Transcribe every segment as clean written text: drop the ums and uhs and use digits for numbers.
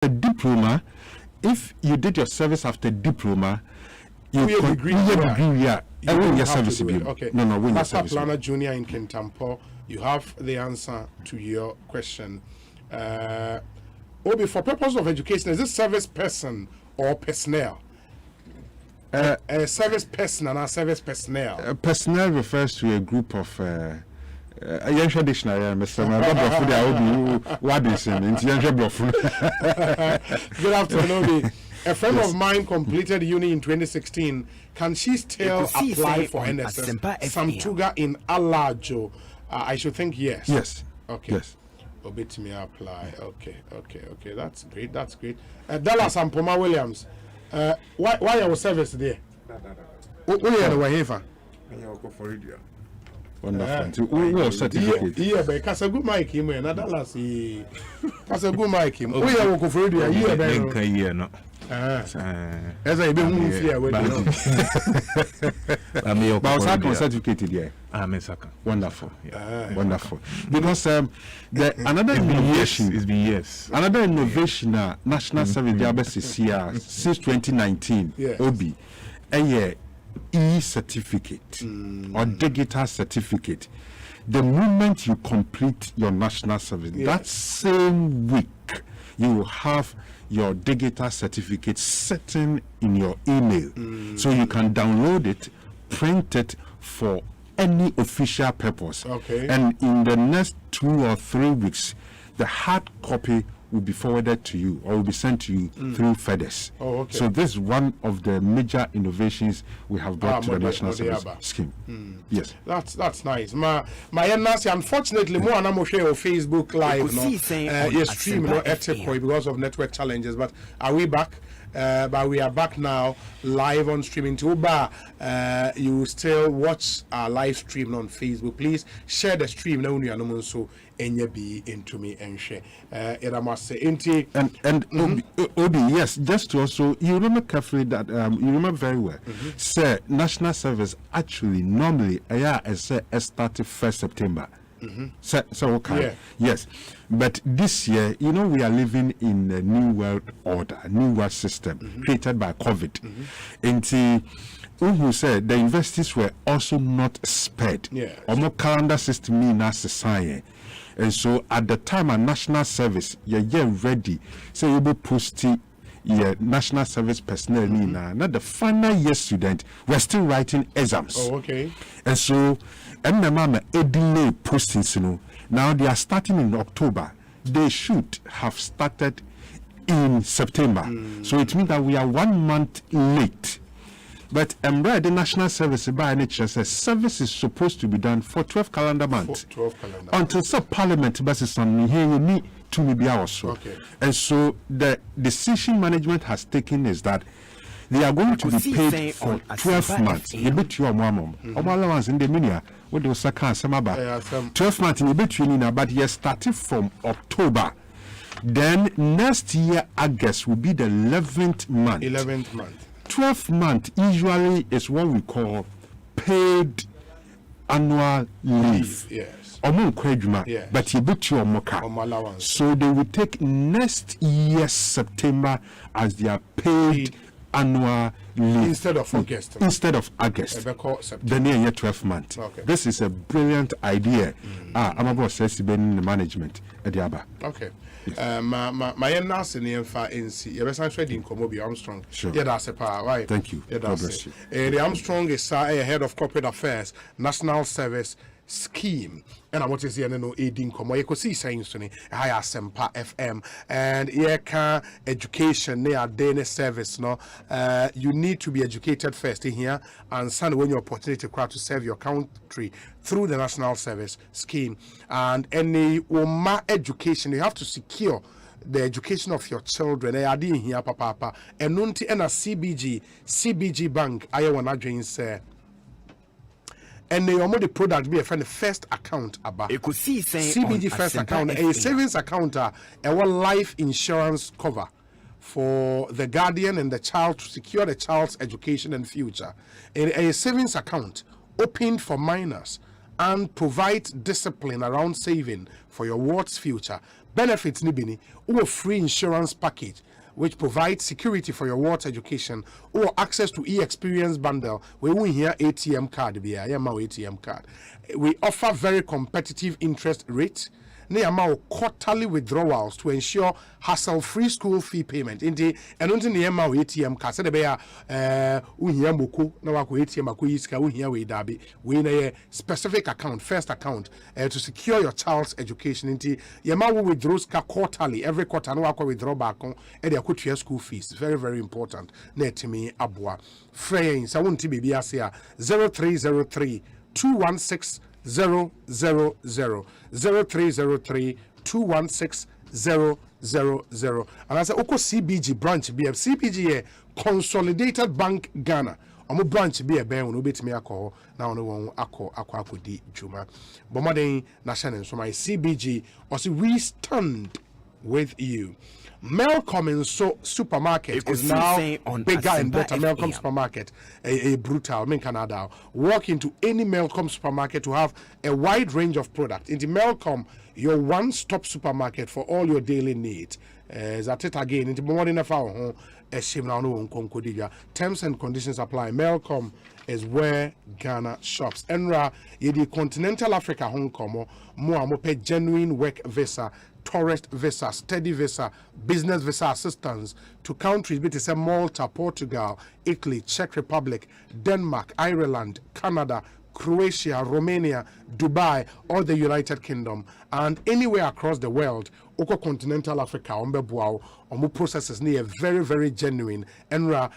a diploma, if you did your service after diploma, you have degree. Yeah. When your service be okay. No, when your Master service. Planner Junior in Kintampo, you have the answer to your question. Obi, for purpose of education, is this service person or personnel? A service person and a service personnel. Personnel refers to a group of a young dictionary, Mr. What is Good afternoon, Obi. A friend of mine completed uni in 2016. Can she still apply for NSS? Samtuga in Alajo. I should think yes. Yes. Okay. Yes. Obit me apply. Okay. That's great. Dallas and Poma Williams. Why our service there? Wonderful. We certificate. Yeah, but because a good mic him and Dallas. Because a good mic him. We are working for radio. Yeah, no. As I be move here. But I certificate here. Wonderful. Wonderful. Because another innovation is been yes. Another innovation national service diabetes here since 2019. Obi, a e-certificate or digital certificate. The moment you complete your national service, that same week you will have your digital certificate sitting in your email, so you can download it, print it for any official purpose. Okay. And in the next 2 or 3 weeks, the hard copy will be forwarded to you or will be sent to you through FedEx. Oh, okay. So this is one of the major innovations we have brought to the national service scheme. Yes, that's nice. My NSC, unfortunately, more and more share on Facebook Live. Yes, stream because of network challenges. But are we back? But we are back now live on streaming. You still watch our live stream on Facebook. Please share the stream now. You know, so be into me and share. And Obi, yes, just to also you remember carefully that you remember very well. Sir, national service actually normally started 1st September. So okay. Yeah. Yes, but this year, you know, we are living in a new world order, a new world system created by COVID. And who said the universities were also not spared. Yes. Or more calendar system in our society. And so at the time of national service, you're ready. So you'll be posting your national service personnel. Not the final year student, we're still writing exams. Oh, okay. And so and the mama delay postings, you know. Now they are starting in October. They should have started in September. So it means that we are 1 month late. But the national service by nature says service is supposed to be done for 12 calendar months. 12 calendar until some parliament basis on here you need to be also. Okay. And so the decision management has taken is that they are going to be paid for 12 months. You bet your mom. Allowance in the minia. What do Saka Samaba? 12 months in the between, but you started from October. Then next year, August will be the 11th month. 11th month. 12th month usually is what we call paid annual leave. Yes. Yes. But you bet your mocha. So they will take next year's September as their paid annual leave instead of August. The near year 12th month. Okay. This is a brilliant idea. I'm about to say in the management at the Aba. Okay. My nurse in NC. You better say in Komobi Armstrong. Sure. Yeah, that's a power. Right. Thank you. Yeah, God bless you. The Armstrong is head of corporate affairs, national service scheme. And I want to see no aiding come Ekosiisen On Asempa FM and here education near daily service. No, you need to be educated first in here and send when your opportunity to serve your country through the national service scheme. And any education, you have to secure the education of your children. I did here, papa. And nunti and a CBG Bank. I want to join say. And they the product be a friend first account about CBG first account, a savings account, a life insurance cover for the guardian and the child to secure the child's education and future. A savings account opened for minors and provides discipline around saving for your ward's future. Benefits nibini or free insurance package which provides security for your ward's education or access to e-experience bundle. We will hear ATM card be ATM card. We offer very competitive interest rates. Near quarterly withdrawals to ensure hassle-free school fee payment. Indeed, and until near my ATM card, said be uhiya moku na wako ATM akuyiska uhiya we dabi. We in a specific account, first account, to secure your child's education. Indeed, yema will withdraw quarterly every quarter. No wako withdraw back on and they could your school fees. Very very important. Netimi abwa. Freya sa won't be 0303 216 000 0303 216 000. And I say Oko CBG branch be a CBG Consolidated Bank Ghana. Omo branch be a ben when obet me alcohol now no one ako di juma. Bomaden National so my CBG also we stand with you. Melcom in supermarket is now bigger and better. Melcom supermarket, a brutal, Canada. Walk into any Melcom supermarket to have a wide range of products. Into Melcom, your one-stop supermarket for all your daily needs. That it again into more than a hour. Terms and conditions apply. Melcom is where Ghana shops. Enra, yedi Continental Africa Hong Kong, more pay genuine work visa, tourist visa, study visa, business visa assistance to countries between say Malta, Portugal, Italy, Czech Republic, Denmark, Ireland, Canada, Croatia, Romania, Dubai, or the United Kingdom, and anywhere across the world. Oko Continental Africa, Ombebuao, Omu processes near very, very genuine. Enra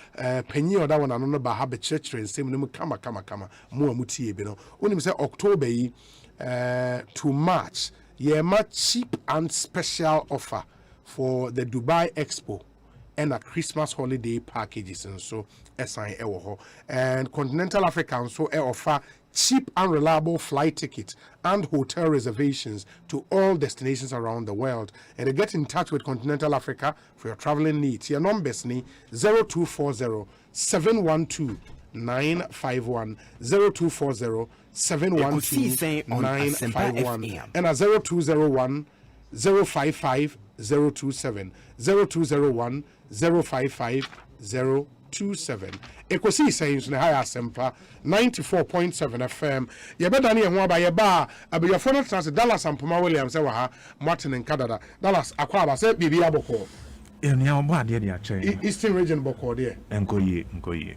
penny or that one another Bahabe church and same name kama more muti bino. When say October to March, much cheap and special offer for the Dubai Expo and a Christmas holiday packages and so SI and Continental Africa and so offer cheap and reliable flight tickets and hotel reservations to all destinations around the world. And to get in touch with Continental Africa for your traveling needs, your numbers ni 0240 712 951 0240 712 951 and a 0201 055 027 0201 055 027. Ekosiisen On Asempa 94.7 FM. You better near one by your bar. I be your phone trans Dallas and Puma Williams. Martin and Canada. Dallas Aquaba said Bibi Aboko. Eastern region Boko there. Nkoye.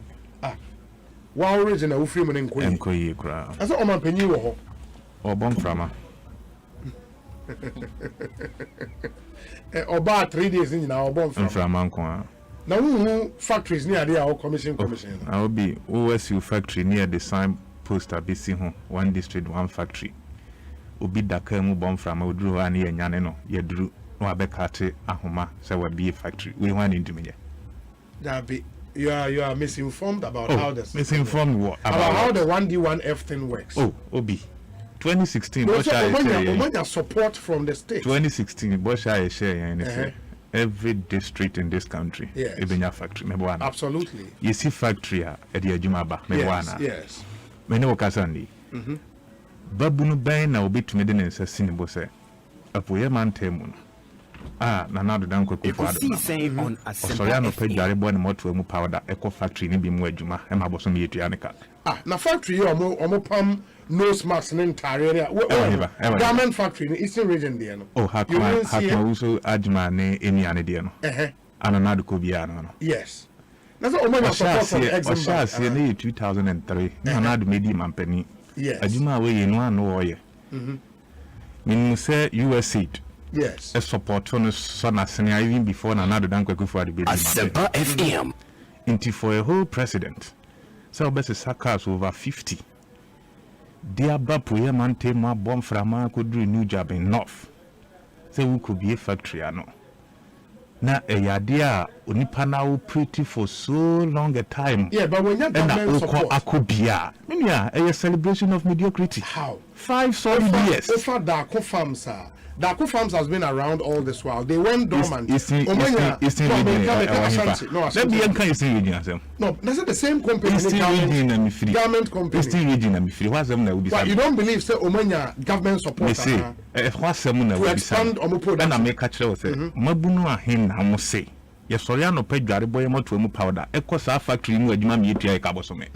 One region of Freeman and Queen. Nkoye cra. As a man penny or Bomframa. About 3 days in our Bomframa. Now, who factories near the commission? I will be OSU factory near the sign poster BC one district, one factory. Ubi Dakamu bomb from Udru and Yanano, Yadru, Wabekate, Ahoma, so would be a factory. We want into me. You are misinformed about how this. Misinformed what? About how the 1D1F thing works. Oh, Obi. 2016, support from the state. 2016, Bosha share every district in this country. Yes. Ebenya factory. Mebwana. Absolutely. You see factory at the Ajumaba. Mebwana. Yes. Mene wakasandi. Babunu bay na obi tumede ne nsa sinebo se. Apoye man temu. Na na do dan kwekwe fado. Ekosiisen On Asempa. Sorry no pe dware bo ne moto mu powder eco factory ne bi mu adwuma e ma boso me yetua ne ka. Na factory omo pam nose mask in area. Garment factory in the Eastern region there. Oh, Hakma also Ajma ne Eniane there. Ananadu Kobiano. Yes. That's what Omega support from Exim. 2003. Anadu Medium and Penny. Yes. Ajuma way in one way. Meaning say US seat. Yes. A support on son as even before another Danko for the baby. Asempa FM. Into for a whole president. So best sackers over 50. Dear Bapuya Mante, my bomb from could do a new job in North. So we could be a factory, I know. Now, a idea onipa na wo pretty for so long a time. Yeah, but when you government support, akobia. Minia, a celebration of mediocrity. How? 5 solid years. Ofa Darko Farms, sir. Darko Farms has been around all this while. They went dormant. Let me No, that's the same company. Government company. But you don't believe, say, Omanya government support. To expand on production. And make a choice. Mabuno ahin amose. Yes, Soriano paid Gariboy Motumu powder. Ecosa factory mu eduma mi etia ekabosome.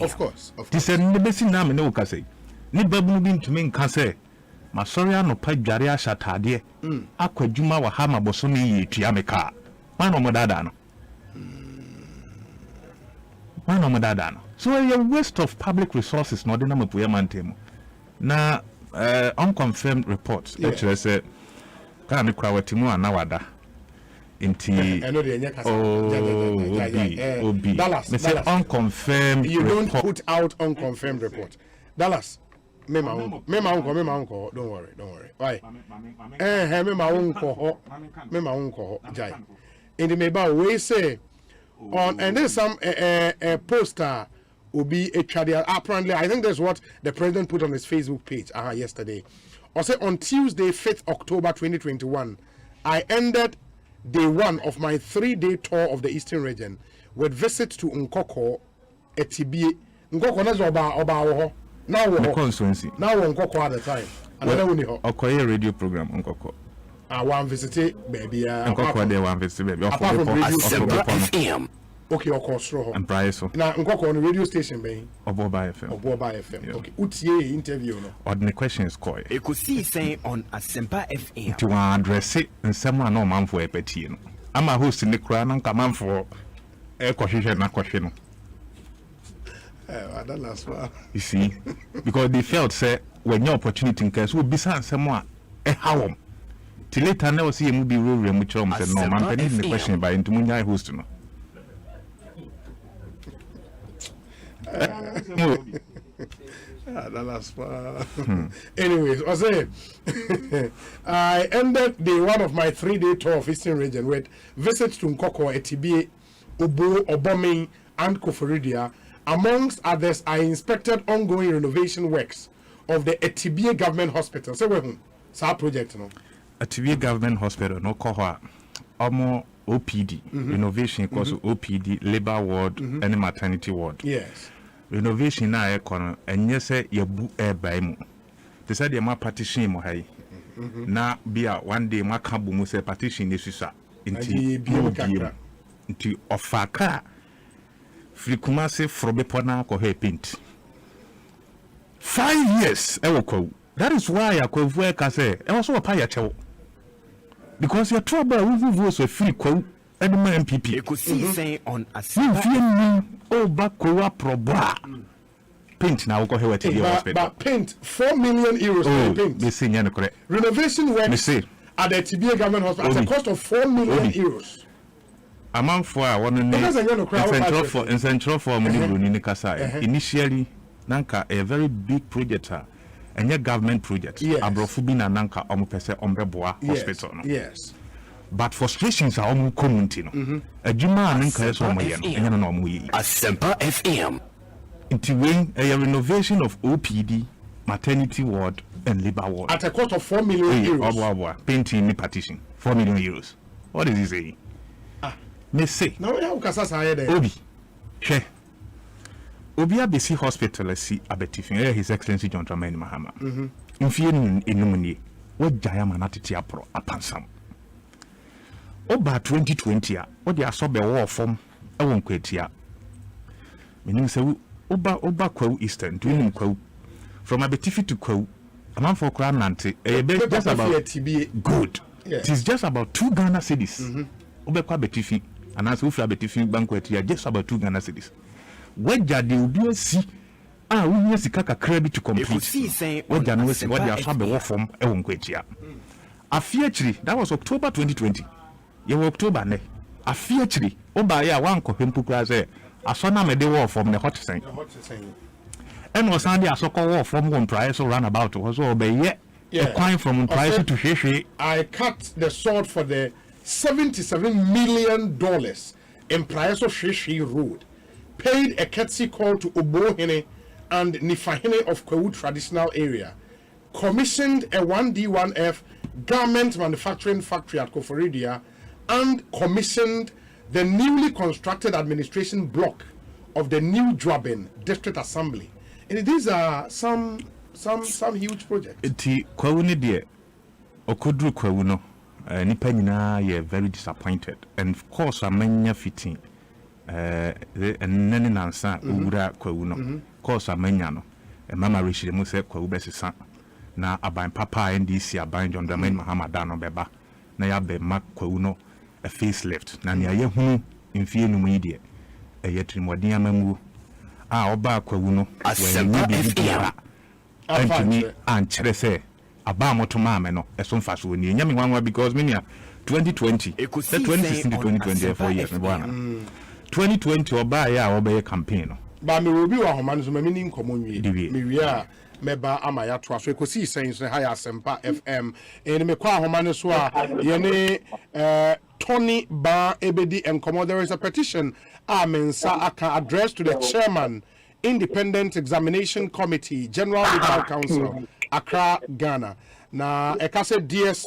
Of course. This is the best name no kase. Ni babu bi ntumi nka se ma Soriano paid Gari ashatade. Akwadwuma wa ha mabosome yi etia meka. Man no dada no. Man no dada no. So a waste of public resources no de na mapuya mantemu. Na unconfirmed reports actually say kana kwa watimu anawada inti obi Dallas, me say unconfirmed you report. don't put out unconfirmed report. Dallas, me ma unko, don't worry. Why? Me ma unko jai. In the meba we say on, and there's some poster will be a tradia. Apparently, I think that's what the president put on his Facebook page yesterday. Or say on Tuesday, 5th October 2021, I ended day 1 of my 3-day tour of the Eastern region with visits to Nkoko, Etibie. Nkoko na oba now constituency. Now Nkoko at the time. Another one here. Okoye radio program Nkoko. One visit baby. Nkoko dey one visit baby. Apart from radio Asempa FM. Okay, Okostro. And price so. Na Nkoko on the radio station be. Oboba FM. Yeah. Okay. Utie interview no. Ordinary questions koi. Ekosiisen On Asempa FM. To address it and someone no man for a petty. I'm a host in the crown and come for a question na question. That last one. You see, because they felt say when your opportunity in case will be someone a how till later never see a movie rule which said no man pending the question by into Munya host no. That last one. Anyways, I say I ended day 1 of my 3-day tour of Eastern region with visits to Nkoko, Etibie, Obo, Obome, and Koforidia. Amongst others, I inspected ongoing renovation works of the Etibie Government Hospital. So we're home. Sa project no. Etibie Government Hospital no kohwa. Omo OPD renovation because OPD labor ward and maternity ward. Yes. Renovation na ekono enye se yebu by mu. They said the ma partition mo hay. Na bia one day ma kambu mu se partition nesusa. Inti ofaka Frikumase frobepona ko he paint. 5 years ewoko. That is why akwavu ka say e also opa ya chewo. Because your trouble we vote so free kwa and MPP. Ekosiisen On Asempa. Paint now go here to hospital. But paint 4 million euros for paint. They say correct. Renovation works at the Etibie Government Hospital at a cost of 4 million euros. Among for one in central for initially Nanka a very big project and a government project. Abrofubina Nanka Omupese Ombeboa Hospital. Yes. But frustrations are almost common. A Juma and Asempa FM. Into wing a renovation of OPD, maternity ward, and labor ward at a cost of 4 million euros. Painting the partition 4 million euros. What is he saying? Me say no, Obi. She Obi Abesi Hospital see Abetifin, His Excellency John Dramani Mahama. In fear in Numuni, what Jayamanati Apro Apansam. Oba 2020 what they are so be war from I won't quit ya. Meaning say Oba Kwa Eastern to him Kwa from Abetifi to Kwa a man for Crown Nante just about good. It is just about 2 Ghana cities. Oba Kwa Betifi and as Ufla Betifi banquet here just about 2 Ghana cities. Where they will be see we see Kaka credit to complete. What they know what they are so be war from I won't quit ya. A feature that was October 2020. You October ne. A feature Oba ya one ko hempu class asona me de war from the hot sign. And was Sunday a so called war from one price or runabout was all be ye A coin from price to Shishi. I cut the sword for the $77 million in price of Shishi Road. Paid a courtesy call to Obohene and Nifahene of Kwewu traditional area. Commissioned a 1D1F garment manufacturing factory at Koforidia and commissioned the newly constructed administration block of the New Dwabin District Assembly. And these are some huge projects. Iti Kwewu ni die Okodru Kwewu no nipa nyina ye very disappointed, and of course amanya fitting nene nansa owura Kwewu no course amanya no mama reshire mu se Kwewu besesa na aban papa NDC aban John Dramani Mahama no beba na ya be mak Kwewu no a facelift na ne ayehunu mfie no mu yide yetrimodin amamu a oba Kwewu no Asempa FM antimi anchere se aba motoma me no eso mfa so ni nyame wanwa because menia 2020 2016 to 2020 4 years me bwana 2020 oba ya oba campaign no ba me robi wa homa nso me ni nkomo nwie me wie a meba ama ya to aso Ekosiisen so ha ya Asempa FM eni me kwa homa no so a ye ne Tony Ba ebedi enkomo. There is a petition mensa aka address to the chairman Independent Examination Committee General Legal Council Accra, Ghana. Now ekase DS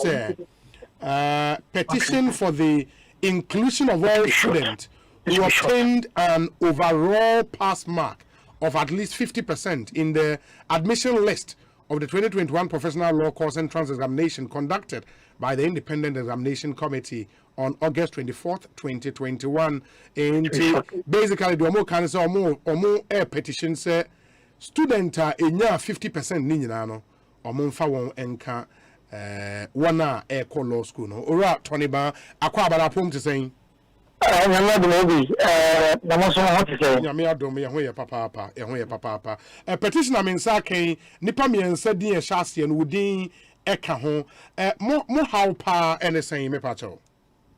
petition for the inclusion of all students who obtained an overall pass mark of at least 50% in the admission list of the 2021 Professional Law Course Entrance Examination conducted by the Independent Examination Committee on August 24th, 2021. And basically, the Omo can say Omo air petition say student enya 50% ni nyina no Omo mfa won enka wana air call law school no. Ora Tony Ba akwa abara pom te say nyame do obi na mo so ho te say nyame adom ye ho ye papa petition amensa kan nipa miensa din e hyase no wudin eka ho mo how pa anything me pa cho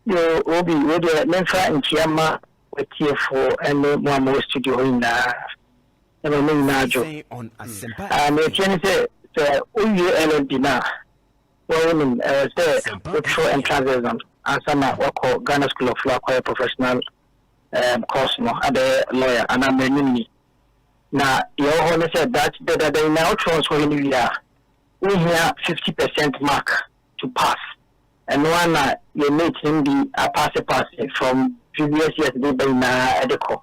yo obi we de menfa nchiama wetie for ene mo amo studio na ene me na jo on Asempa me tiene se uye LLB na women say for entrance exam asama wako Ghana School of Law acquire professional course no ade lawyer and I'm menni na yo ho ne say that the now transfer in we have 50% mark to pass, and one you make him the pass from previous years they by na edeko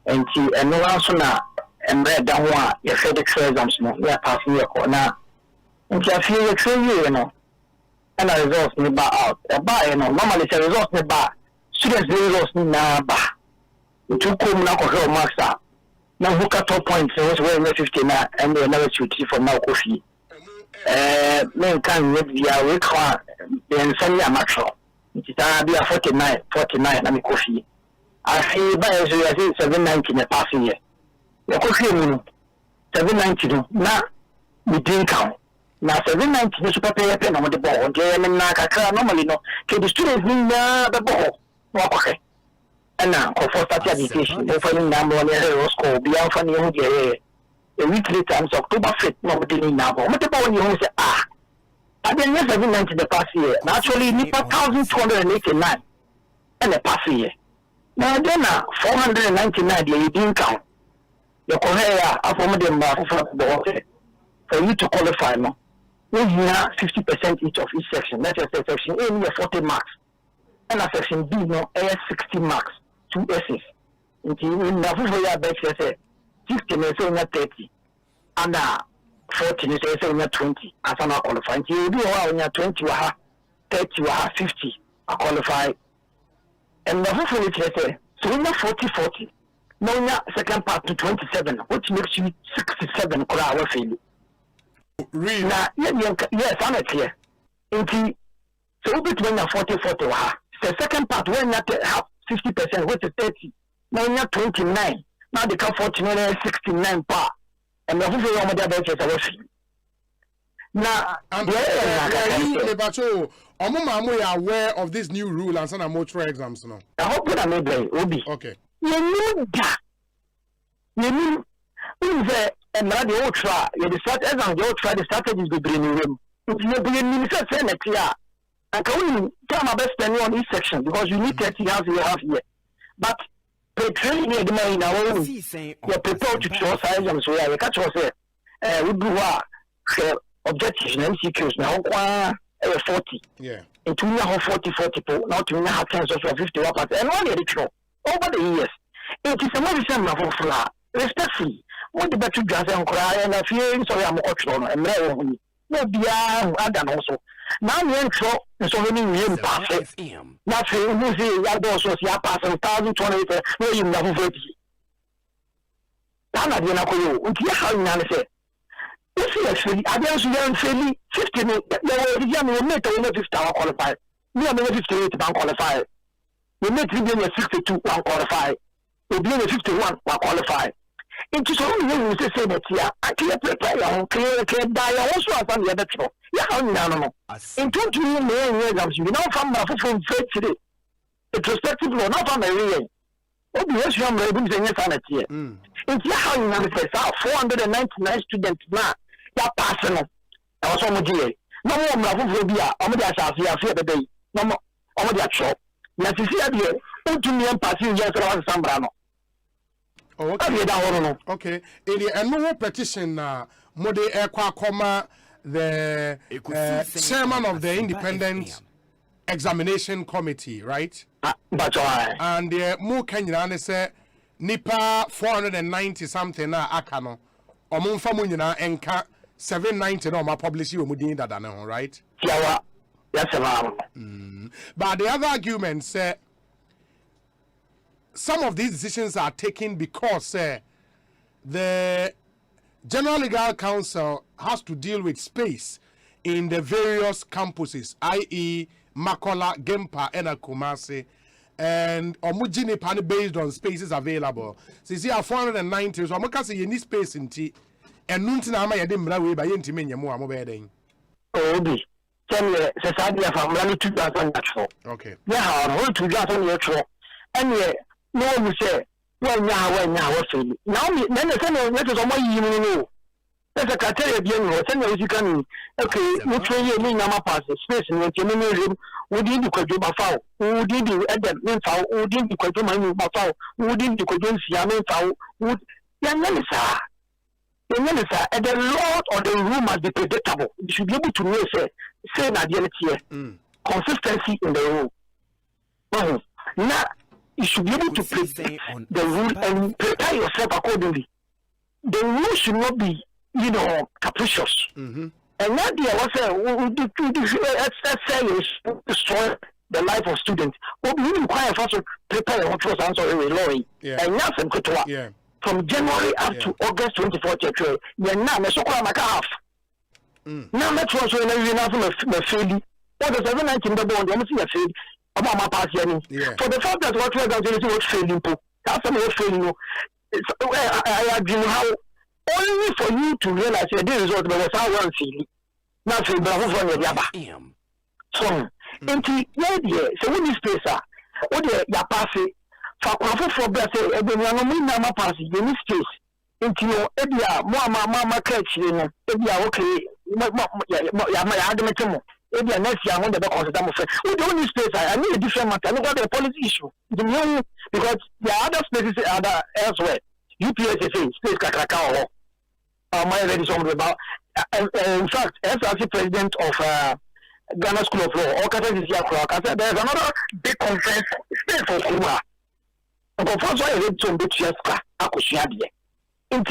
and no one so na emre da ho a you fed the exams no we are passing your corner and you feel you know and the results ni ba out you know normally the results ni ba students the results ni na ba to come na ko marks na who cut top points was where 50 na and they never shoot from now coffee men can with the we can then send ya matro it is be a 49 na me coffee I see by so you say 790 na pass here the coffee no 790 na we drink count na 790 no super pay na mo de ball je men na kakra normally no ke the students ni na the ball no okay and now for start education they find na mo na school be am fani ho je a week later I'm October 5th no mo de ni na bo mo de ball ni ho say I didn't have 790 the past year. Actually, nipa 1,289 and the past year. Now then, 499 you didn't count. The Korea from them for you to qualify no. We have 50% each of each section. That's a section A near 40 marks, and a section B no 60 marks, 2 S's. Until in the full batch say 60 is only 30, and 40 is only 20 as an qualifying. You do only 20 30 50 are qualified. And the whole say so we 40. Now second part to 27, which makes you 67 crore fail. Really? Yes, I'm clear. So between 40 the second part when not have 50%, which is 30. Now you're 29. Now they come 49 69 par. And the whole of the batches are now, are aware of this new rule and some motor exams now. I hope that I may be Obi. Okay. You know that. You mean, the old try, you start exam, you try the strategies to bring in. You need to say next year. I can tell my best spending on each section because you need 30 hours in half year. But training the money in our own, you're prepared to choose items where you catch us. We do objectives and MCQs now 40. Yeah. And to me, 40 people, not to me, have chances of 51%. And only the over the years. It is a more similar for flour. Respectfully, what the better gas and cry and a few sorry I'm optional and no beer, I done also. Now you intro so many years pass it. Nothing, you see, I was your pass 1,020, no, you never vote. Now, I didn't know you, how you say. If you actually, I guess you don't say 50, you will make a 50 qualified. You are 58 bank qualified. You make 62 one qualified. You be 51 one qualified. It is only when you say that here, I can't prepare, clear, die, also have on the other people. Yeah, no. In 20 years, you know, from my phone faith today. It's respectable, not from my real. What the rest of them saying sanity here? It's how you manifest 499 students now. That personal. I was on the GA. No more Mavovia, Omodia Safia the day. No more Omodia shop. Nasisia, to me and passing just around Sambrano. Okay. And no petition, Mode Equa Coma, the chairman of the Independent Examination Committee, right? But and the more Kenyan say Nipa 490 something na akano. Omun famunyina enka 790 no ma publish you mudin dada na right? Yeah, yes, ma'am. But the other argument say some of these decisions are taken because the General Legal Council has to deal with space in the various campuses, i.e. Makola, Gempa, and Kumasi, and Omujini Pani based on spaces available. So you see, 490, so I'm going to say you need space in T, and Nuntina Ama Yadim way by Yentimania more. Obi, tell me, society of Amani 2000 natural. Okay. Yeah, I'm going to get on your show. And yeah, no one say, well, now, now, then the same letters on my you. That's a criteria being what you can. Okay, which way you mean Nama passes space in which you mean who did you could do Bafao, who did you add them in foul, who did you could do my new Bafao, who did you could do Siaman foul, would Yanelisa. And the law or the rule must be predictable. You should be able to know, say that here. Consistency in the rule. Now, you should be able to predict the rule and prepare yourself accordingly. The rule should not be, capricious. And that day I was destroy the life of students. What we require for us to prepare your trust answer a law. And nothing from January up to August 24th, you're not so quite half. Now, that's also in a field. What the 719 the bond, I'm seeing a field about my past year. For the fact that what we're going to do is failing, that's some failing. I agree how only for you to realize that this is what was our one feeling. Not for the Yaba. So, into the so when this place, what you're passing for Brazil, and then you're not passing in this case. Into your area, Mama catch, Ebia, okay, my argument. Maybe next year I want the back of the damn. We don't need space. I need a different matter. I got a policy issue. Because there are other spaces elsewhere. UPS space Kakao. My ready something about. In fact, SRC president of Ghana School of Law, there's another big conference space for Kuma. And for I read some big Cheska, Akushiadi. It's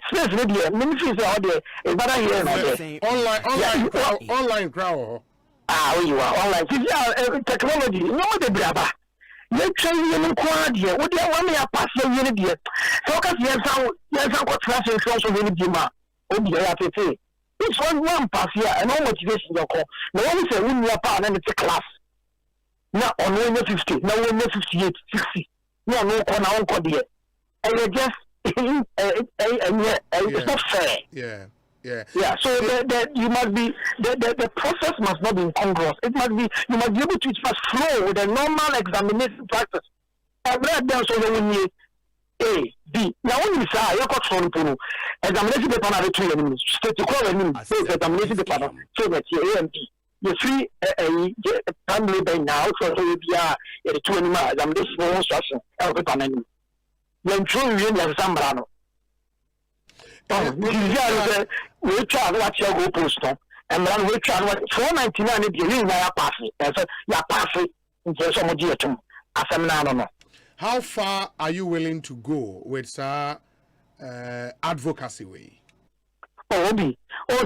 space radio. Many things are there. It's better here and there. Online crowd. You are online. Technology. No, the brava. You train them in quality. What do you want me to pass your unity? Focus yourself. Yes, I've got trust in social unity. It's one pass here and no motivation. No one say when you are part and it's a class. Now on 50, now 58, 60. No, on code. And you just it's not fair. Yeah. So you must be the process must not be incongruous. It must be you must be able to flow with a normal examination practice. I read them so that when you A, B. Now when you say you got from Puno, examination paper na two enemies. State to call them. Examination paper. So that A and B. You free a family by now, so you be a 2 animal examination for instruction. Every time. When true you have some brano. We try what you go post and then we try what 499 if you pass it. And so you pass it into some dear to Asempa. How far are you willing to go with advocacy way? Obi,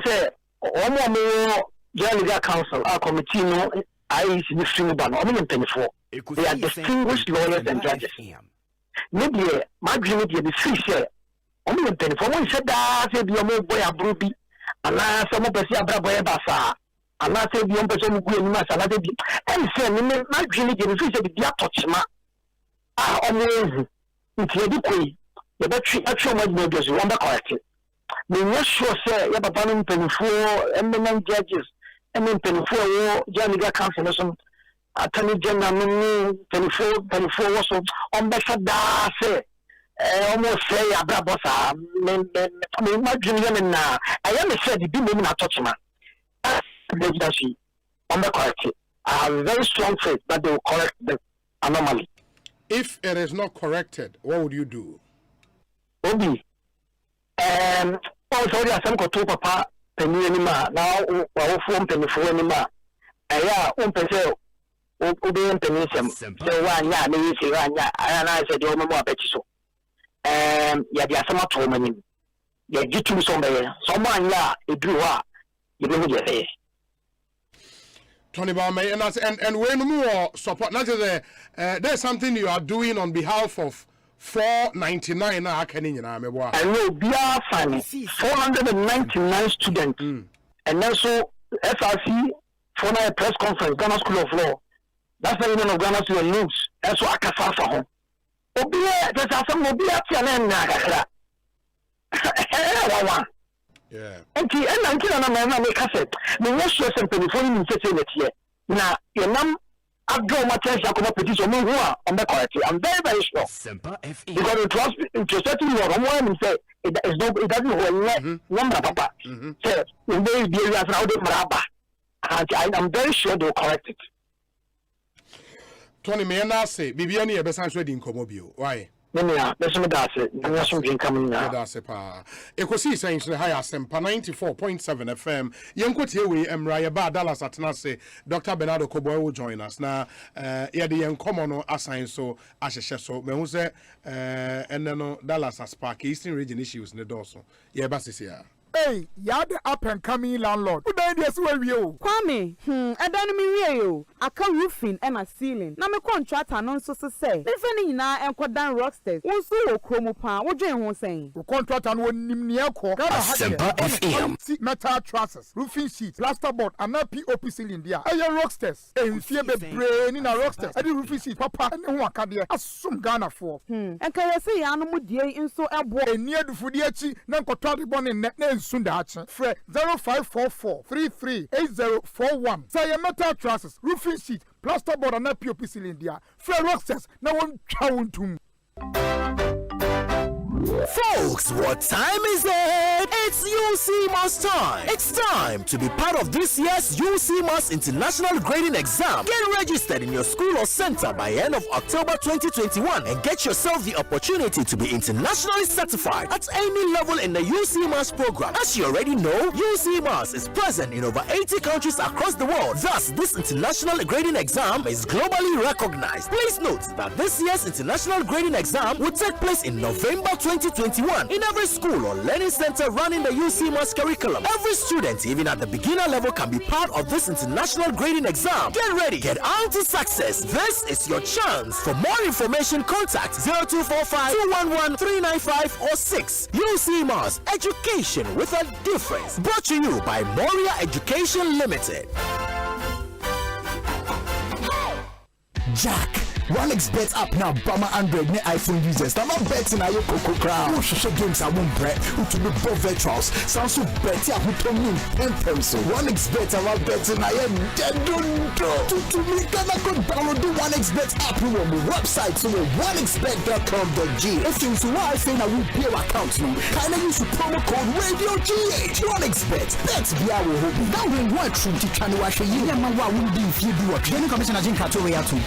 say, more legal counsel, our committee, no, I see the string ban, only 24. They are distinguished lawyers and judges. Maybe my dream is the free share. Only 24. One said that, say, be a more boy, a broby, and I some of the boy, bassa, and I say, the young person who go in my salad, and say, my dream is the free share, the touch ma. Always, if you do quay, the battery actual models will be corrected. We not sure, sir, you have a banning 24 eminent judges, and then 24 legal counsel, attorney general, 24 also, on the Sada, say, almost say, Abrabosa, my dream now. I am said the big women are touching man. Legacy on the corrected. I have very strong faith that they will correct the anomaly. If it is not corrected, what would you do? Obi, also there are some to papa penny anima now or phone penny for anima. Aya penny obey penny some. So one ya me say one ya and I said you more petiso. Ya there some to many. Ya get to somebody. Someone ya a drew you don't get Tony Bame, and when more support, not just there's something you are doing on behalf of 499. I know, be our family, 499 students, and also FRC for a press conference, Ghana School of Law. That's the union of Ghana School of Law. That's what I can for home. Obia, there's some Obia Tiana. Yeah. And I'm killing a man, make us it. The most stress and telephone in here. Now, your name, I've drawn my attention to petition who are on the quality. I'm very, very sure. Because it was interesting you are one and say it doesn't hold number, Papa. So, in very areas now, the Maraba. And I'm very sure they'll correct it. Tony, may I say, Bibiani, a best reading Comobio. Why? That's something coming now. Ekosiisen On Asempa 94.7 FM. Yenkoti we Emra ba Dallas Atenase. Dr. Bernardo Koboy will join us. Na ye de yenkomo no asan so ahyehye so. Me hu se no Dallas Aspark Eastern Region issues ne doso. Ye ba sisia. Hey, you're the up and coming landlord. Who died yes where you? Kwame, I don't mean you. I can roofing and a ceiling. Now my contract announce so say. If any na and quad down rocksters. One so chromo pan. What you want saying? The contract and one nimnia ko. Asempa FM. Metal trusses, roofing sheets, plasterboard, and now POP ceiling there. Hey, rocksters. Hey, you see a brain in a rocksters. I do roofing sheet, papa, and one can there. Assume Ghana for. And can I say animal dear in so a boy near the Fudiachi, Nankotati born in net name. Sundachi, Fred 0544 338041. Say metal trusses, roofing sheet, plasterboard, and a POP cylinder. Fred Roxas, no one chowing to. Folks, what time is it? It's UCMAS time. It's time to be part of this year's UCMAS International Grading Exam. Get registered in your school or center by end of October 2021 and get yourself the opportunity to be internationally certified at any level in the UCMAS program. As you already know, UCMAS is present in over 80 countries across the world. Thus, this international grading exam is globally recognized. Please note that this year's international grading exam will take place in November 2021 in every school or learning center running the UCMAS curriculum. Every student, even at the beginner level, can be part of this international grading exam. Get ready, get on to success. This is your chance. For more information, contact 0245 211 395 or 6. UCMAS, education with a difference. Brought to you by Moria Education Limited. Jack 1xBet app now Bama Android ne iPhone users. Now betting na your coco crowd. Who should games I won't bet. Who to be both virtuals. Sounds so bet ya who to mean 10 pencil. 1xBet about betting I am dead don't to me gonna go download the 1xBet app on the website so 1xBet.com.g. If you so I think I will be your account now. Kinda use the promo code Radio GH. 1xBet. That's the our hobby. Now when one true to channel I show you man what will be if you do what. Then commissioner Jim Katoya too.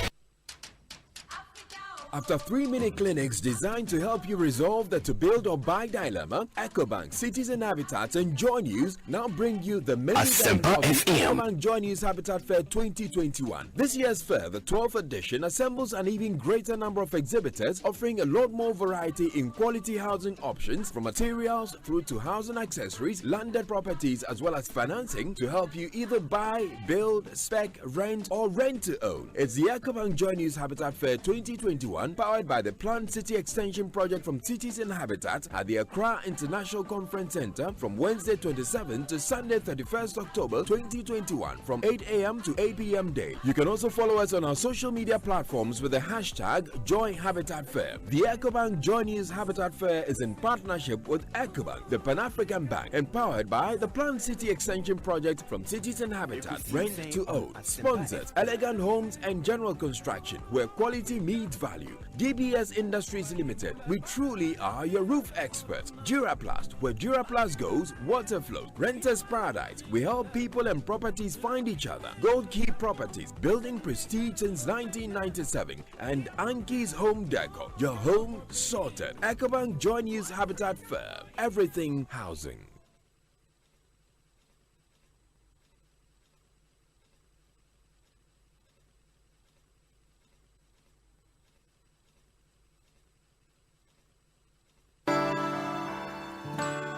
After 3-minute clinics designed to help you resolve the to build or buy dilemma, EcoBank, Citizen Habitat and Joy News now bring you the main event of the EcoBank Joy News Habitat Fair 2021. This year's fair, the 12th edition, assembles an even greater number of exhibitors offering a lot more variety in quality housing options from materials through to housing accessories, landed properties as well as financing to help you either buy, build, spec, rent or rent to own. It's the EcoBank Joy News Habitat Fair 2021 powered by the Planned City Extension Project from Citizen Habitat at the Accra International Conference Center from Wednesday 27 to Sunday 31st October 2021 from 8 a.m. to 8 p.m. day. You can also follow us on our social media platforms with the hashtag Joy Habitat Fair. The EcoBank Joy News Habitat Fair is in partnership with EcoBank, the Pan-African Bank, and powered by the Planned City Extension Project from Citizen Habitat, Rent to Own. Sponsored Elegant Homes and General Construction, where quality meets value. DBS Industries Limited, we truly are your roof experts. Duraplast, where Duraplast goes, water flows. Renters Paradise, we help people and properties find each other. Gold Key Properties, building prestige since 1997. And Anki's Home Decor, your home sorted. EcoBank Joy News Habitat Fair, everything housing.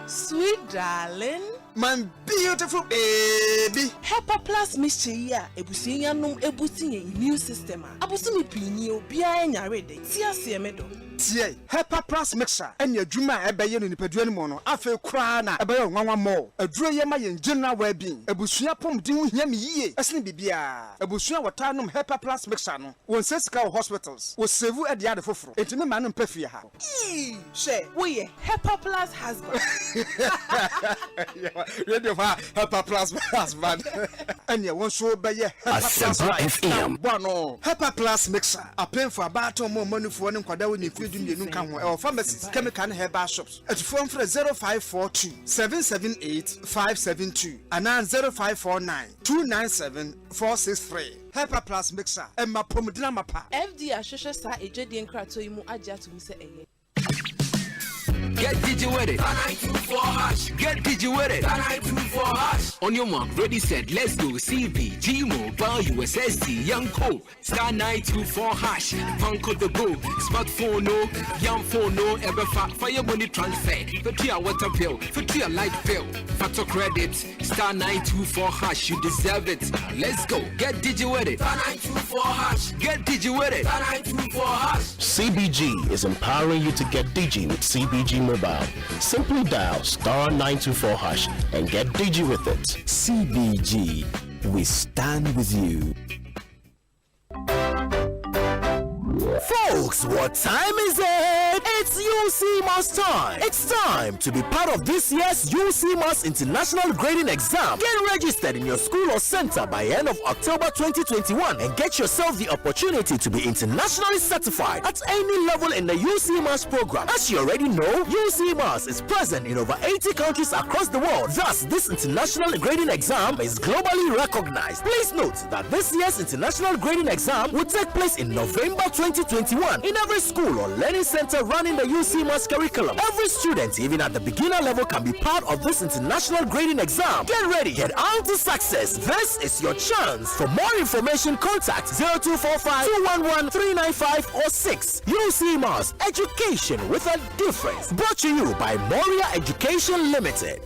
Sweet darling, my beautiful baby. Hepa Plus mixture ya ebusinya num ebusinya immune system a abusumi pinyi obia nya rede ti asemedo. Tie Hepa Plus mixture enya dwuma ebeye no nipadua ni mo no afa kura na ebeye nwanwa mo aduro ye ma ye general well-being ebusua pomdin hu hia me yie esene bibia ebusua wota nom Hepa Plus mixture no won sesika hospitals wo save e dia de foforo entime ma no mpafie ha she wo ye Hepa Plus husband radio fa Hepa Plus husband enya won so beye Asempa FM bono Hepa Plus mixture apen for abato mo manufo ne nkwada wo ne dunye kan ho pharmacies chemical and herbal shops at phone for 0542 778 572 and 0549 297 463. Hepa Plus mixer emma pomdina mapa FD ahwehwe sa ejedi nkrato yi mu agya to mi se eye. Get digi with it. 924 hash. Get digi with it. 924 hash. On your mark, ready, set, let's go. CB, G Mobile, USSD, Young Co. Star 924 hash. Panko the go. Smartphone no, young phone no. Ever fire money transfer. For 3 water bill, for 3 light bill. Factor credit. Star 924 hash. You deserve it. Let's go. Get digi with it. 924 hash. Get digi with it. 924 hash. CBG is empowering you to get digi with CBG Mobile. Simply dial star 924 hash and get digi with it. CBG, we stand with you. Folks, what time is it? It's UC Mass time. It's time to be part of this year's UC Mass International Grading Exam. Get registered in your school or center by end of October 2021 and get yourself the opportunity to be internationally certified at any level in the UC Mass program. As you already know, UC Mass is present in over 80 countries across the world. Thus, this international grading exam is globally recognized. Please note that this year's international grading exam will take place in November 2021 in every school or learning center running the UC Mass curriculum. Every student, even at the beginner level, can be part of this international grading exam. Get ready, head on to success. This is your chance. For more information, contact 0245 211 395 or 6. UC Mass, education with a difference. Brought to you by Moria Education Limited.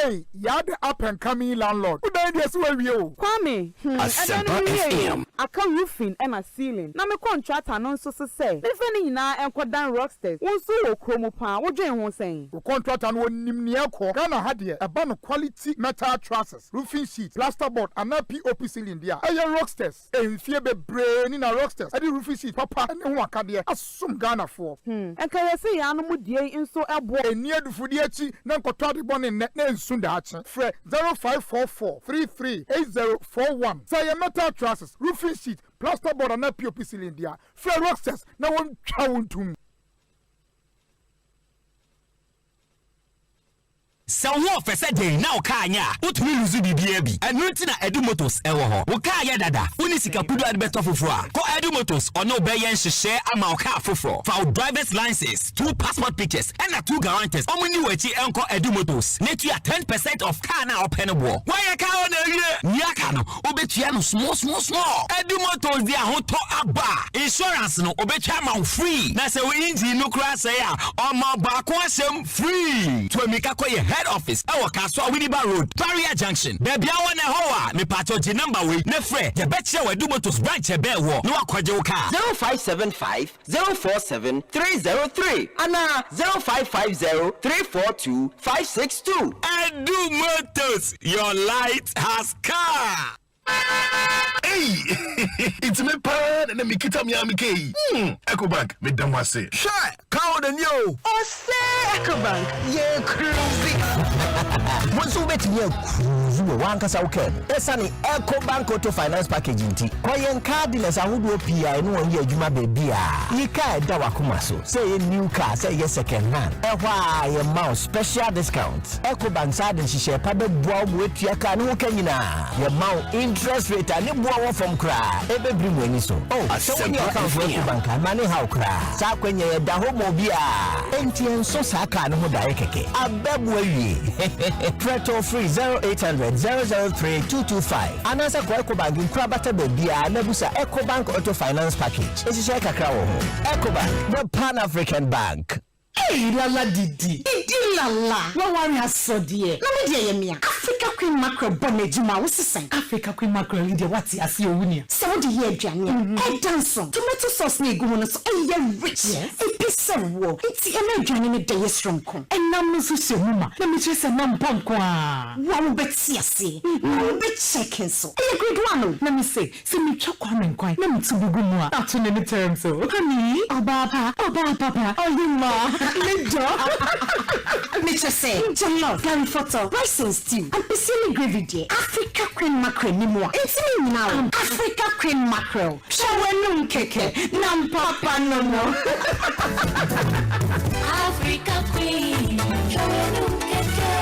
Hey, you're the up and coming landlord. Who don't you swear you? Kwame, Asempa FM. Aka roofing and a ceiling. Na me contract anonso so say. If na enkodan rocksters. Wonso wo kromo pa. Wo dwen ho sen. The contract and one nimnia ko. Ghana had here a ban of quality metal trusses, roofing sheets, plasterboard, and a POP ceiling there. Aye rocksters. E fie be brain in a rocksters. Adi roofing sheet papa and one kadia. Asum Ghana for. And can you say anu mu die inso ebo. E near the foodie chi na contract the bon in net sunda ache. Fre 0544 338041. Say metal trusses, roofing sheet, plasterboard, and a POP ceiling there. Fre rocksters. Na one chawuntum. So wo fese dey na o ka anya utumi luzu bibia bi enu nti na Edu Motors ewo ho wo ka ya dada uni sika pudu adbeto foforo a ko Edu Motors ono be yen hyehyɛ ama o ka foforo for driver's license 2 passport pictures and 2 guarantors omuni wachi enko Edu Motors na tu ya 10% of car na open bo wa ya ka o na wie nya ka no obetua no small Edu Motors dia ho to aba insurance no obetwa ma free na se we engine no kura say a omo ba ko asem free to emika koye head office our Kaswa Widiba Road, Barrier Junction. Baby, I want a hoa. Me pato G number we. Ne fre. The betcha we do motos branch a bear war. No akwaje ka. 0575 047 303. Ana 0550 342 562. Edu Motors, your light has car. Hey, it's me pan and me kita mi amike. Ecobank me damwase. Sure, count the new. Oh say Ecobank, ye cruising. Once you bet you cruise one kasa okay. Esani Ecobank Auto Finance Package inti. Koyen card dealers ahudu PI no one ye adwuma baby a. Ye car da wakoma so. Say a new car, say ye second hand. Ehwa ye mouse special discount. Ecobank side nhihye pa be boa wetua car no kanyina. Ye mount interest rate ani boa from cry. Ebe bring any so. Oh, so when you account for Ecobank money how cry. Sa kwenye ye da homo bia. Enti so sa car no ho da keke. Abebo awie. Preto free 0800 003 225. Anasa kwa Ecobank nkura bata bebia na busa Ecobank Auto Finance Package. Esi share kakra wo ho. Ecobank, the Pan African Bank. Hey, lala didi lala. Wa wari asodie. Na me de yemia. Africa Queen Mackerel bonejuma wo sesen. Africa Queen Mackerel de wati ase owunia. So wo de ye aduane. E danso. Tomato sauce na egu no so e rich. E pese wo. Nti e na aduane ne de ye stronko. E nam no so se muma. Na me chese nam pomko a. Wa wo beti ase. Na wo be check so. E grade 1 na me say, se me twakwa menkwan. Na me tubugu mu a. Ato ne term so. Honey, oba papa. Oh you ma. Nature say, jollof, curry photo, rice and stew, and piscine gravy day. Africa Queen Mackerel ni moi. It's me now. Africa Queen Mackerel. Shawanum keke, nam papa no. Africa Queen, shawanum keke.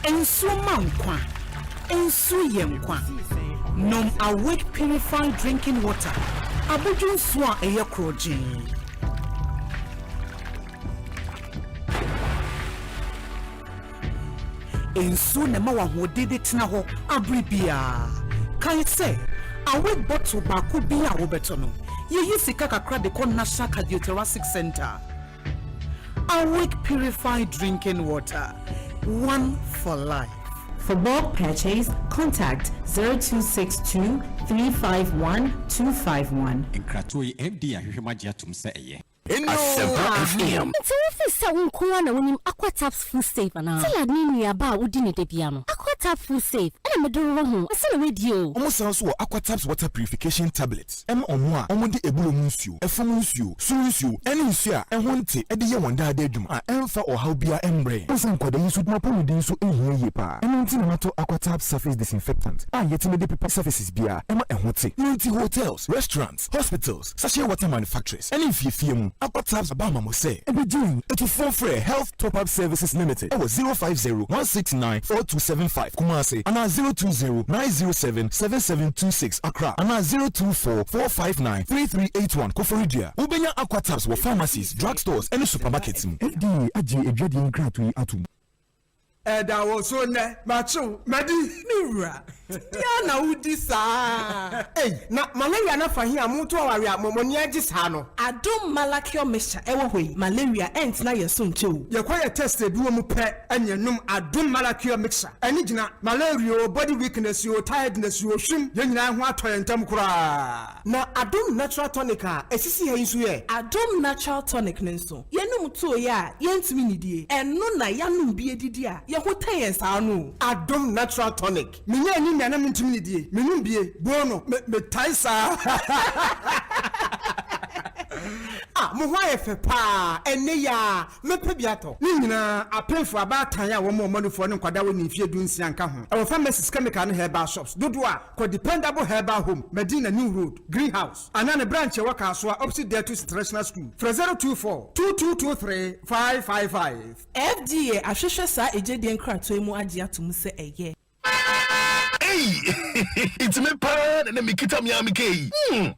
Ensu mankwa, ensu yenkwa. Nom awake purified drinking water. Abudun swa eye krojin. Ensu ne ma wahode tena ho abribia. Kan say awake bottle baako bi a wo beto no. Ye sika kakra de kon National Cardiothoracic Center. Awake purified drinking water. One for life. For bulk purchase, contact 0262 351 251. Nkratoi MD ahwehwemagia tumse eye. Asempa FM. Nti wo fisa wo nko na wonim Aquataps full safe ana. Sala ni nuaba wodi ne de bia no. Aquataps full safe. Ana medoro ho. Sala wedi o. Omo san so Aquataps water purification tablets. Omo a omo de ebulo nsuo, efom nsuo, suru nsuo, ene nsuo a ehwo nte e de ye wonda ada adwuma a emfa ohaw bia embre. Osan kwada yisu duma pomu din so ehie ye pa. Eno nti na mato Aquataps surface disinfectant. Yetime de paper surfaces bia ema ehwo te. Nti hotels, restaurants, hospitals, sachet water manufacturers. Ene fie mu Aquataps Abama mo say e be doing it for free Health Top Up Services Limited. 050 169 4275 Kumasi and 020 907 7726 Accra and 024 459 3381 Koforidia. Ubenya Aquataps wo pharmacies, drugstores and supermarkets. FDA aji edwadi nkratu atum. Eda wo so ne macho madi Nura. Ya na udi sa. Na malaria na fa hia mo to aware amomoni agi sa no. Adom malakio mesha ewo hoi malaria ent na yeso nchew. Ye kwa ye test ebi wo mu pe enyenum adom malakio mixture. Ani gina malaria body weakness yo tiredness yo hwim ye nyina ho atoye ntam kura. Na adom natural tonic a esisi ha nso ye. Adom natural tonic nso. Ye num to ya ye ntimi nidie. Eno na ya num bi edidi a ye ho tayen sa no. Adom natural tonic. Minya ni na ntimi nidie. Menum bie bono me taisa. Mo hwa ye fe pa ene ya mepe biato ni nyina apemfo abatan ya wo mo manufo ne kwada wo ni fie dunsia nka ho e wo pharmacies chemical ne herbal shops dodo a ko dependable herbal home Medina New Road Greenhouse anane branch e waka so opposite there to international school 024 2223 555 FDA ahwehwe sa ejede nkrato mu age atum se eye. It's me pan and me kita mi amike.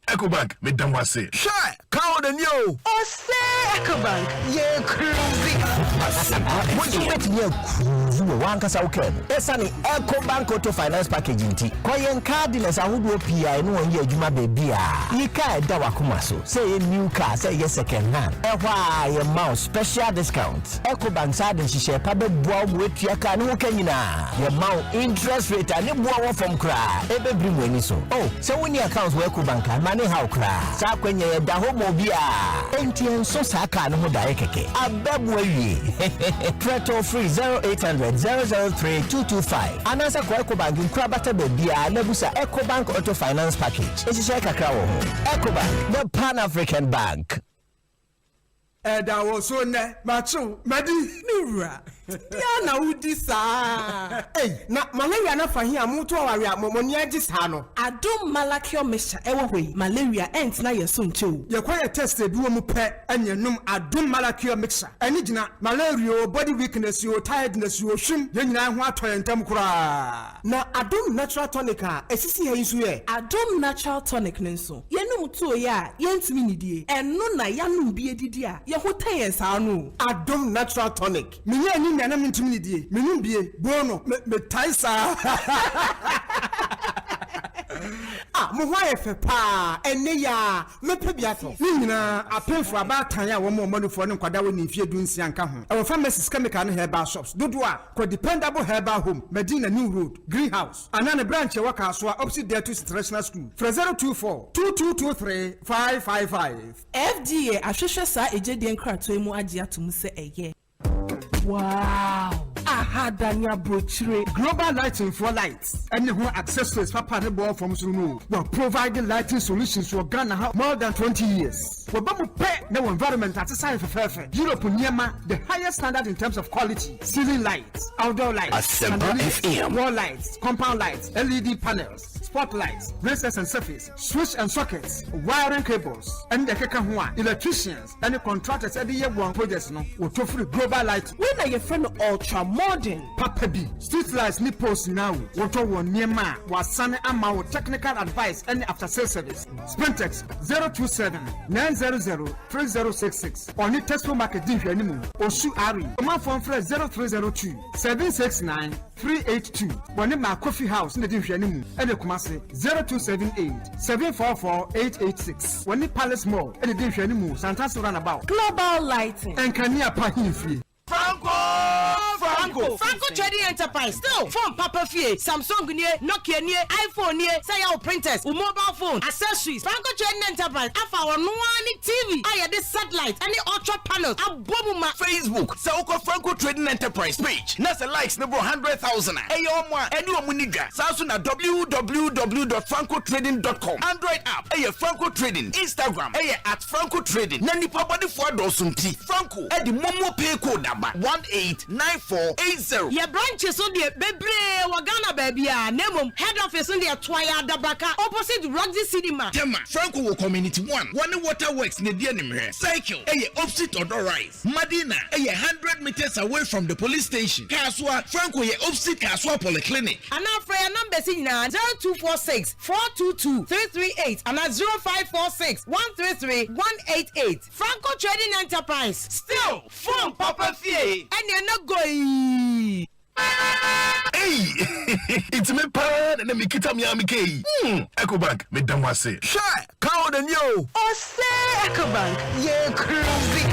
Ecobank me damwase. Shy, count the new. Say Ecobank, ye cruising. What you bet ye cruise one kasa uken. Esani Ecobank auto finance package inti. Kwa yen cardiness ahudu PI no one ye adwuma baby a. Ye ka da wakoma so. Say a new car, say ye second hand. Ehwa ye mouse special discount. Ecobank side nhihye pa be boa wetua ka ne wo kanyina. Ye mouse interest rate ani boa from cry. Ebe bring when so. Oh, so when your accounts work bank money how cry. Sa kwenye ya da homo bia. NTN so saka no da keke. Abebwe. Preto free 0800 003 225. Anasa kwa Ecobank nkrabata be bia nebusa Ecobank auto finance package. Ejise kakra wo ho. Ecobank, the Pan African Bank. Eda wo so ne macho madi Nura. Ya na udi sa. Na malaria na fa hia mo to aware amomoni agi sa no. Adom malakio mesha ewo hoi malaria ent na yeso nchew. Ye kwa ye test ebi wo mu pe enyenum adom malakio mixture. Ani gina malaria body weakness yo tiredness yo hwim ye nyina ho atoye ntam kura. Na adom natural tonic a esisi ha nso ye. Adom natural tonic nso. Ye num to ya ye ntimi nidie. Eno na ya num bi edidi a ye ho tayen sa no. Adom natural tonic. Minya ni na ntimi nidie. Menum bie bono me taisa. Mo hwa ye fe pa ene ya mepe biato ni nyina apemfo abatan ya wo mo manufo ne kwada wo ni fie dunsia nka ho e wo pharmacies chemical ne herbal shops dodo a ko dependable herbal home Medina New Road Greenhouse anane branch e waka so opposite there to international school 024 2223 555 FDA ahwehwe sa ejede nkrato mu age atum se eye. Wow. Aha Dania Brochire Global Lighting for Lights. Any who accessories papa ne ball from Sunu. We are providing lighting solutions for Ghana more than 20 years. We pay no environment at sign for perfect. Europe Nyama, the highest standard in terms of quality. Ceiling lights, outdoor lights, Asempa FM. Wall lights, compound lights, LED panels, spotlights, braces and surface, switch and sockets, wiring cables, and the keka electricians, and the contractors every year one projects no. We offer global light. When are your friend ultra modern? Papa B, street lights ni post now. What one near ma was sunny amount technical advice and after sales service. Sprintex 027 900 3066. Only Tesco Market Div anymore. Osu Ari. My phone for 0302 769 382. One my coffee house in the Div anymore. And the Kumasi 0278 744 886. One Palace Mall and the Div anymore. Santa's runabout. Global lighting. And Kania Pahin. Franco Trading Enterprise still phone papa fie Samsung nie Nokia nie iPhone nie say your printers or mobile phone accessories Franco Trading Enterprise afa ono ani TV aye the satellite any ultra panels abomu ma Facebook say uko Franco Trading Enterprise page na say likes number 100,000 eyo mo eni omuniga sasu na www.francotrading.com Android app Franco Trading Instagram @Franco Trading na nipa body for dosunti Franco e di momo pay code number 189480. Your branches on the bebre wagana baby name head office on the Twaya Dabaka opposite Roxy Cinema. Tema Franco will community 1 water works ne dia nimre cycle opposite Odor Rise Madina 100 meters away from the police station Kaswa Franco opposite Kaswa Polyclinic and our prayer number is 0246 422 338 and 0546 133 188 Franco Trading Enterprise still phone papa fie and you're not going. Hey, it's me pan and me kita mi amike. Ecobank me damwase. Sure, count the new. Oh, say Ecobank, yeah, crazy.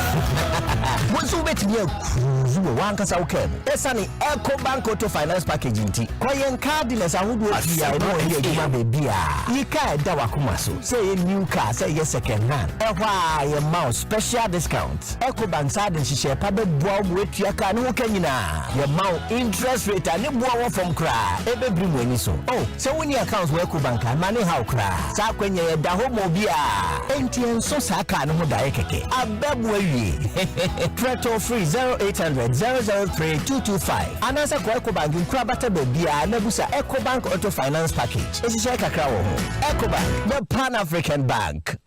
Once you bet me a cruise, one can say, Esani Ecobank Auto Finance Packaging T. Koyen card dealers are who do it here. No, here, baby. You can't dawakumaso. Say a new car, say yes, second hand. Why a mouse special discount. Ecobank side and she share padded bob with your car. No, can you now? Your mount interest rate and you bow from cry. Ebe bring when you so. Oh, so when your accounts were Ecobank and money how cry. Sa when you da homo bia. NTN so saka no daekeke. Abebwe. Preto free 0800 003 225. Anasa kwa Ecobank in Krabata Bebia Nebusa Ecobank Auto Finance Package. Esi share kakra wo. Ecobank, the Pan-African Bank.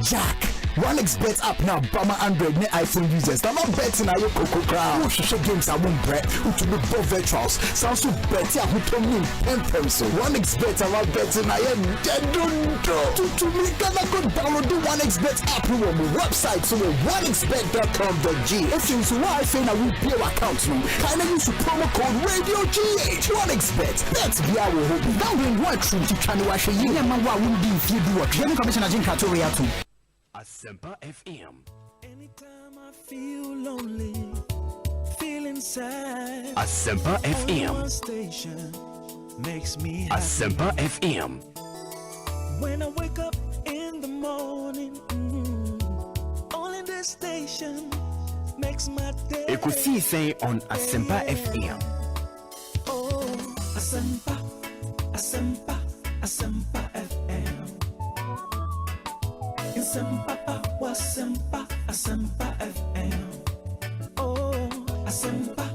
Jack. 1xBet app now Bama Android ne iPhone users. Now not betting na yo Coco Crown. Who games I won't bet. Who to be both virtuals. Sounds so bet ya who to me pen pencil. 1xBet about betting I am dedundo. To me can I go download the 1xBet app on my website so 1xBet.com.g. If you so I think I will pay account no. Can I use promo code Radio GH 1xBet. That's be our hobby. That will work through to can wash a year man wa won't be if you do what. Then commissioner Jim Katoria too. Asempa FM. Anytime I feel lonely, feeling sad. Asempa FM. Station makes me happy. Asempa FM. When I wake up in the morning, only this station makes my day. Ekosiisen On Asempa FM. Oh, Asempa, Asempa, Asempa FM. Asempa, Asempa, Asempa FM. Oh, Asempa,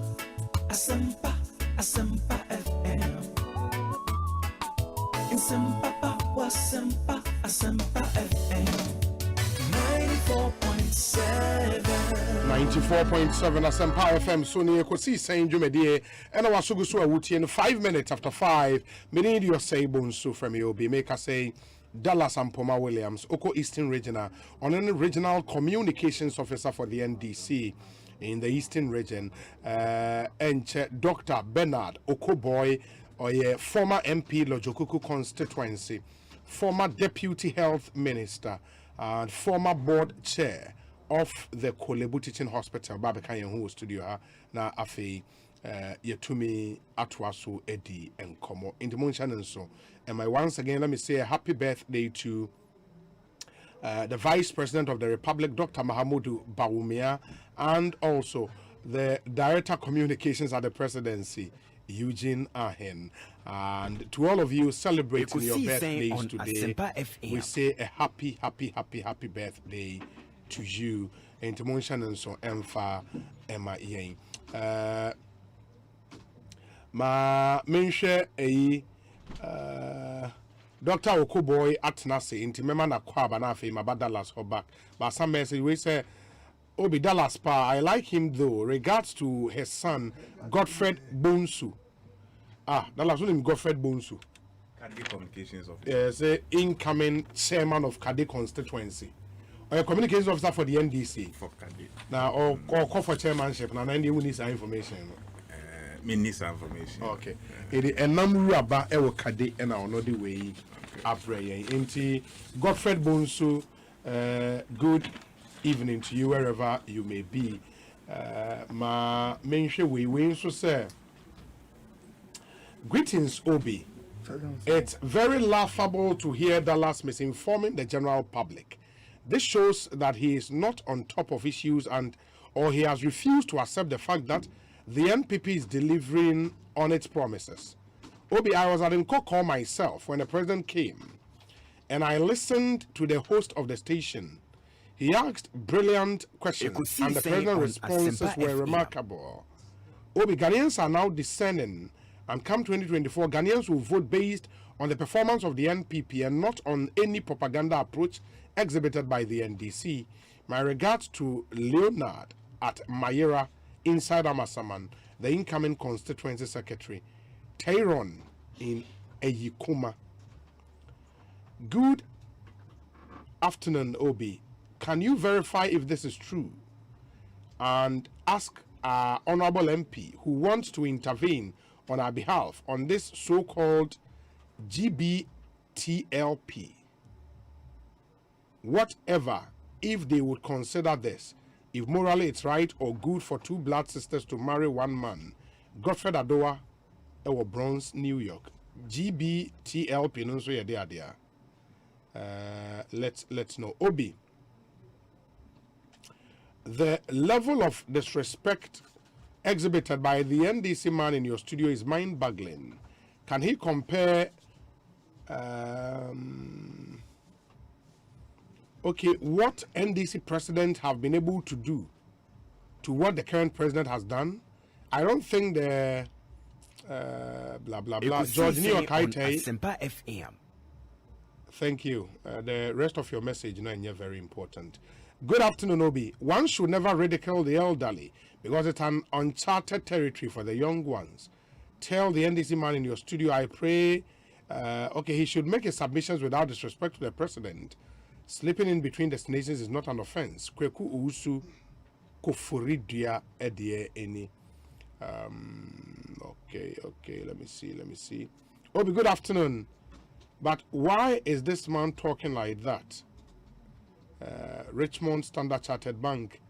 Asempa, Asempa FM. Asempa, Asempa, Asempa FM. 94.7. 94.7 Asempa FM. So near Ekosiisen Jumedie. And I was so good so I would in 5 minutes after 5. Me need your say bonso from you. Be make us say. Dallas and Poma Williams, Oko Eastern Regional, on an regional communications officer for the NDC in the Eastern Region, and Dr. Bernard Okoboy, or a former MP Lojokuku constituency, former Deputy Health Minister, and former board chair of the Kolebu Teaching Hospital, Babakayan, who studio na afi. Yetumi Atwaso Eddie and Komo in the Monchan and so. And my once again, let me say a happy birthday to the Vice President of the Republic, Dr. Mahamudu Bawumia, and also the Director of Communications at the Presidency, Eugene Ahen. And to all of you celebrating your birthdays today, we say a happy birthday to you. And the Monchan and so, Emfa Emma Yen. Ma menhwe eyi Dr. Okoboy atnase inti mema na kwaba na afi ma Dallas ho back but some message we say Obi Dallas pa I like him though regards to his son Godfred Bonsu Dallas name Godfred Bonsu Kade Communications Officer yes incoming chairman of Kade constituency or communications officer for the NDC for Kade now or call for chairmanship now we need some information me need some information. Okay. It is a number about Ewo Kade and our another way April. Inti Godfred Bonsu, good evening to you wherever you may be. Ma mention we so say greetings Obi. It's very laughable to hear Dallas misinforming the general public. This shows that he is not on top of issues or he has refused to accept the fact that the NPP is delivering on its promises. Obi, I was at Nkoko myself when the president came, and I listened to the host of the station. He asked brilliant questions, and the president's responses were remarkable. Obi, Ghanaians are now discerning, and come 2024, Ghanaians will vote based on the performance of the NPP and not on any propaganda approach exhibited by the NDC. My regards to Leonard at Mayera, inside Amasaman, the incoming constituency secretary, Tyrone in Eyikuma. Good afternoon, Obi. Can you verify if this is true? And ask our honorable MP who wants to intervene on our behalf on this so-called GBTLP. Whatever, if they would consider this, if morally it's right or good for two blood sisters to marry one man. Godfred Adoa, our Bronx, New York. GBTLP, no so yeah. Let's know. Obi, the level of disrespect exhibited by the NDC man in your studio is mind-boggling. Can he compare? Okay, what NDC president have been able to do to what the current president has done? I don't think the blah blah blah. George New York Asempa FM. Thank you. The rest of your message, very important. Good afternoon, Obi. One should never ridicule the elderly because it's an uncharted territory for the young ones. Tell the NDC man in your studio, I pray, okay, he should make his submissions without disrespect to the president. Sleeping in between destinations is not an offense. Kweku usu koforidia edie any. Okay, let me see. Obi, good afternoon. But why is this man talking like that? Richmond Standard Chartered Bank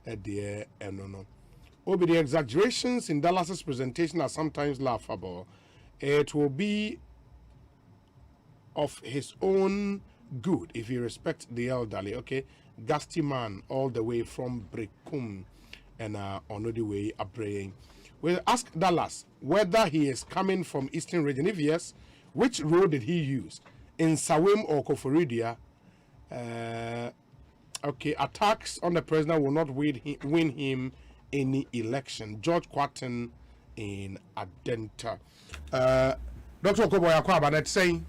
edie no. Obi, the exaggerations in Dallas's presentation are sometimes laughable. It will be of his own good if he respects the elderly. Okay, Gasti man all the way from Brekum and on the way Abraying. We'll ask Dallas whether he is coming from Eastern region. If yes, which road did he use? In Sawim or Koforidia? Okay, attacks on the president will not win him any election. George Quatten in Adenta. Dr. Okoboya Kwabanet saying,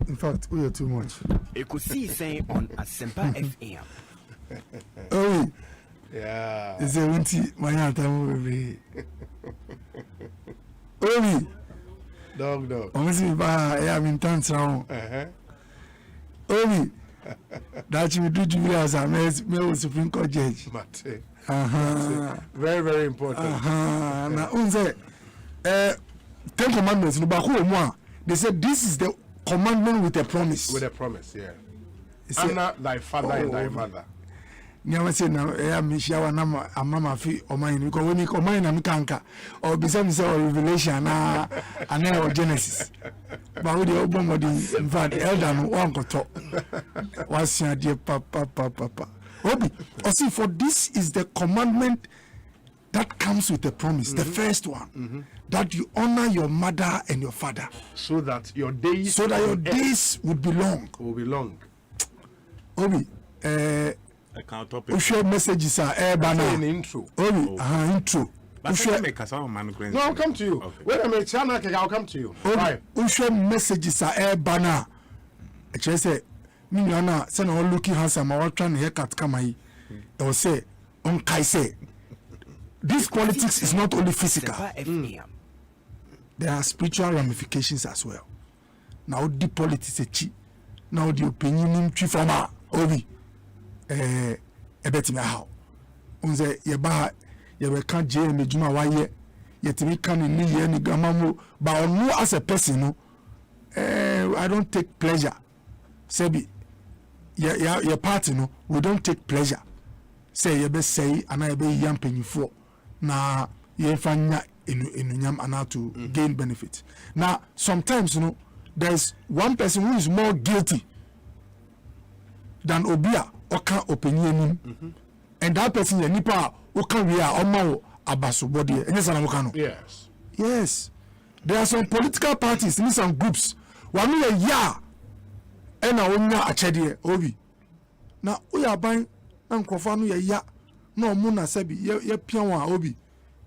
in fact, we are too much. Ekosiisen On Asempa FM. Oh, yeah. It's a windy, my time. Oh, dog. I'm saying, I am in town now. Oh, that you do Jubilee as a male Supreme Court judge. Very, very important. Now, on the 10 commandments, no back more. They said this is the commandment with a promise. With a promise, yeah. Honor thy father and thy mother. Never say now, I am Mishawa Nama, a mama fee or mine, because when you combine a mekanka or beside or Revelation or Genesis. But with the Obama, in fact, the elder one could talk. What's your dear papa? Obi, or see, for this is the commandment that comes with a promise, the first one, that you honor your mother and your father, so that your days would be long. Will be long. Obi, share messages are banner. Intro. Obi, intro. No, I'll come to you. Okay. Wait a minute, I'll come to you. Obi, share messages are banner. I just say, Minyana, send all looking handsome, I trying to haircut come or say, on Kaise. This politics is not only physical. There are spiritual ramifications as well. Now the politics is cheap. Now the opinion in Trifama Obi ebetime how. Unze yeba yebeka je mejuma waye yetimi kan ni ye ni gamamu but no as a person no I don't take pleasure. Sebi your party no we don't take pleasure. Say yebe say ana yebe yampanyifo na yefanya enunyam ana to gain benefit. Now sometimes you know there's one person who is more guilty than obia oka opinion and that person is nipa oka we are omo abaso body yes there are some political parties in some groups one ya and na onya achede obi na oya ban na nkrofa no ya na omo na sabi ya pian wa obi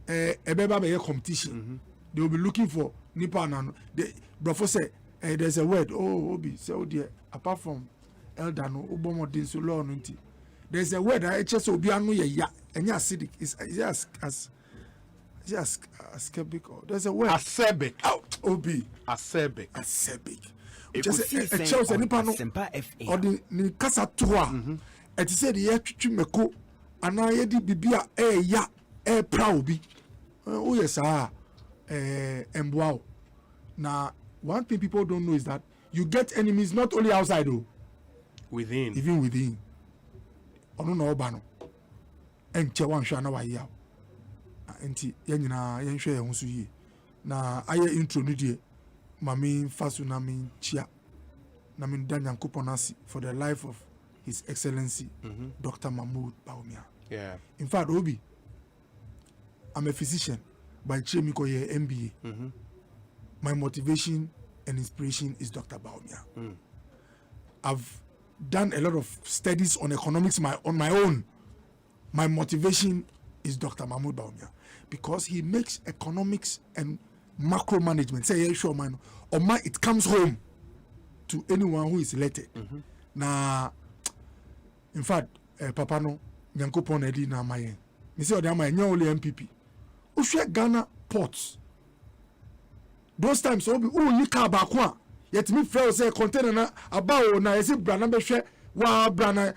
ebeba be competition they will be looking for nipa na the brofo say there's a word obi say oh dear apart from elder no obomodin so law no nti there's a word I just obi anu ya enya acidic is just ascebic or there's a word acerbic obi acerbic just a chose nipa no or the kasa to a it said ye twitwi meko ana yedi bibia ya proud bi oh yes emboa. Now one thing people don't know is that you get enemies not only outside though, within, even within. Ono no oba no enche wan hwa na wa ya enti ye nyina ye nhwe ye ho so yi na aye intro ni die mami fasu na mi chia na mi danyan kuponasi for the life of His Excellency Dr. Mahmoud Bawumia. Yeah. In fact, Obi, I'm a physician by Chemiko MBA. My motivation and inspiration is Dr. Bawumia. I've done a lot of studies on economics on my own. My motivation is Dr. Mahmoud Bawumia because he makes economics and macro management. Say, yeah, sure, man. Or it comes home to anyone who is elected. Now, in fact, Papa no, Nyankopon edi na amaye. Me say odi amaye nya only MPP. Uhwe Ghana ports. Those times obi ni car ba ko a yet me fail say container na abawo na esi brana be hwe wa brana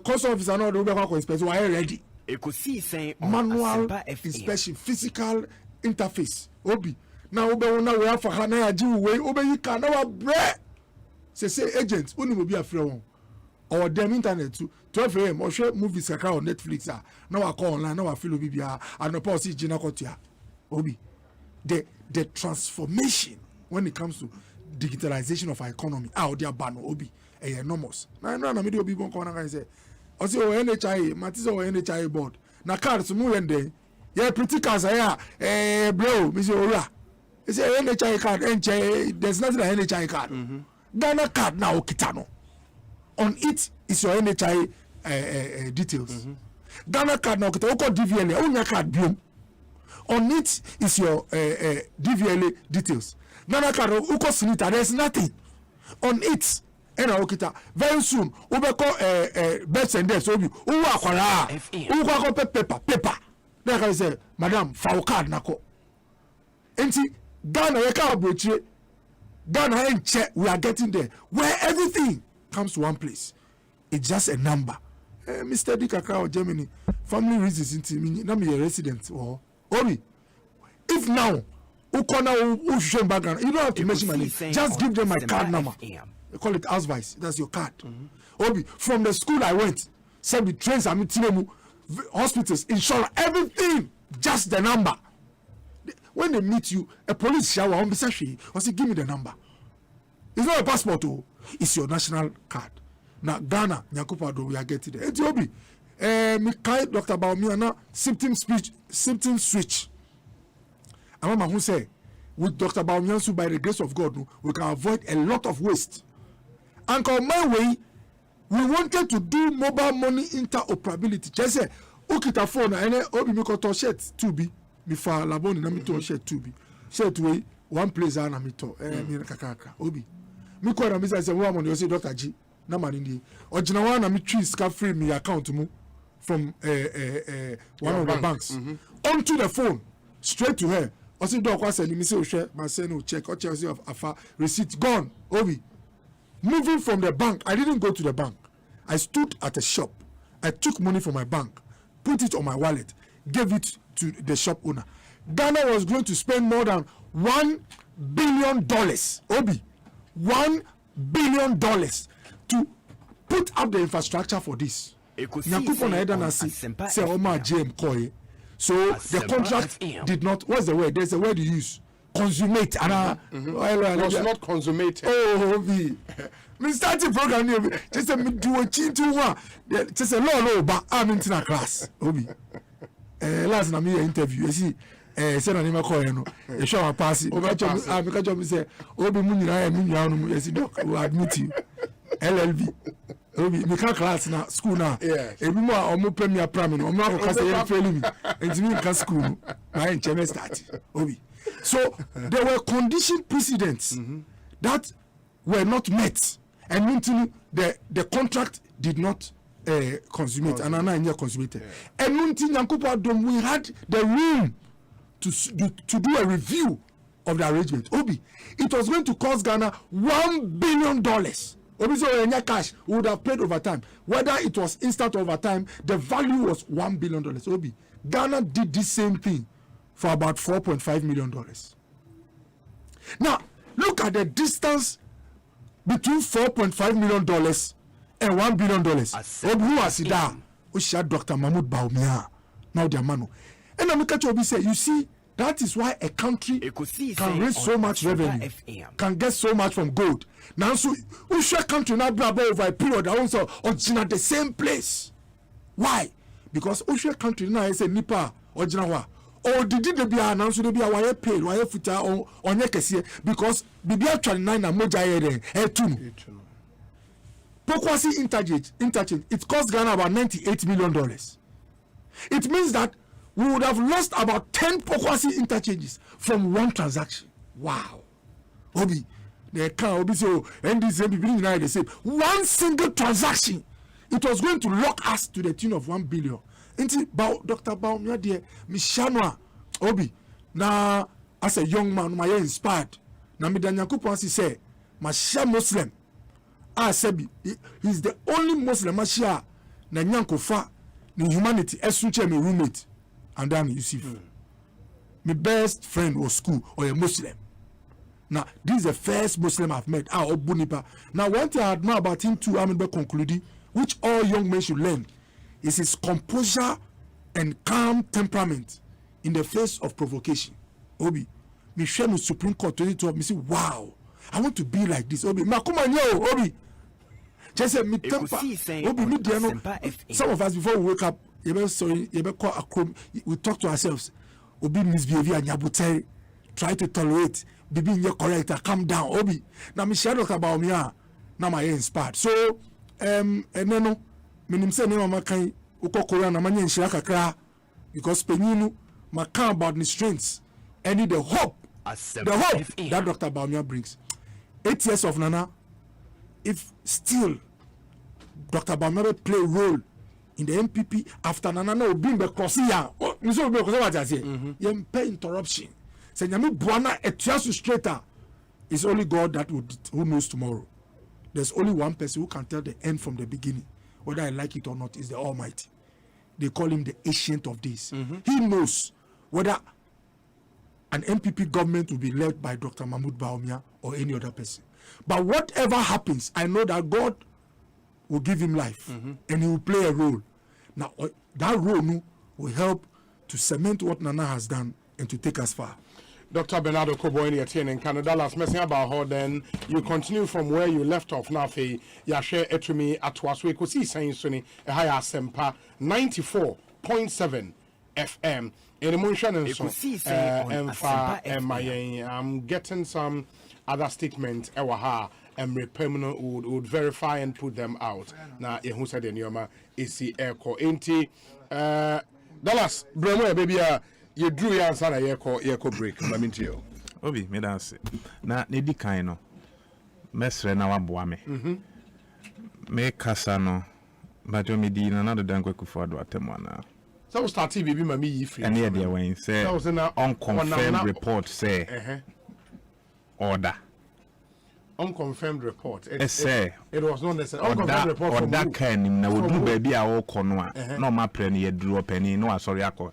custom officer na do be kwa inspect wa ready. Ekosiisen On Manual Asempa FM. inspection, physical interface. Obi na obe wona we afa ha na agi we obe yi ka na wa bre. Say agent uni mo bi afre won. Or them internet to 12 a.m. or share movies on Netflix. Now I call online, now I feel Bibia, and no policy Gina Kotia. Obi. The transformation when it comes to digitalization of our economy, out there ban Obi, enormous. Now I know I'm going to be going to say, I say, NHI, Matis or NHI board. Na cards move and then, yeah, pretty cars are bro, Mr. Ora. It's a NHI card, there's nothing like NHI card. Ghana card now, Kitano. On it is your NHI details. Ghana card now, kita oko DVLA, onya card biom. On it is your DVLA details. Ghana card oko sinita, there's nothing. On it, ena okita very soon. Ubeko birth and death, obi. Uwa akwara, uwa ako paper. Then I say, Madam, for card nako. Enti Ghana yeka abrochie. Ghana ain't check. We are getting there where everything comes to one place. It's just a number. Mr. Dikakra of Germany, family reasons into me, not me a resident or Obi. If now, Ukona background, you don't have to mention my name. Just give them my card number. They call it Ausweis. That's your card. Obi, from the school I went, said the trains, hospitals, insurance, everything, just the number. When they meet you, a police shower on the session, or say, give me the number. It's not a passport, oh. It's your national card. Now Ghana, Nyakupado, we are getting there. Etiobi, Mikai, Dr. Bawumia, symptom switch. Mama who say, with Dr. Bawumia, by the grace of God, we can avoid a lot of waste. And on my way, we wanted to do mobile money interoperability. Just say, ukita phone, and obi mi koto shirt 2B, mi fa laboni na mi to shirt 2B. Shirt way, one place ana mi to, mi kakaka, obi. Mi kwa na mi say one money, you say Dr. G, na man indi. Ojina one na mi trees ka free me account mu from one of the banks. Onto the phone, straight to her. I say Doc, say mi say share, ma say no check, or check say afa receipt gone, obi. Moving from the bank, I didn't go to the bank. I stood at a shop. I took money from my bank, put it on my wallet, gave it to the shop owner. Ghana was going to spend more than $1 billion, Obi, $1 billion to put up the infrastructure for this. Ekosiisen On Asempa FM. So the contract did not. What's the word? There's a word you use. Consummate. Was not consummated. Oh, Obi. Me start the program here. Just a me do a chin to one. Just a low, but I'm in a class. Obi. Last na me interview. You see, say na name call you know. You show my pass. Because you say Obi mu nyina me nua no. You see doc will admit you. LLB. Obi me can class na school na. Ebi mu a omo premier primary. Omo akọ say you fail me. Enti me can school. My in start. Obi. So there were conditioned precedents that were not met, and until the contract did not consummate, and another consummated. And until we had the room to do a review of the arrangement. Obi, it was going to cost Ghana $1 billion Obviously, cash we would have paid overtime. Whether it was instant overtime, the value was $1 billion. Obi, Ghana did the same thing for about $4.5 million. Now, look at the distance between $4.5 million and $1 billion. Who was it there? We shot Dr. Mahmoud Baumia. Now the man. And I'm going to say, you see, that is why a country can raise so much revenue, can get so much from gold. Now, so we share country now over a period also original the same place. Why? Because we share country now is a nipa original. Or did they be announced to be a wire pay, wire footer or nekesi because BB actually 9 and moja here two. Pokwasi interchange, it cost Ghana about $98 million. It means that we would have lost about 10 Pokwasi interchanges from one transaction. Wow. Obi, they can't Obi so and this United they say one single transaction, it was going to lock us to the tune of $1 billion. Dr. Baumia dear, Mishanwa Obi. Now as a young man, my inspired. Na me danyakupo say, my Muslim. I said he's the only Muslim Mashia na nyankofa ni humanity esuche me roommate. And then you see, my best friend was school or a Muslim. Now, this is the first Muslim I've met. Now, one thing I admire about him too, I'm concluding, which all young men should learn, is his composure and calm temperament in the face of provocation. Obi, me share with Supreme Court 2012, me say, wow, I want to be like this. Obi, Obi, just say me temper. Obi, me some of us before we wake up. We talk to ourselves. Obi misbehavior and yabutai. Try to tolerate. Bibi inye correct. Calm down. Obi. Now me share about me. Now my inspired. So no. Minim say ne mama kan uko Korea na manye nshira kakra because peninu maka about the strengths and the hope. The hope that Dr. Baumia brings. 8 years of Nana. If still Dr. Baumia play a role in the MPP after Nana no bring the crossia. Oh, you so be what I say. You pay interruption. Say nyame buana etuasu straighter. It's only God that who knows tomorrow. There's only one person who can tell the end from the beginning, whether I like it or not. Is the Almighty. They call him the Ancient of Days. He knows whether an MPP government will be led by Dr. Mahmoud Baumia or any other person. But whatever happens, I know that God will give him life and he will play a role. Now, that role will help to cement what Nana has done and to take us far. Dr. Bernardo Koboini in Canada, last messing about her, then you continue from where you left off. Now, you share it to me at Waswe Ekosiisen Suni, a high Asempa 94.7 FM. In the motion and I'm getting some other statements. And permanent would verify and put them out. Now, who said the Nioma is the airco. Ain't Dallas, Bremo, baby, you drew your answer a airco break. I mean to you. Obi, me dance. Na nedi kaino. Mesre na wabuame. Me kasano. But you me di na nado dankwe kufuadu atemwana. So start TV, mami yifi. And here they were say unconfirmed report say order. Unconfirmed report. It was not necessary. Unconfirmed report from that kind na wodu baby a wo kono a no ma plan ye duro pani no asori akọ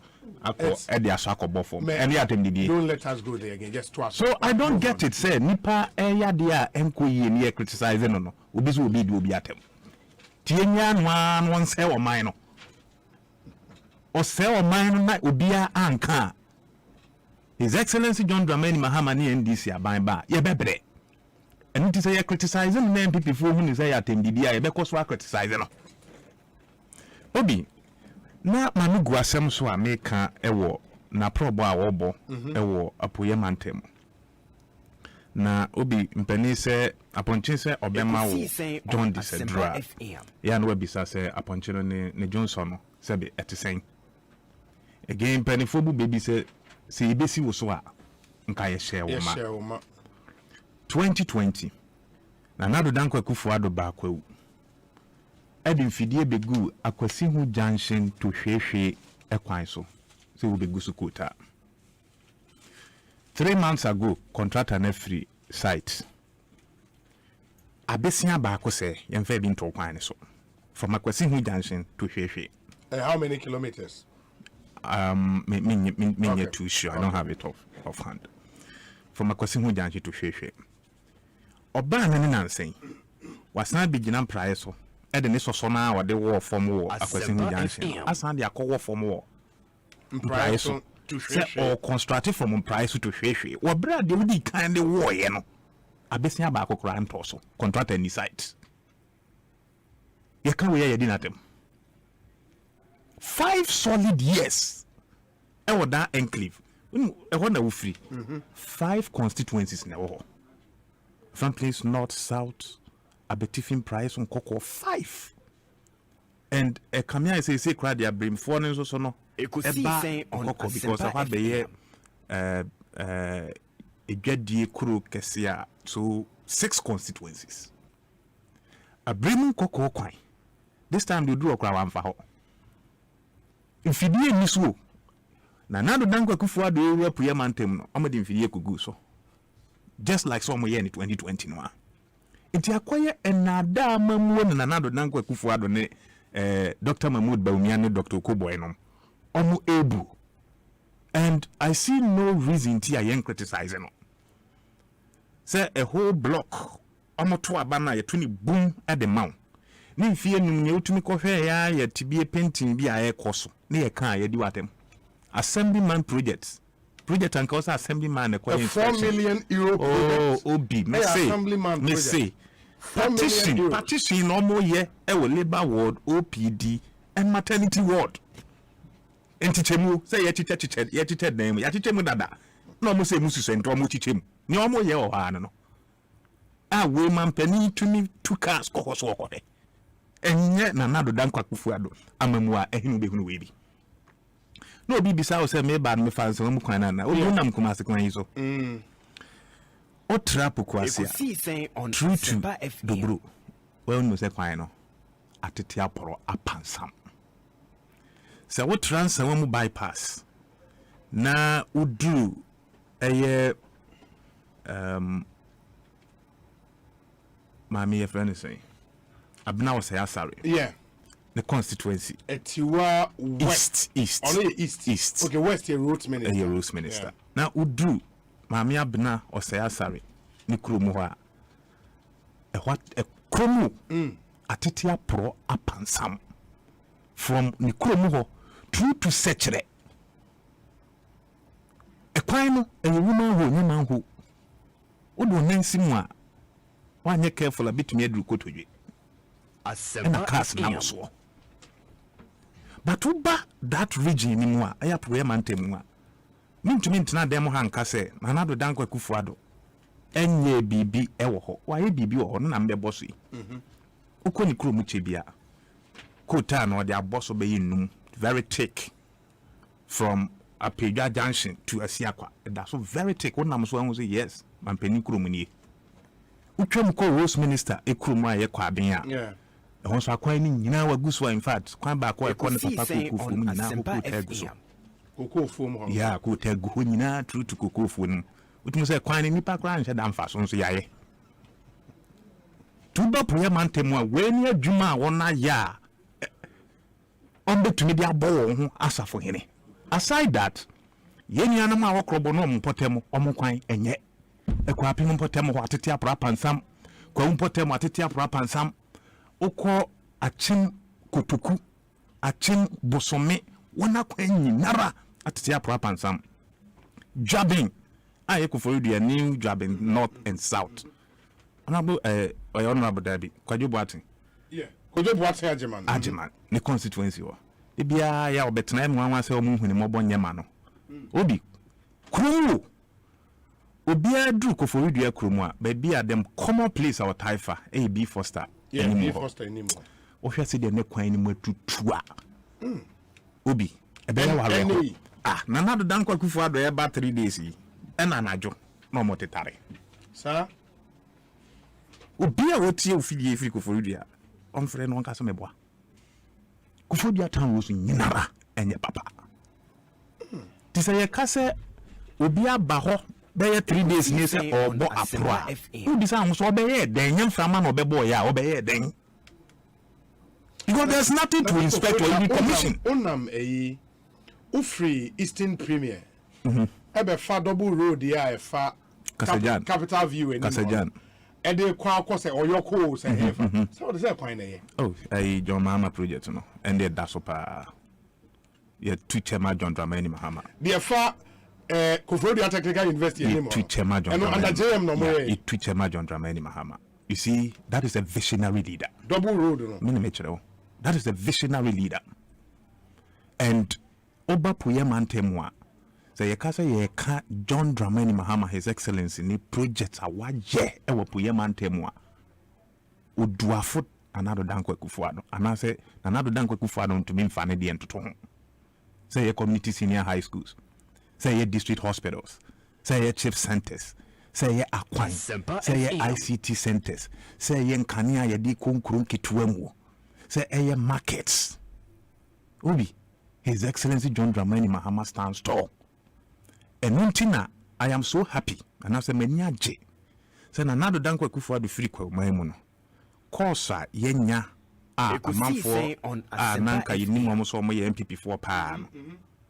e dey aso akọbọ form and ya temdidi. Don't let us go there again, just trust. So I don't get it, say nipa eya dia enko yi ni criticize no obi so obi di obi atem tienya no one say o man no o say o man na obi a anka His Excellency John Dramani Mahama ni NDC aban ba ye bebre. And it is a criticizing men people who say at MDBI, because we are criticizing. Obi, na manu guasem so America ewo na probo a wobo ewo apoye mantem. Na obi mpani se aponche se obema wo John Disedra. Ya no bisa se aponche no ne Johnson no se be etisen. Again mpani fobu baby se ibesi wo so a nka ye share wo ma. 2020 na nado danko akufuado ba kwawu edi mfidie begu akwasi hu junction to hwehwe ekwan so se wo begu su kota 3 months ago contractor na free site abesia baako sɛ yɛmfa bi nto kwan so from Akwasi Hu Junction to Hwehwe. How many kilometers? Me too sure. I don't have it offhand. From Akwasi Hu Junction to Hwehwe. Oba na ne nansen. Wasana bi gina prae so. E de ne soso na wa de wo form wo Akwasi Hu Junction. Asan de akọ wo form wo. Prae so to Hwehwe. Or constructed from prae so to Hwehwe. Wo bra de wudi kan de wo ye no. Abesia ba akokora nto so. Contractor ni site. Ye kan we ye di natem. 5 solid years. Ewo da enclave. Ewo na wo free. 5 constituencies na wo. Front Place North, South, Abetifin Price on Cocoa 5. And a Kamia say crowd their brim for so no. Ekosiisen On Cocoa because Asempa I had the year a get the crew Kessia. So 6 constituencies. A brim Cocoa Quine. This time they do a crowd for her. If you didn't miss wo, na nado danko kufuwa do area puya mantem no, amadi mfidie kugu so. Just like some year in 2020 no. Inti akwaye enada mamuo na nado danko kufuwa do ne Dr. Mahmoud Baumia ne Dr. Okoboy no. Omo ebu. And I see no reason to yen criticize no. Say a whole block omo to abana ye tuni boom at the mount. Ni fie num ye utumi kohwe ya tibie painting bi a ekoso na ye kan ye di watem assemblyman project anka also assemblyman a 4 million euro project. Obi me say partition no more ye e wo labor ward, OPD and maternity ward entichemu say ye chiche dem ya chichemu dada no mo say musu so ento mo chichemu ni omo ye o ha no we man pani tumi 2 cars kokoso okode enye na nado dankwa kufuado amamua ehinu behunu webi no bi bisa o se me ba me fanse mu kwana na o nam kuma se kwan yiso o trap kwase true to dobro we no se kwan no atete aporo apansam se wo transfer mu bypass na udru eye mami ye friend say Abna was sorry. Yeah. The constituency. Etiwa West. East. Only East. Okay, West your roads minister. Your roads minister. Yeah. Now Udu Mami Abna or sorry. Nikrumoa. What a kromu atitia pro apansam from Nikrumoho through to Sechere. A quino and a woman who Udu Nansimwa. One careful a bit me do to you. Asempa cast now so. But uba that region ni mwa aya puye mantemwa. Mintumi ntina demo hanka se na nado danko kufuado. Enye bibi ewo ho. Wa ye bibi wo no na mbebo so yi. Uko ni kuro mu chebia. Kota no de aboso be yinum very thick from Apega Junction to Asiakwa. That's so very thick. One nam so wan say yes, man peni kuro mu nie. Utwam ko Rose Minister ekuro aye kwa ben ya. Yeah. Once akwan ni nyina waguso in fact kwan ba ko ekọ ne papa kokofu mu nyina ko tag so kokofu mu ho ya ko tag ho nyina true to kokofu nu utum say kwan ni nipa kra nche da mfa so yaye tuba proye mantemu a we ni adwuma a wona ya on betumi dia bo wo ho asafo hene aside that yeni anam a wokrobo no mpotemu omkwan enye ekwa apim mpotemu ho atete apra pansam kwa mpotemu atete apra pansam Oko achim kutuku achim bosome wana kwenyi nara atete apra pansam Jabin aye ko for you new Jabin north and south honorable honorable Dabi Kwajo Boatin yeah Kwajo Boatin Ajeman the constituency wa e bia ya obetena em wan se omu huni mo bonyema no obi krumu obi adu ko for you krumu a ba bia dem common place our taifa AB Foster anymore. Ohwe se de ne kwan ni matutua. Obi, e be ya ware. Na nado dan kwa kufu ado e ba 3 days yi. E na anajo na mo tetare. Sa Obi a wotie ofidie firi kufu dua. Onfre no nka so meboa. Kufu dua tan wo so nyinara enye papa. Ti se ye ka se obi aba ho Be 3 days ni say obo apro. Who be say so be den yam frama no be boy ya obe den. Because there's nothing to inspect or even commission. Onam Ufri Eastern Premier. Ebe fa double road ya fa Capital View in Kasajan. And they kwa say Oyoko say hefa. So what is that point there? Oh, John Mahama project no. And they that's pa. Yeah, two chairman John Dramani Mahama. The fa Kofrodia Technical University anymore. Two chairman John Dramani. And under JM no more. Yeah, two chairman John Dramani Mahama. You see, that is a visionary leader. Double road no. That is a visionary leader. And Oba Puyeman Temwa. So you can say John Dramani Mahama, His Excellency, ni projects a waje ewa Puyeman Temwa. Uduafut another dankwe kufuado. And I say another dankwe kufuado to mean fane di entoton. Say your community senior high schools. Say your district hospitals. Say your chief centers. Say your aquine. Say your ICT centers. Say your nkania yadi kunkurun kituemu. Say your markets. Obi, His Excellency John Dramani Mahama stands tall. And untina, I am so happy. And I say menyaje. Say another dankwe kufuado free kwa maimuno. Kosa yenya amanfo nanka yini mo so mo MPP for pa no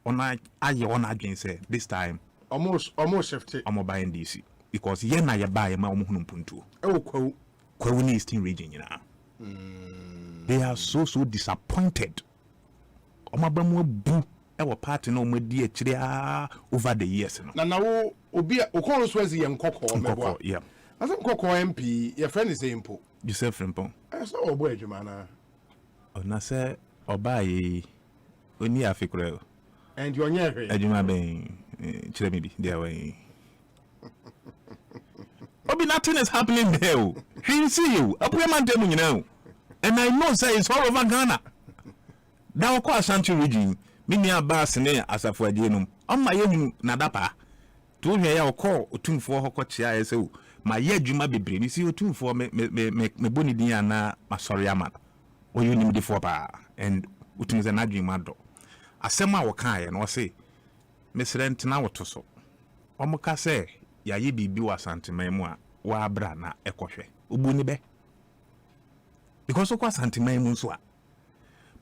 ona aye ona adwen say this time almost shifted omo buy NDC because ye na ye buy ma omo hunu mpuntu kwawu ni Eastern region yina they are so disappointed omo ba mu abu e wo party no omo di akire over the years no na wo obi okon so azi ye nkoko mebo yeah asa nkoko MP your friend is impo Joseph Frimpong. So obo ejuma na. Ona say oba yi oni afikure. And you onye hwe. Ejuma ben chire me bi there way. Obi nothing is happening there. He see you. Apuyaman dem nyina. And I know say it's all over Ghana. That ko Ashanti region. Me ni abas ne asafo adie num. Amma ye na dapa. To hwe ya ko otumfo hokọ chia ye say ma ye adwuma bebre ni si otumfo me boni din ana masori ama o yunim de fo pa and utumze na adwuma do asema wo kan ye no say mesrent na woto so omuka say ya ye bibi wa santiman mu a wa abra na ekohwe obuni be because okwa santiman mu so a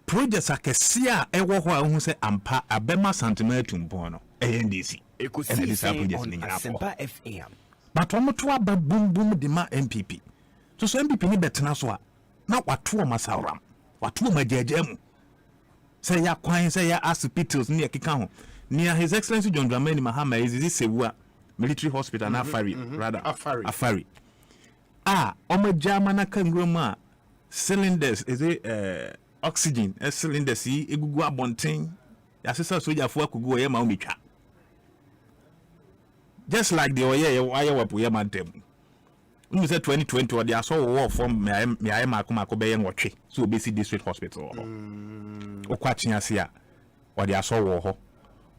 projects akesia ewo ho a hu say ampa abema santiman tumpon no NDC Ekosiisen On Asempa FM. But omoto aba boom de ma MPP. So MPP ni betena so a na wato masawram. Wato magyagyam. Say ya kwan say ya hospitals ni ekeka ho. Near His Excellency John Dramani Mahama is Sewa Military Hospital na Afari rather Afari. Omajama na kangroma cylinders is it oxygen cylinders yi egugu abonten. Ya sesa soja fo akugu ye ma ometwa. Just like the oye wapu ye mantem. We say 2020 or they saw war from me I mako be yen watwe. So basic district hospital. Okwachinya sia or they saw war ho.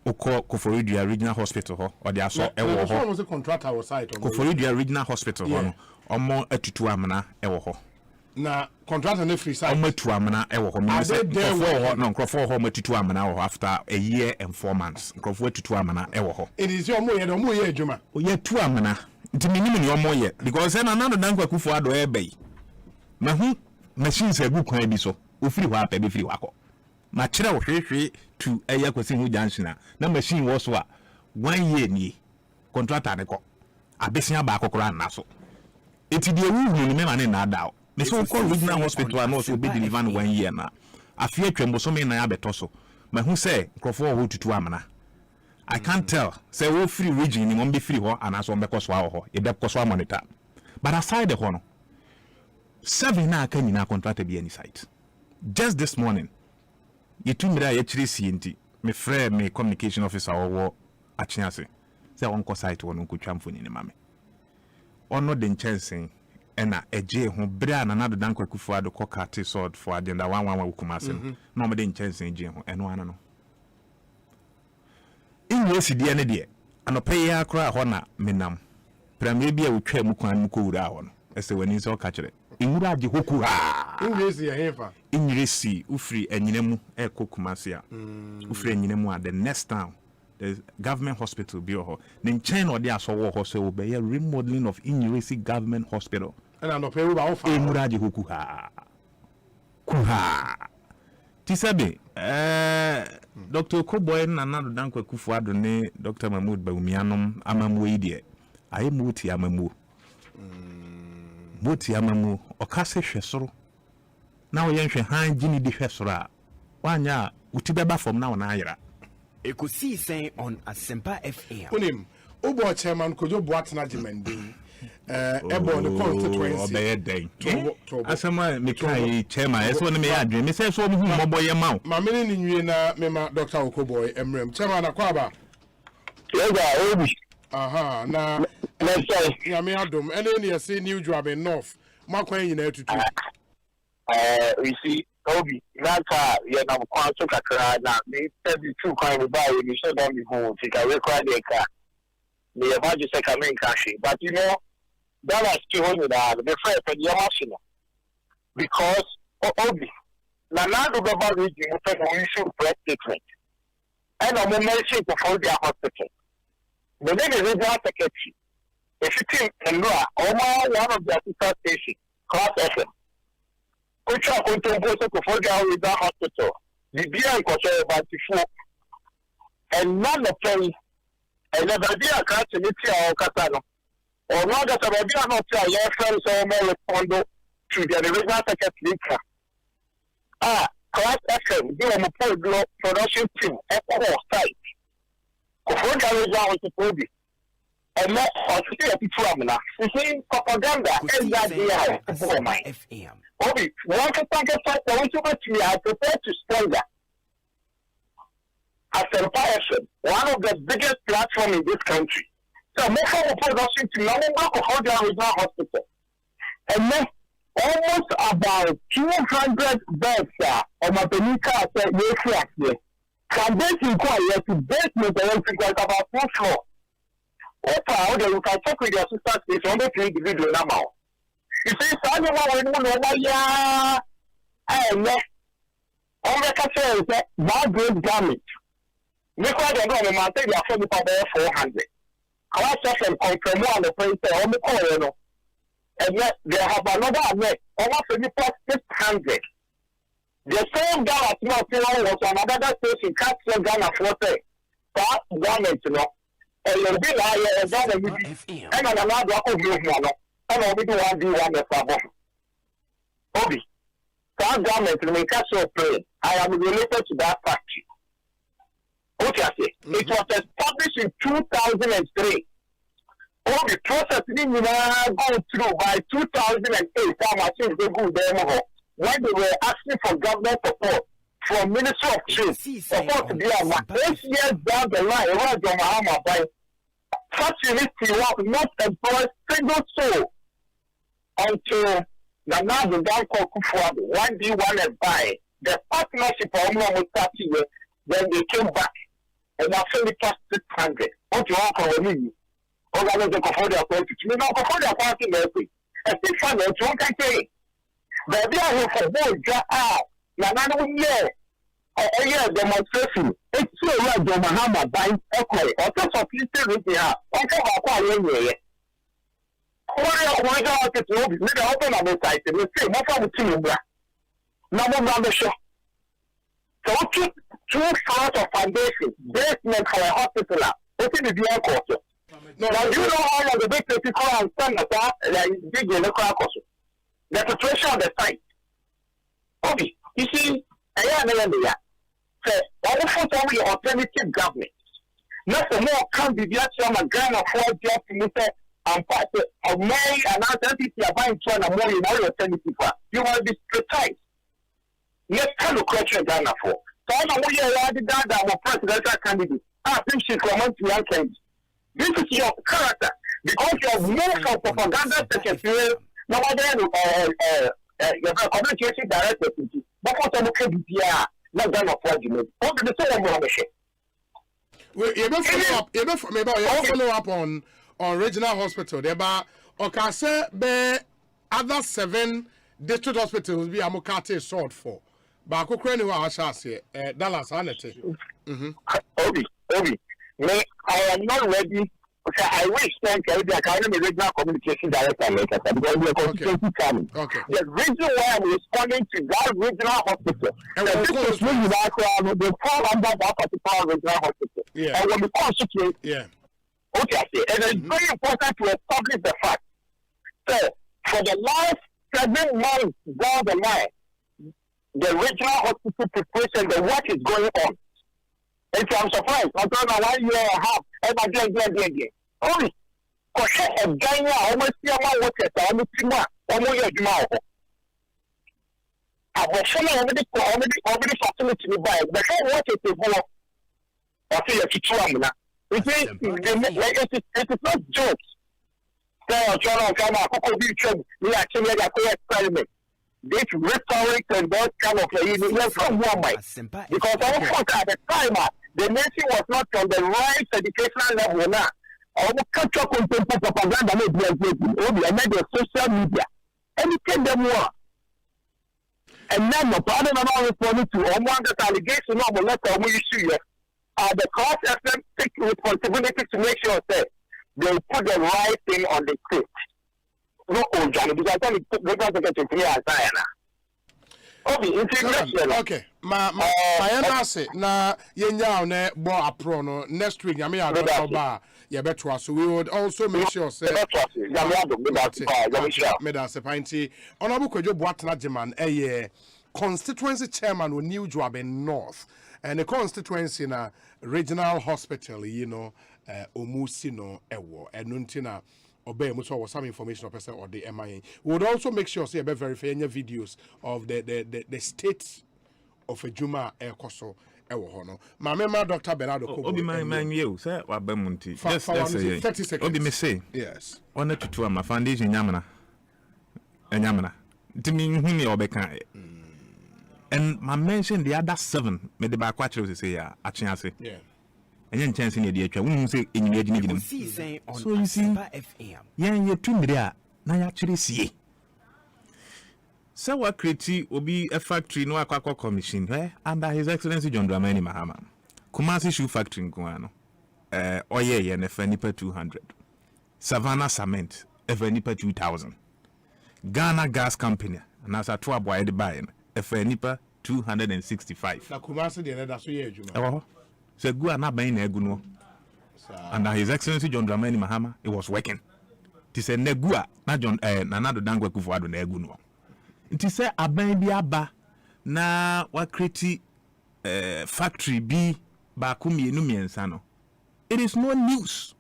Oko Koforidia regional hospital ho or they saw e war ho. Was a contractor was site Koforidia regional hospital ho. Omo atutu amana e wo ho. Na contractor no free site. Omo atu amana e wo ho. Me say no Krofo ho matutu amana wo after a year and 4 months. Krofo atutu amana e wo ho. It is your mo ye adwuma. O ye tu amana. Nti minimi ni omo ye because na nando dankwa kufu ado e bai. Ma hu machines egu kwan bi so. Ofiri ho apa be firi wako. Ma kire wo hwehwe to eya kwasi hu junction na machine wo so a 1 year ni contractor ne ko. Abesia ba akokora na so. Enti de ewu hu ni me ma ne na ada. Me so call regional hospital and also be deliver 1 year na. Afia twembo so me na ya beto so. Ma hu say Krofo ho tutu amana. I can't tell. Say we free region ni mo be free ho and aso mbeko so ho. E be so monitor. But aside the ho no. 7 na aka nyina contract be any site. Just this morning. Yitumira ye chiri CNT. Me friend me communication officer wo achiase. Say won ko site won ko twamfo ni mame. Ono de nchen ena eje ho bra na nado dankwa kufu ado kokate sword for agenda 111 wukumase no mo de nchen eje ho eno ana no inwesi de ne de anope ya akra ho na menam pramre bia wotwa mu kwan mu ko wura ho no ese wani so ka kire inwura age hoku ha inwesi ya hefa inwesi ufri enyinemu ekokumase a ufri enyinemu a the next town there's government hospital bi ho ne nchen no dey aso wo ho so be remodeling of Inyirisi government hospital and no pay ba ofa emuraje hoku ha tisabe Dr. Koboy Nana Dankwa Kufuado ne Dr. Mahmoud Baumianom amamu yi de aye muti amamu okase hwesoro na wo yenhwe han gini di hwesoro a wanya uti beba from na wona ayira Ekosiisen on Asempa FM unim ubo chairman kojo boatna jimendin ebo ne constituency obeye den asema mekai chairman eso ne me adwe me say so mo hu moboye ma ma me ni nwie na me ma Dr. Okoboy Emrem chairman akwaba yega obi aha na let's say ya me adom ene ne yesi new job in north makwan nyina atutu we see obi naka ye na kwa so kakra na me 32 kwan ba we ni so don be hu tika we kwa de ka me ya ba just come in cash but you know that was still on the fair for the machine because obi na do baba region for the issue breast treatment and I'm mentioning for the hospital the name is regional secretary if you think and one of the assistant station class FM which are going to go to for the hospital the beer control about before and none of them and never be a catch in or Catano or not that I not say your friends or more respond to the original secretary class FM do a full production team at all site for the original was to and not hospital people now see propaganda and that FM Obi, one can think of something which I prefer to spend that. Asempa FM, one of the biggest platforms in this country. So, more from a production to now work of the original hospital. And then, almost about 200 beds on my Benica said, can they inquire to basement and about 4 floor? Opa, you can check with your assistant station on the 3 individual now. You see, someone and all the catcher is that great damage. Because I don't know, they are for 400. Class FM confirm on the place on the corner. And yet they have another net, almost 600. The same guy at North was another station, Castle Ghana for that government, you know. And you'll be like, and another of and I'll be the one do one of Obi, that government will make us so play. I am related to that factory. Okay, I say it was established in 2003. All the process didn't go through by 2008. I think they go there when they were asking for government support from Ministry of Trade. Support to be a 8 years down the line, around your Mahama by such unity work not employ single soul. Until now the guy called Kufuado, 1D1 and buy the partnership of almost 30 years, then they came back and I feel it past 600. What you want for me? All I want to go for their party. You know, go for their party, maybe. And still find out one can say. But they are for both, Nanano, yeah. A year demonstration. It's so like the Mahama buying Echo, or just of history they are. Okay, I'll call you. Why don't you know? We open on the site and we say, what are the two? Number one, the show. So, two floors of foundation, basement for a hospital. What is the air course? No, you know all of the big people and stand at that, like big local course. The situation of the site. Okay, you see, I am the so, all the alternative government. Not the more can be the actual Ghana for just to say, and part of May and identity are buying China more in all alternative. You will be precise. Let's kind of question Ghana for. So I know you are the guy that was presidential candidate. I think she's coming to your case. This is your character. Because you have moved from propaganda secretary, nobody your communication director, but what I'm looking at, not Ghana for you. What did the same one? You follow up on regional hospital. There are okay, be other 7 district hospitals be amukate sort for. But I could crane who I shall say Dallas Anete. Obi. I am not ready. Okay, I wish thank you. I can the regional communication director later because we are constituency coming. The reason why I'm responding to that regional hospital, this is really they fall under that particular regional hospital. And when we constitute, okay, I say, and it's very important to establish the fact. So, for the last 7 months down the line, the regional hospital preparation, the work is going on. And so I'm surprised. I'm talking about 1 year and a half. Again. Only. Because a Ghana almost see my workers, almost 2 months, almost a Juma. I was showing already facility to buy, but how much is the whole? I say a Kichuamina. It is not jokes. So I'm trying to come out, we actually had a experiment. This rhetoric and those kind of from one way. Because at the time, the nation was not on the right educational level now. Our culture content propaganda made the social media. Anything they want. And then the problem of our responding to that allegation of the letter we issue here. The court FM take responsibility to make sure that they put the right thing on the script. No, Johnny, because I think we're going to get to clear as I okay, my say na yenya ne bo apro no next week yame ya ba ye betwa so we would also make sure say me say pinty honorable Kwadwo Boatena German constituency chairman of New Joaben North and the constituency na regional hospital omusi no ewo enuntina obey much was some information of person or the MIA. We would also make sure say be verify any videos of the state of a Juma Ekoso ewo hono. Ma member Dr. Bernardo Kobo. Obi man you say wa ba munti. Just 30 seconds. Obi me say. Yes. On to two my foundation nyamana. Enyamana. Timi huni obeka. And my mention the other 7 me the ba kwatro say ya achiase. Yeah. And then chance in the atwa won say enyime agine so you see yan ye tumire na ya kire sie so what create obi a factory no akwa commission under his excellency John Dramani Mahama Kumasi shoe factory nko ano oye ye na fa nipa 200 Savannah cement efa nipa 2000 Ghana gas company na sa to aboy de buy efa nipa 265 na Kumasi de na so ye adwuma so go na ban na egu no under his excellency John Dramani Mahama it was working ti say negua na John na Nado Dangwa Kufuado na egu no ti say aban bi aba na wa create factory bi ba ko mienu miensa no it is no news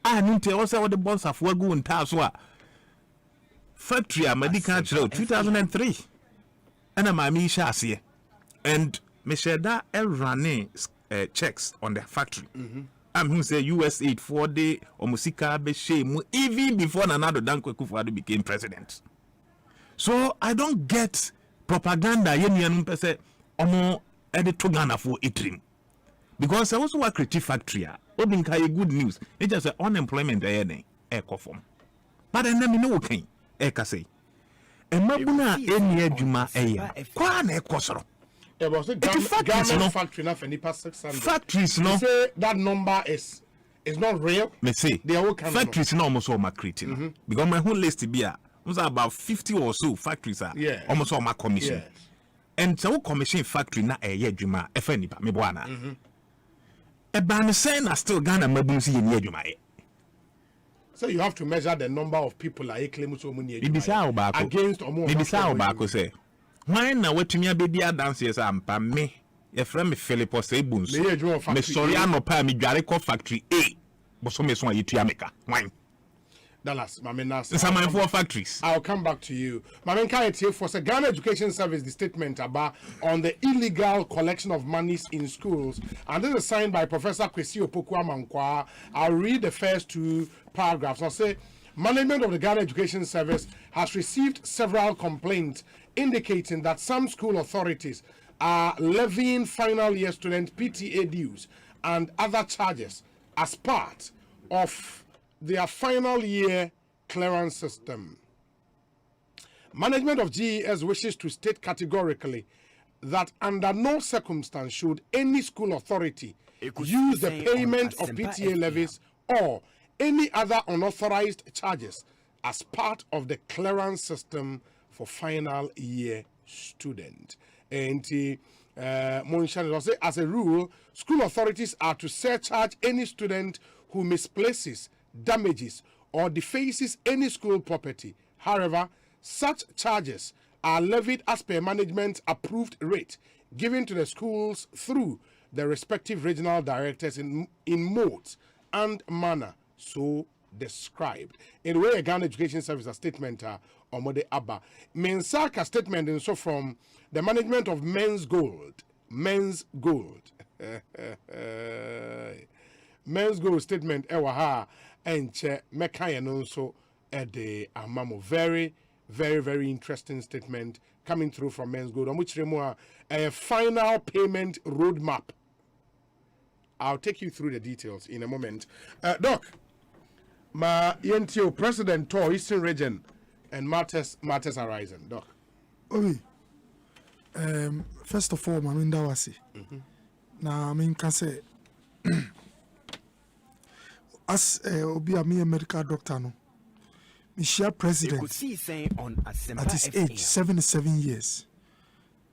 nte o say what the boss of wagu nta so a factory a medical 2003 and a mami sha ase and Mesheda running checks on the factory. I'm who say US aid for the Omusika be shame even before Nana Dankwa Kufuado became president. So I don't get propaganda yen pese omo edit Ghana for itrim. Because I also work creative factory obinka good news. It just unemployment form. But then me no okay ka say. Emabuna eni adwuma kwa na ekosoro. There was a garment factory now for nipa 600. Factories no. You say that number is not real. Me say they are all factories no almost all creating. Because my whole list be about 50 or so factories are almost all my commission. Yes. And so commission factory na adwuma efa nipa me boana. E ban say na still Ghana mabunsi ye adwuma e. So you have to measure the number of people like claim so many against omo. Bibisa obako say why na watumi abedi dance yes ampa me ye frame me Philip Osebunso me sorry anopa me dware ko factory A boso me so ayetua meka why Dallas mamena some for factories. I'll come back to you. Mamenka etie for Ghana Education Service the statement about on the illegal collection of monies in schools, and this is signed by Professor Kwesi Opoku-Amankwa. I'll read the first 2 paragraphs. I'll say management of the Ghana Education Service has received several complaints indicating that some school authorities are levying final year student PTA dues and other charges as part of their final year clearance system. Management of GES wishes to state categorically that under no circumstance should any school authority use the payment of PTA levies or any other unauthorized charges as part of the clearance system for final year student. And as a rule, school authorities are to surcharge any student who misplaces, damages, or defaces any school property. However, such charges are levied as per management approved rate given to the schools through the respective regional directors in modes and manner so described. In the way Ghana Education Service statement Omode Abba Mensaka statement and so from the management of Men's Gold Men's Gold statement ewaha enche mekaya nonso ede amamo very interesting statement coming through from Men's Gold on which remove a final payment roadmap. I'll take you through the details in a moment. Doc, ma yentio President to Eastern Region and matters arising, Doc. Obi, first of all, Maminda Wasi. Na I mean, can say, as Obi a me medical doctor no, me share president at his age 77 years.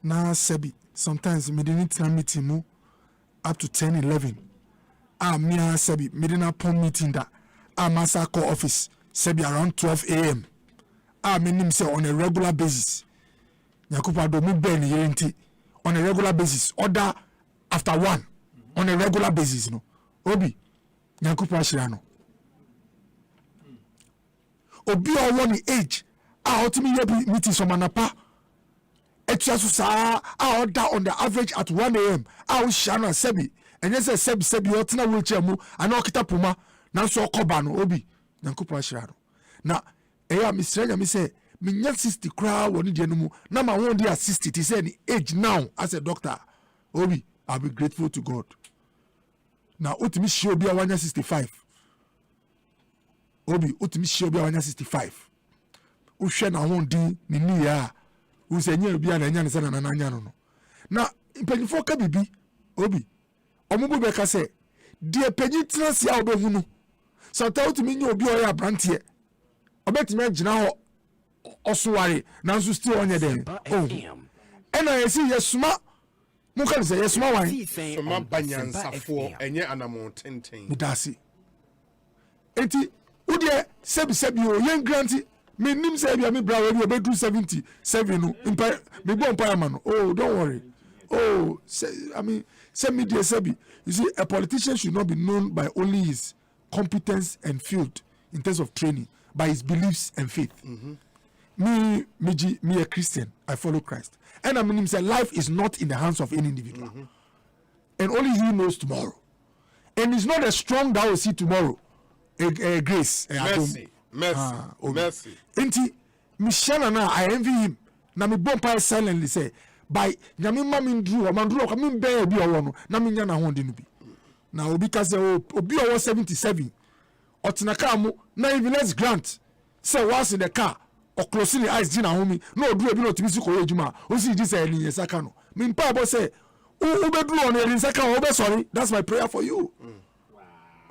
Na sebi sometimes me didn't meet him up to 10-11. Me a sebi me didn't pon meeting that. Masa call office sebi around 12 a.m. Meaning say on a regular basis. Nyakupa do mu ben yenti on a regular basis. Order after 1 on a regular basis no. Obi Nyakupa shirano. Obi o one age. Otimi yebi meeting so manapa. Etuasu sa order on the average at 1 a.m. Shana sebi. And yes sebi otina wheelchair mu ana okita puma. Na so okoba no Obi Nyakupa shirano. Na eya Mr. me say me nya 60 crowd woni de no mu na ma won dey 60 he say the age now as a doctor Obi I'll be grateful to God. Now utimi show be awanya 65 Obi utimi show be awanya 65 uhwe na won din ni ni ya u say nya bi ana nya ne sana na nya no na impanyifo ka bibi Obi omubu be ka say de panyi trans ya obehunu so ta utimi nya obi o ya brantie obetimi agina ho osoware nanso still onye den ena yesi yesuma muka say yesuma wan soma banyansafo enye anamon tenten midasi enti udie sebi o yen granti me nim say bia me bra we obedu 77 no me bo mpa ma no oh don't worry say me dey sebi you see a politician should not be known by only his competence and field in terms of training, by his beliefs and faith. Me a Christian, I follow Christ. And I mean, say life is not in the hands of any individual. And only he knows tomorrow. And it's not as strong that will see tomorrow. A grace. Mercy. Enti, Michelle na I envy him. Na me bompa silently say, by nyame mami ndru, amandru ka me be obi owo no, na me nya na ho de no bi. Na obi ka say obi owo 77. Otinaka mu na evidence grant. Say once in the car, or closing the eyes jina homi, no do ebi no tibisi ko ejuma. O si di say ni yesaka no. Me mpa bo say, "O be do on the yesaka, o be sorry." That's my prayer for you. Wow.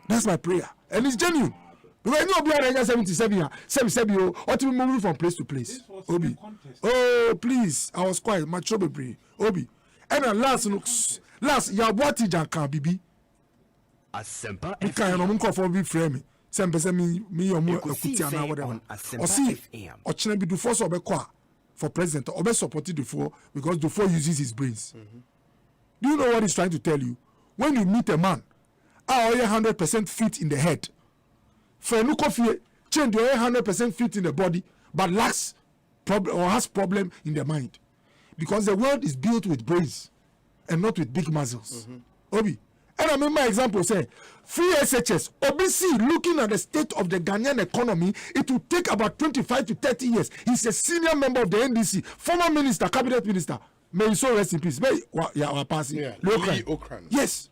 That's my prayer. And it's genuine. Because you be around 77, 77, or to be moving from place to place. Obi. Oh, please. I was quiet. My trouble breathe. Obi. And then last, ya what is Janka Bibi? Asempa FM. Because I'm going to be frame. Some person me or more Kutiana whatever. Or see, or China be do force or be for president or be supported before because before uses his brains. Do you know what he's trying to tell you? When you meet a man, are you 100% fit in the head? For no coffee, change your 100% fit in the body, but lacks problem or has problem in the mind, because the world is built with brains and not with big muscles. Obi, and I mean my example say, free SHS, OBC looking at the state of the Ghanaian economy, it will take about 25 to 30 years. He's a senior member of the NDC, former minister, cabinet minister. May he so rest in peace. May our passing. Yes.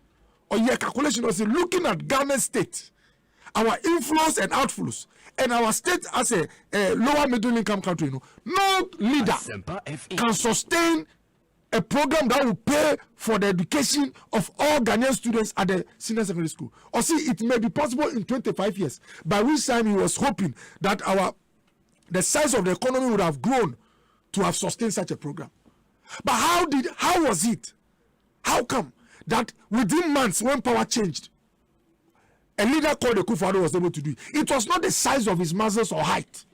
Or your calculation was looking at Ghana state, our inflows and outflows, and our state as a lower middle income country. No leader can sustain a program that will pay for the education of all Ghanaian students at the senior secondary school. Or see, it may be possible in 25 years, by which time he was hoping that the size of the economy would have grown to have sustained such a program. But how was it? How come that within months when power changed, a leader called Ekufo-Addo was able to do it? It was not the size of his muscles or height.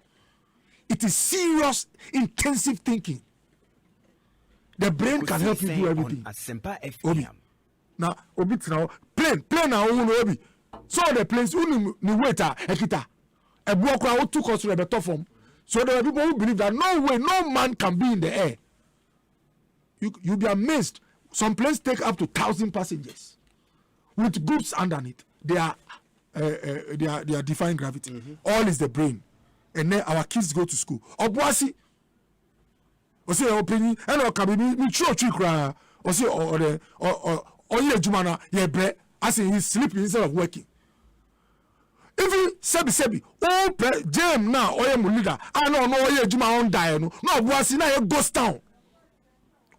It is serious, intensive thinking. The brain can help you do everything. Asempa Obi. Now, Obi, now plane now, Obi. So the planes, ni waiter, ekita. A block out took us to the top form. So there are people who believe that no way, no man can be in the air. You'll be amazed. Some planes take up to 1,000 passengers with goods underneath. They are defying gravity. All is the brain. And then our kids go to school. Obuasi. O say opinion and o can be me church cry. O say or ye jumana ye bre as in he's sleeping instead of working. Even sebi o jam now o ye mu leader. I no ye juma on die no. No Obuasi na ye ghost town.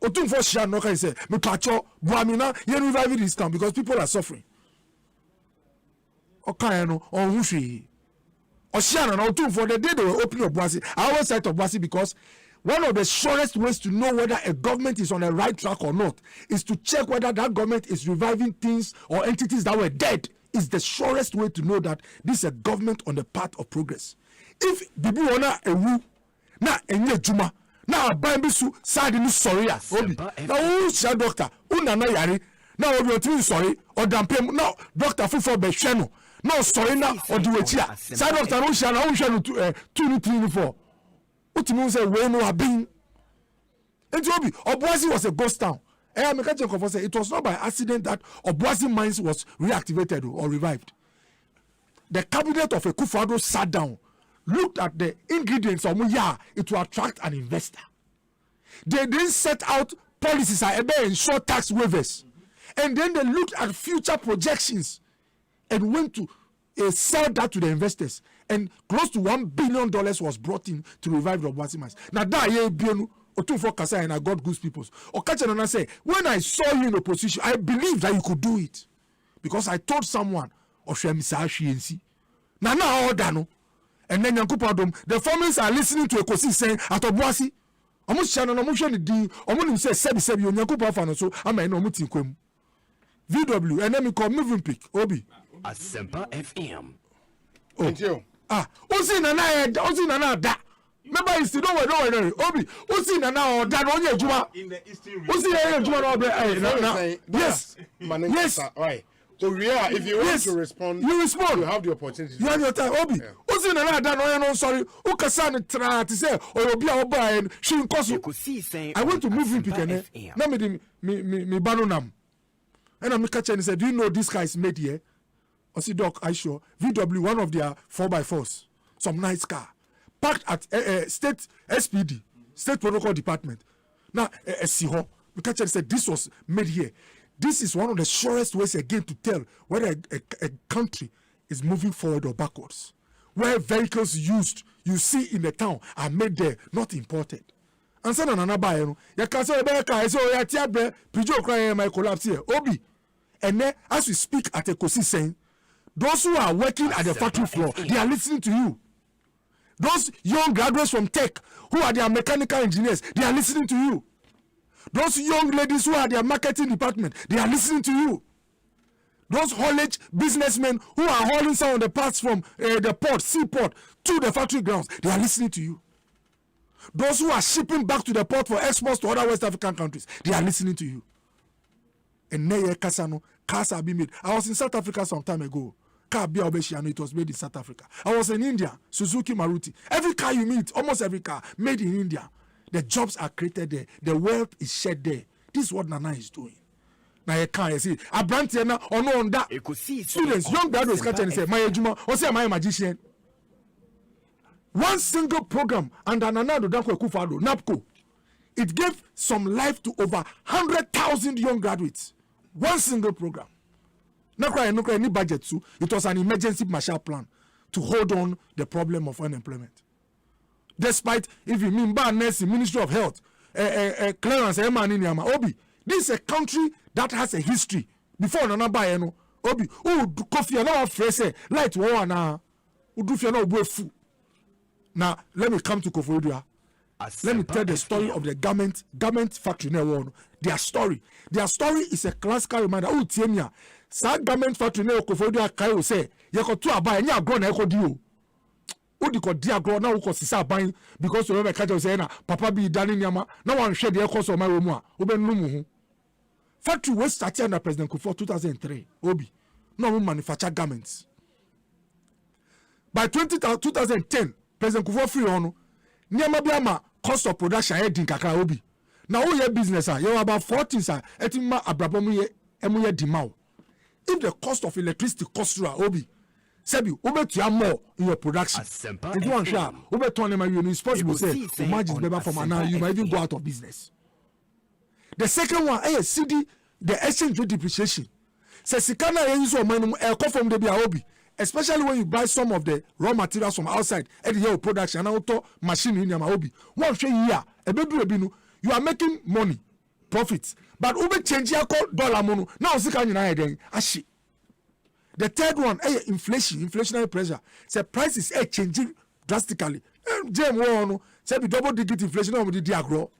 O tun for share no can say me pacho buamina ye revive this town because people are suffering. Okay no on hushi. O share na o tun for the day they were opening Obuasi. I always cite Obuasi because one of the surest ways to know whether a government is on the right track or not is to check whether that government is reviving things or entities that were dead. Is the surest way to know that this is a government on the path of progress. If Bibi wana ewu na enye juma na abambisu side ni sorry obi na who share doctor una na yare na obi otiri sorry or dampem na doctor fufu be hwe no na sorry na odi wetia side doctor no share na who share no 2 3 4 Utimu say we no abin. Enti Obuasi was a ghost town. It was not by accident that Obuasi mines was reactivated or revived. The cabinet of Ekufo-Addo sat down, looked at the ingredients of it will attract an investor. They then set out policies and ensure tax waivers. And then they looked at future projections and went to sell that to the investors. And close to $1 billion was brought in to revive the Obuasi mines. Now that year, Otunfo Kasa and I got goose peoples. Okachanana say, when I saw you in opposition, I believed that you could do it. Because I told someone, Oshemisashi Nana Odano. And then Yankupadom, the families are listening to Ekosiisen saying, at Obuasi, almost Shannon, almost Shani, almost say, Sebi, Yankupa, so I may know meeting Quim. VW, and then we call moving pick, Obi. Asempa FM. Oh. Thank you. Osi nana da. Remember you still don't worry. Obi, Osi nana da no nye juma. In the eastern region. Osi ye juma no yes. Yes. Right. So if you want to respond, you respond. You have the opportunity. You have your time. Obi, Osi nana da no sorry. Ukasa ne tra to say obi a oba en she nkoso. I want to move in Pikene. Na me banonam. And I'm catching and said, do you know this guy is made here? I see Doc, I sure. VW, one of their 4x4s, some nice car, parked at state SPD, State Protocol Department. Now, Siho, we catch and said this was made here. This is one of the surest ways again to tell whether a country is moving forward or backwards. Where vehicles used, you see in the town, are made there, not imported. And so, you can say, Pijo crying my collapse here. Obi. And then, as we speak at Ekosiisen, those who are working at the factory floor, they are listening to you. Those young graduates from tech who are their mechanical engineers, they are listening to you. Those young ladies who are their marketing department, they are listening to you. Those haulage businessmen who are hauling some of the parts from the port, seaport, to the factory grounds, they are listening to you. Those who are shipping back to the port for exports to other West African countries, they are listening to you. And Neye Kasano, cars are being made. I was in South Africa some time ago. Car Bia Obeshiano, it was made in South Africa. I was in India, Suzuki Maruti. Every car you meet, almost every car, made in India. The jobs are created there. The wealth is shared there. This is what Nana is doing. Now you can't see. A brand now or no on that. Students, young graduates catch and say, "My Juma, or say my magician." One single program under Nana Danko Ekufo-Addo, NAPCO, it gave some life to over 100,000 young graduates. One single program. No cry, any budget too. It was an emergency Marshall Plan to hold on the problem of unemployment. Despite, if you mean by nursing, Ministry of Health, clearance man in Yama. Obi, this is a country that has a history. Before Nana Bayano, Obi, coffee and our face light war now. Do you know fu? Now let me come to Kofodia. Let me tell the story of the garment factory near their story is a classical reminder. Oh, Tiemia, sa garment factory near Kofodia Kayo say, Yako to buy and ya grown echo dio. Odi ko dia grow now ko sisa buying because you remember catch say na papa be dani nyama. No one share the cost of my room. Oben numu. Factory was started under President Kufuor 2003. Obi, no one manufacture garments. By 2010, President Kufuor free on. Nyama biama cost of production heading kakra obi. Now all your business you have about 40 sir. Etima abrabomu ye emuye dimao. If the cost of electricity cost you obi, sebi ube to more in your production. If you want share, ube to them you is possible say the margins better from now you might even go out of business. The second one, CD the exchange rate depreciation. Say sikana ye use money come from the obi. Especially when you buy some of the raw materials from outside and your production and auto machine in your obi. One year, you are making money, profits. But ube change your dollar mono. Now ashi. The third one, inflationary pressure. Say prices are changing drastically. Say double digit inflation over the diagro.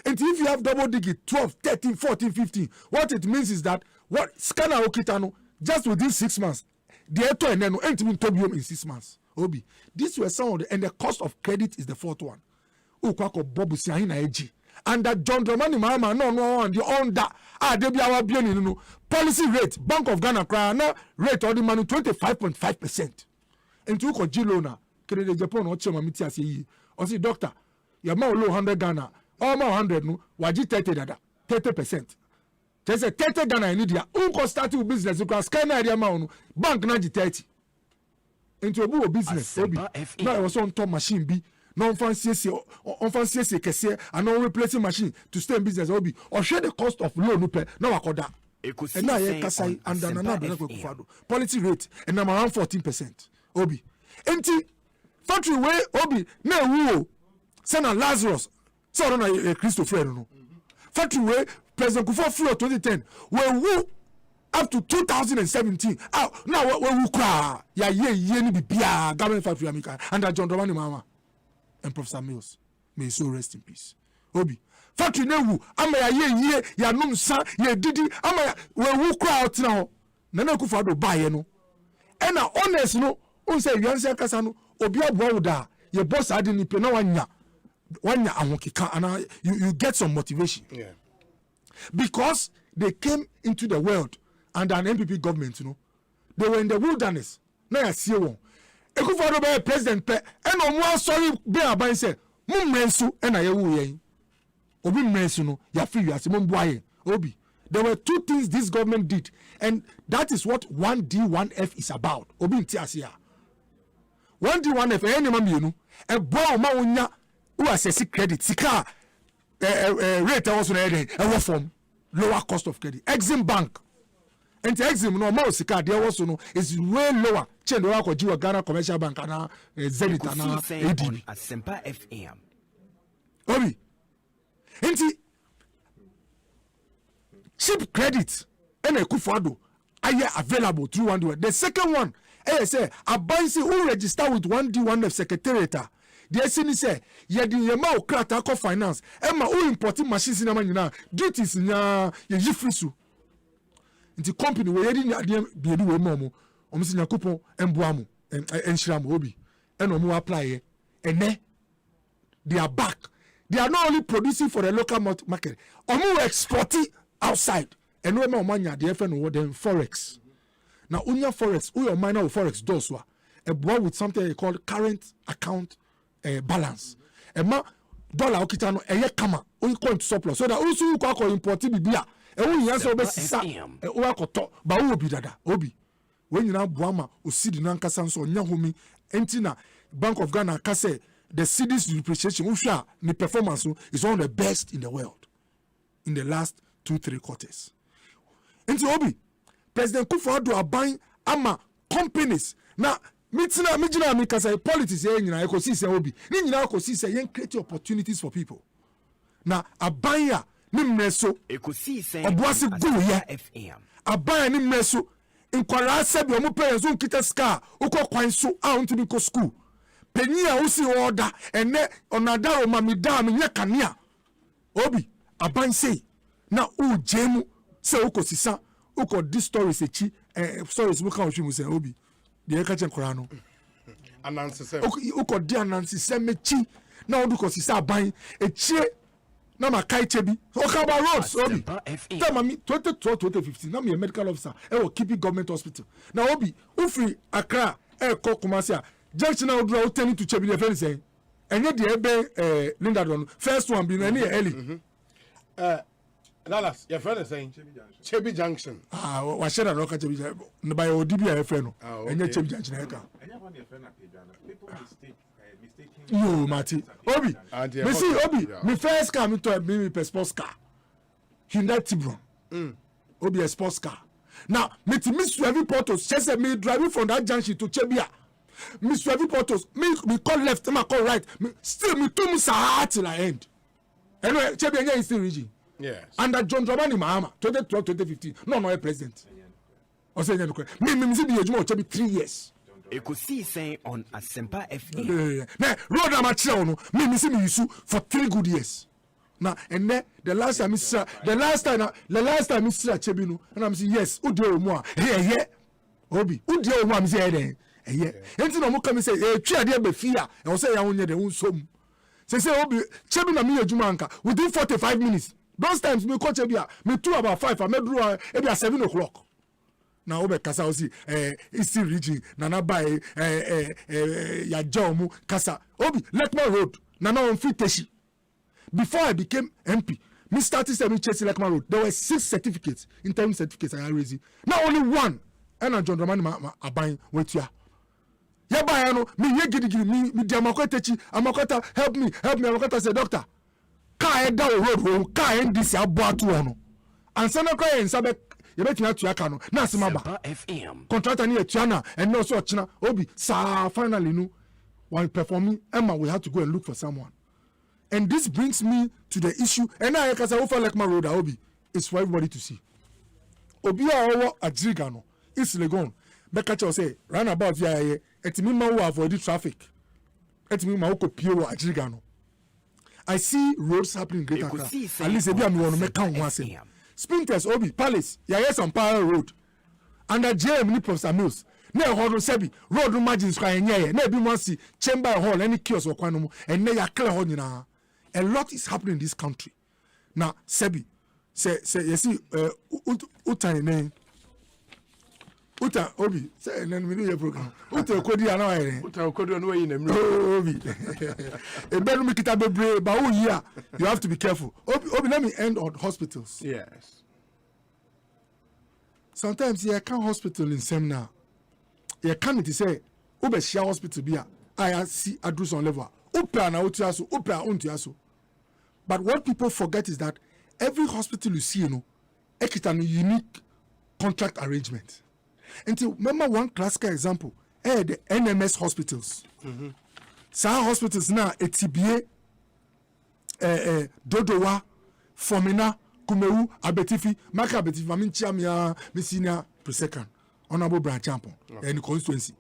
And if you have double digit 12, 13, 14, 15, what it means is that what scanner okitano just within 6 months. The eto and then in 6 months. Obi, these were some of the, and the cost of credit is the fourth one. Ukwako bobu siahina eji. And that John Dramani Mahama no and the on that debi our bieni policy rate Bank of Ghana cry now rate all the money 25.5%. And you ko jilona kede Japan o chema miti ase o si doctor your man low 100 Ghana all ma 100 no waji 30 dada 30%. There's a 30 Ghana in India. Unko start with business because Ghana area man bank na 30. Into a business. Now I was on top machine B. No fancy kese and no replacing machine to stay in business. Obi or share the cost of loan pay. No akoda. And now I kasai and another policy rate and I'm around 14%. Obi. Enti factory way Obi na wo sena Lazarus. So na Christopher no. Factory way President Kufuor free 2010 when who up to 2017 now when we cry ye ni bibia government factory America under John Dramani Mahama and Professor Mills may so rest in peace. Obi factory newu ama ye ya num sa ye didi ama when we cry out now Nana Kufuor do buy no and na honest no on say yanse kasa no obi abo da ye boss ade ni pe na wanya ahokika and you get some motivation. Yeah. Because they came into the world under an MPP government, they were in the wilderness. Now I see one. Ekufo by president pe, and no more sorry be about say, mumrensu and I ye. Obi mrensu no, ya free you as mumboye. Obi. There were two things this government did, and that is what 1D1F is about. Obi ntiasia. 1D1F any mami a boy ma unya who assess credit sika. Rate also a form lower cost of credit. Exim Bank and Exim no more sika there also no is way lower. Change lower ko Jiwa Ghana Commercial Bank and Zenith and ADB. Asempa FM. Obi. Enti cheap credit and a Kufuor are available through 1D1. The second one, say a bank who register with 1D1F Secretariat. The SNC say, yedi yema okrata ko finance. Emma who importing machines in Amanyina. Duties nya ye jifrisu. Inti company we yedi biedi we momo. Omisi nya coupon embuamu enshiramu obi. Eno mu apply ene. They are back. They are not only producing for the local market. Omu exporting outside. And we omanya the FN then forex. Now unya forex, uyo minor forex doswa. A boy with something they call current account balance. Ema dollar okita no eye kama o ko into surplus so that also ko akọ import bibia e wo yan so be sisa e wo akoto ba wo bi dada obi when you now boama o sidi na nkasa nso nya homi entina Bank of Ghana ka say the city's depreciation usha ni performance is one of the best in the world in the last 2-3 quarters. Enti obi President Kufuor do aban ama companies na mijina mi kasa politics nyina ekosisi obi ni nyina ekosisi yen create opportunities for people na abanya ne mmeso obuase go ye abanya ne mmeso nkwara sabi omo parents on kita ska ukọ kwan so a on to be school penyi a usi order ene onadaro mamida me nya kanea obi aban say na u jemu se ukosisa uko this stories echi stories muka ohwe say obi de ka chen kwara no anansi se uko di anansi se mechi na odu kosisa aban echie na makai chebi okaba roads obi tell mami 2015 na me medical officer e wo keep government hospital na obi ufi Accra ko Kumasi a junction na odu o to chebi the friend say enye de ebe Linda don first one be na any early Dallas your friend saying Chebi Junction wa share na ka chebi no by odibi a friend no enye chebi junction e ka enye one your friend na page people mistake yo mati obi me see obi me first car me to me sports car Hyundai Tiburon obi a sports car now me to miss every portos just me driving from that junction to Chebia miss every portos me call left me call right me still me to miss till I end anyway Chebia is still region yes under John Dramani Mahama 2012-2015 no president o say me see be ejuma Chebi 3 years Ekosiisen On Asempa FM. Na road am achire no me see me use for 3 good years. Na and the last time Mr. Chebi no and I'm say yes, udi omu a here obi udi omu am say den enti no mo come say twa de be fia e wo say ya wonye de wonsom say obi Chebi na me ejuma anka within 45 minutes those times me coach Chebi me 2 about 5 me duru e be 7 o'clock. Now obe kasa osi Eastern region nana by ya jomu kasa obi Lekman Road nana on fit teshi before I became MP me started me chase Lekman Road there were 6 certificates interim certificates I raised now only one and John Dramani aban wetua ya ba no me ye gidi me dey amakotechi amakota help me amakota say doctor car e down road car end this aboatu no ansa na kwa ensabe you bet me to yakano na simaba contractor ni etuana and no so china obi sa finally no while performing Emma we have to go and look for someone and this brings me to the issue and I can say over like my road obi it's for everybody to see obi owo ajiriga no is legon beka che say run about here etimi ma wo avoid traffic etimi ma wo kopie wo ajiriga no I see roads happening in Greater Accra at least ebi am won make kan ho ase Sprinters Obi Palace ya some power road under JM ni Professor Mills na ho sebi road margins kwa enye na ebi mo si chamber hall any kiosk okwan no mu and na ya clear ho nyina a lot is happening in this country now sebi say you see utan name uta obi say na me no program uta okodi ana wa ere uta okodi no yi na mi obi e benu mi kita bebre ba o yi a you have to be careful obi let me end on hospitals yes sometimes you can hospital in seminar you can it say obe share hospital bia I see address on level opa na otua so opa ontua so but what people forget is that every hospital you see you know it an unique contract arrangement. Until remember one classical example, the NMS hospitals. Some hospitals now ETBA, Dodowa, Fomina, Kumewu, Abetifi, Maka Abetifi, Aminchiamia, Messina, Presecond, Honorable Branch Champon, and constituency.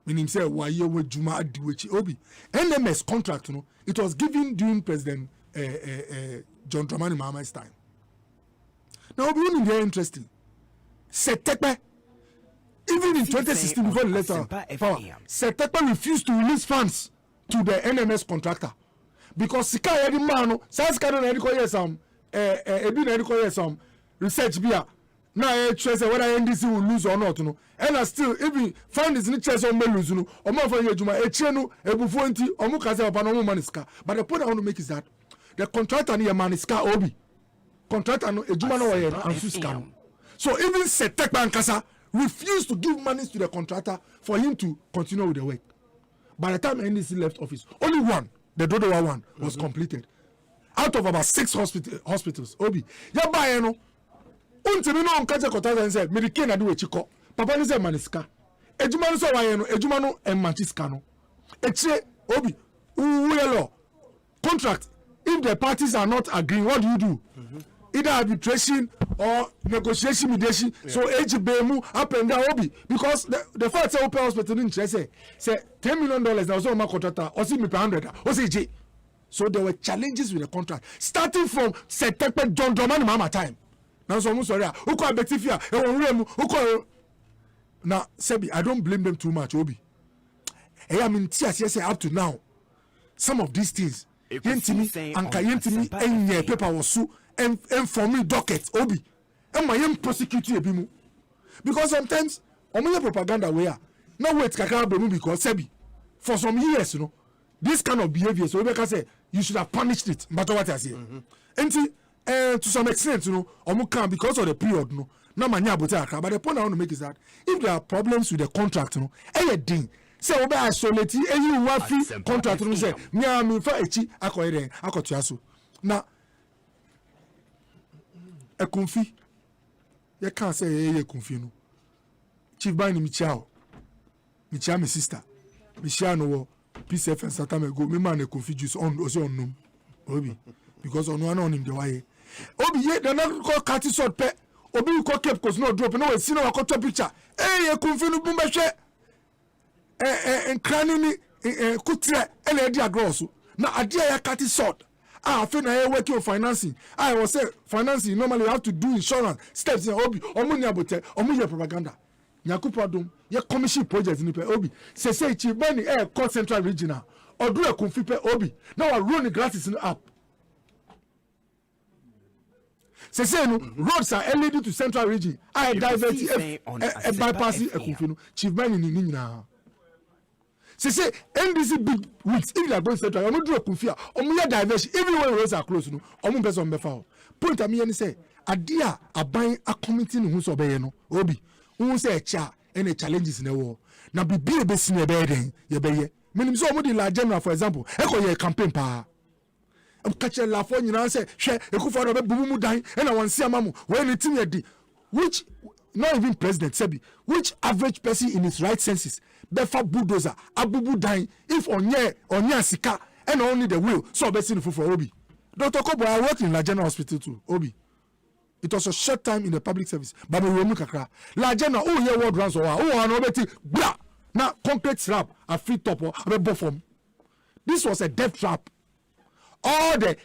Meaning say why you with Juma Adiwechi Obi. NMS contract, you know, it was given during President John Dramani Mahama's time. Now Obi is very interesting. Setepe. Even in 2016, before the letter power, Setepe refused to release funds to the NMS contractor because Sika Yedi Mano, Saska don't require some research beer. Now, trace whether NDC will lose or not, no. And still, even fund is in chess on Melus, no, or more for Yajuma, a chenu, a buffonti, or Mukasa, Panomo Maniska. But the point I want to make is that the contractor near Maniska Obi, contractor no Ejumano and Suska. So even Setepe and Kasa refused to give money to the contractor for him to continue with the work. By the time NDC left office, only one, the Dodowa one, was completed. Out of about 6 hospitals, Obi. Yabayeno. No, untimi no nkache contractor and say, Medicare na do we chiko. Papa ni say maniska. Ejumano so wayeno, ejumano en manchiska no. Eche, Obi, uyelo, contract. If the parties are not agreeing, what do? Either arbitration or negotiation mediation. So HBMU up and down obi because the fact say open hospital in say $10 million now so my contractor or see me per 100 or say J. So there were challenges with the contract starting from September John Drummond mama time. Now so sorry who call Betifia who call now Sebi I don't blame them too much obi. I mean say up to now some of these things yentimi anka yentimi enye paper was so and for me docket obi and my young prosecutor ebimu because sometimes omo propaganda where no wait kakara bemu because Sebi for some years you know this kind of behavior so we can say you should have punished it but what I say and to some extent you know omo can because of the period no na manya abota akra but the point I want to make is that if there are problems with the contract you know anything say obe isolate you wa fi contract no say nya me fa echi akoyere akotua so na Ekunfi, you can't say Ekunfi no. Chief Bani Michao, Michao my sister, Michao no PCF and Satame go. Me man Ekunfi juice on also on num, Obi because on one on him the way. Obi ye they not call Kati short pe. Obi you call kept cause no drop no we see no got picture. Hey Ekunfi no bumba she. En krani ni kutre ele dia grosso. Na adia ya Kati short. I feel I working on financing. I was say financing normally you have to do insurance steps in obi omunya bote omunya propaganda. Nyakupa dum ye commission project ni pe obi. Say chief bani call central regional. Odu Ekunfi pe obi. Now I run the grasses in up. Say no roads are leading to central region. I divert bypassing Ekunfi no. Chief bani ni nyina. Say NDC big weeks if they are going central, I'm not doing Ekunfi. Omuya diversion everywhere roads are closed no. Omu person befa. Point a me and say adia aban a committee no so be no. Obi who say cha any challenges in the war. Na be be senior be den ye be ye. Menim so omu di la general for example. Eko ye campaign pa. Catch a la for nyina say hwe Ekufo do be bubu mu dan e na won se amamu. When the team ye di which not even president Sebi which average person in his right senses befa bulldozer abubu dan if onye sika and only the will so be seen for obi. Dr. Kobo I work in La General Hospital too obi. It was a short time in the public service but we were kakra La General oh here word runs oh no beti blah na concrete slab a free top or a bottom. This was a death trap. All the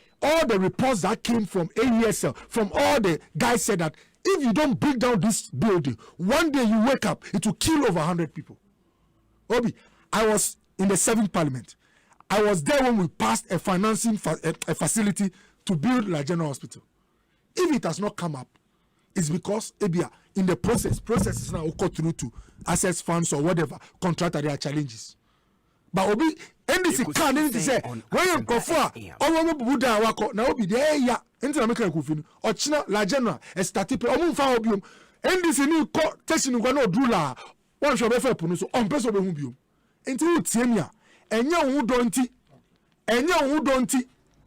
reports that came from AESL from all the guys said that if you don't break down this building, one day you wake up, it will kill over 100 people. Obi, I was in the 7th Parliament. I was there when we passed a financing facility to build La General Hospital. If it has not come up, it's because Ebia in the processes now go through to access funds or whatever, contractor there are challenges. But Obi, NDC can't anything say when you go for or Buddha wako now Obi there ya into America Ekufini or China La General started omu fa obium NDC ni ko tesi ni no do la one show be fa punu so on person be hu bium enti wo tie mi a enya hu donti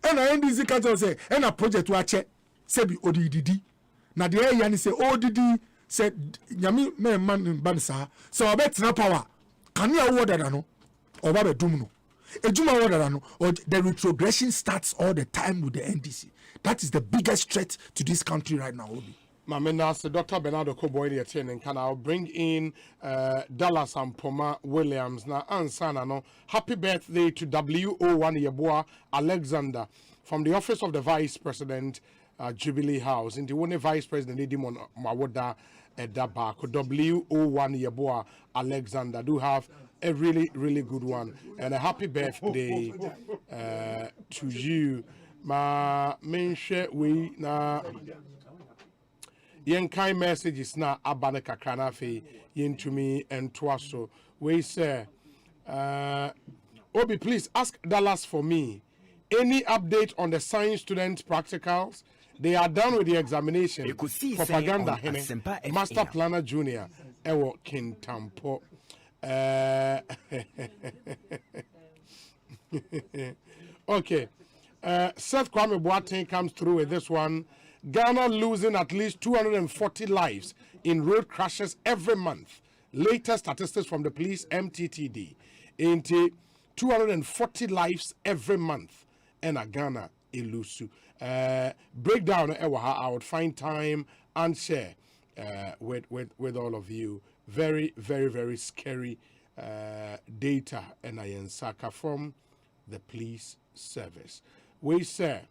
and NDC can't say and a project to ache sebi odididi na the ya ni say odidi said nyami man bansa so obetina power can you award that no or babe dum no ejuma order no or the retrogression starts all the time with the NDC. That is the biggest threat to this country right now. Mamenas, Dr. Bernardo Koboy and can I bring in Dallas and Poma Williams now ansana no happy birthday to WO1 Yeboah Alexander from the office of the Vice President Jubilee House in the one Vice President Edimon Mawoda Edaba WO1 Yeboah Alexander do have a really good one and a happy birthday to you. Ma mention we na yen kind messages na abane kakana fe yen to me and twaso we say Obi please ask Dallas for me any update on the science student practicals. They are done with the examination. Propaganda Master Planner Junior Ewo Kintampo okay. Seth Kwame Boateng comes through with this one. Ghana losing at least 240 lives in road crashes every month. Latest statistics from the police MTTD. Into 240 lives every month. And Ghana elusu. Breakdown I would find time and share with all of you. Very, very, very scary data and Saka from the police service. We say,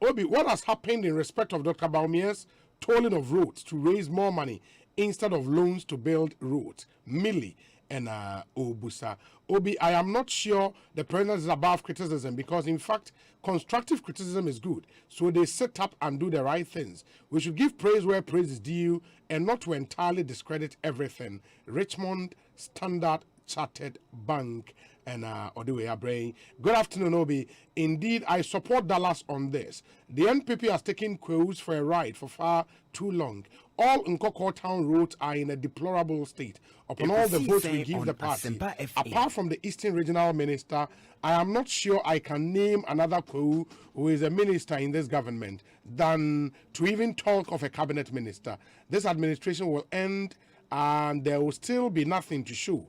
Obi, what has happened in respect of Dr. Baumia's tolling of roads to raise more money instead of loans to build roads? Millie and Obusa. Obi, I am not sure the president is above criticism because, in fact, constructive criticism is good. So they set up and do the right things. We should give praise where praise is due and not to entirely discredit everything. Richmond Standard Chartered Bank and Odewe Abrey. Good afternoon, Obi. Indeed, I support Dallas on this. The NPP has taken Queus for a ride for far too long. All Nkoko town roads are in a deplorable state. Upon all the votes we give the party, apart from the Eastern Regional Minister, I am not sure I can name another Queu who is a minister in this government than to even talk of a cabinet minister. This administration will end and there will still be nothing to show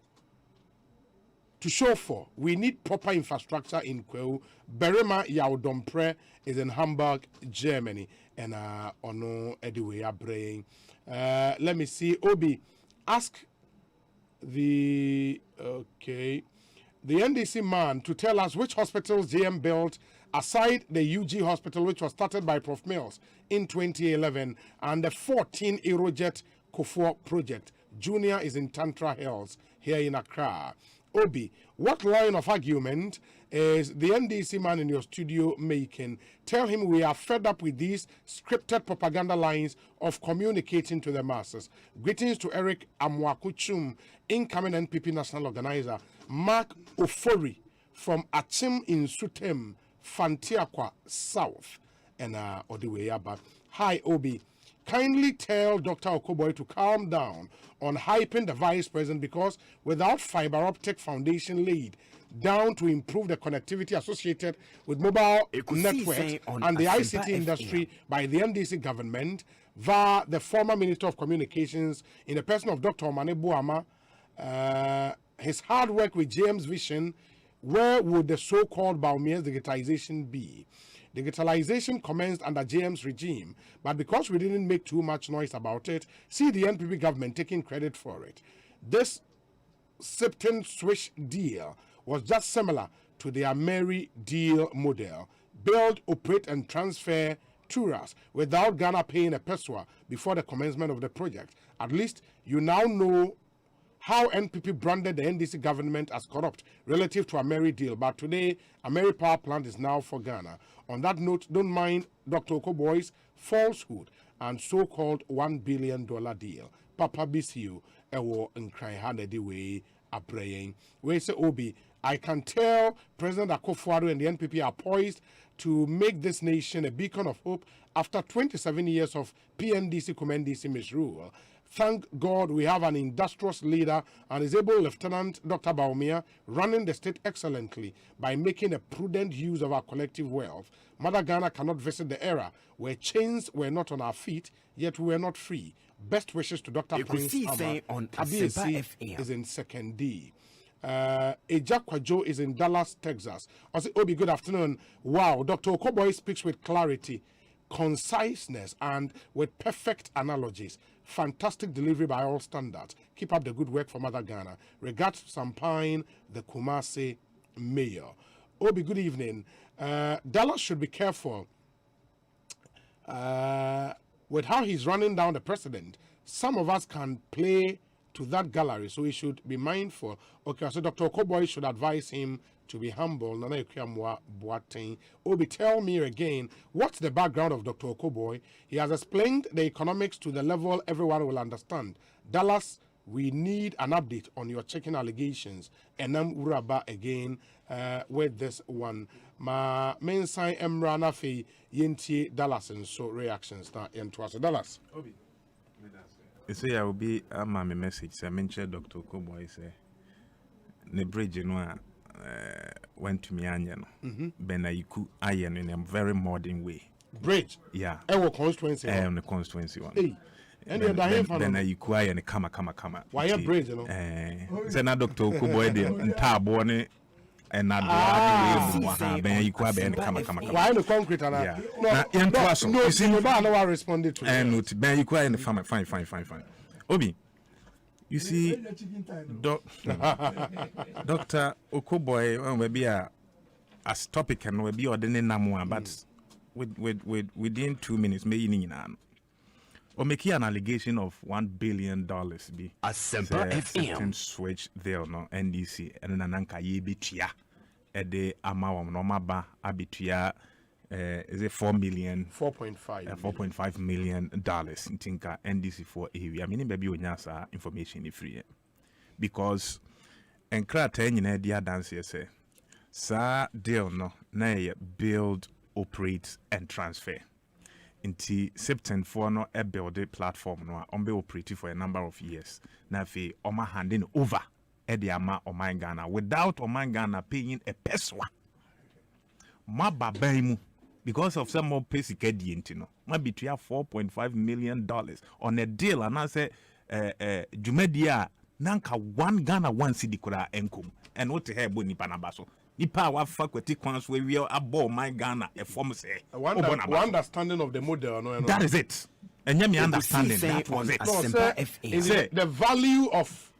for. We need proper infrastructure in Queue. Berema Yaudompre is in Hamburg, Germany. And Ono Ediwe Abrey. Let me see. Obi, ask the NDC man to tell us which hospitals GM built aside the UG hospital, which was started by Prof. Mills in 2011, and the 14 Aerojet Kofor project. Junior is in Tantra Hills here in Accra. Obi, what line of argument is the NDC man in your studio making? Tell him we are fed up with these scripted propaganda lines of communicating to the masses. Greetings to Eric Amwakuchum, incoming NPP national organizer. Mark Ofori from Achim in Sutem, Fantiaqua South. And Odiweyaba. Hi, Obi. Kindly tell Dr. Okoboy to calm down on hyping the vice president because without fiber optic foundation laid down to improve the connectivity associated with mobile networks and the ICT industry by the NDC government via the former Minister of Communications in the person of Dr. Omane Buama, his hard work with James Vision, where would the so-called Baumia's digitization be? Digitalization commenced under James' regime, but because we didn't make too much noise about it, see the NPP government taking credit for it. This Sipton Swish deal was just similar to the Ameri deal model. Build, operate, and transfer tourists without Ghana paying a peswa before the commencement of the project. At least you now know how NPP branded the NDC government as corrupt relative to Ameri deal. But today, Ameri power plant is now for Ghana. On that note, don't mind Dr. Okoboy's falsehood and so-called $1 billion deal. Papa Bisiu, Ewo Nkraiha Nediwe Abreying. We say, Obi, I can tell President Akufo-Addo and the NPP are poised to make this nation a beacon of hope after 27 years of PNDC, COMENDC misrule. Thank God we have an industrious leader and his able Lieutenant Dr. Baumia running the state excellently by making a prudent use of our collective wealth. Mother Ghana cannot visit the era where chains were not on our feet, yet we were not free. Best wishes to Dr. Prince Abba. Abiesi is in 2nd D. Ejakwajo is in Dallas, Texas. I say, Obi, good afternoon. Wow, Dr. Okoboy speaks with clarity, conciseness, and with perfect analogies. Fantastic delivery by all standards. Keep up the good work for Mother Ghana. Regards to Sampine, the Kumasi mayor. Obi, good evening. Dallas should be careful with how he's running down the president. Some of us can play to that gallery, so he should be mindful. Okay, so Dr. Okoboy should advise him to be humble. Nana Ekuamwa Boateng. Obi, tell me again, what's the background of Dr. Okoboy? He has explained the economics to the level everyone will understand. Dallas, we need an update on your checking allegations. And I'm Uraba again with this one. Ma mensai emra na fe yenti Dallas and so reactions na yentwaso Dallas. Obi. You say I will be my message. Say mention Dr. Okoboy say the bridge went to Mianya no. Benaiku iron in a very modern way. Bridge. Yeah. Ewo constituency. The constituency one. Hey. And the Benaiku iron kama. Why a bridge, Say na Dr. Okoboy the entire born and I ben you kwa ben kama why the concrete and no you see no I responded to and no ben you kwa in fine Obi you see Dr. Okoboy we be as topic and we be ordering namu but within 2 minutes me yin or make an allegation of $1 billion be Asempa FM switch there no NDC and nananka ye bitia at the amount no maba abitia is it 4.5 million dollars in tinka NDC for area. I mean baby onyasa information free because enkra ten na dia dance say sa deal no na build, operate and transfer. Inti September for no a build platform no be operative for a number of years. Na fe oma handing over the ama Oman Ghana without Oman Ghana paying a peso. Ma babaimu because of some more basic no. Ma between $4.5 million on a deal and I say Jumedia nanka 1 Ghana 1 cedi kura enkum and what the boni panabaso. Nipa wa faculty kwans we abo my Ghana a form say one understanding of the model no that is it and me understanding that was it no, say, the value of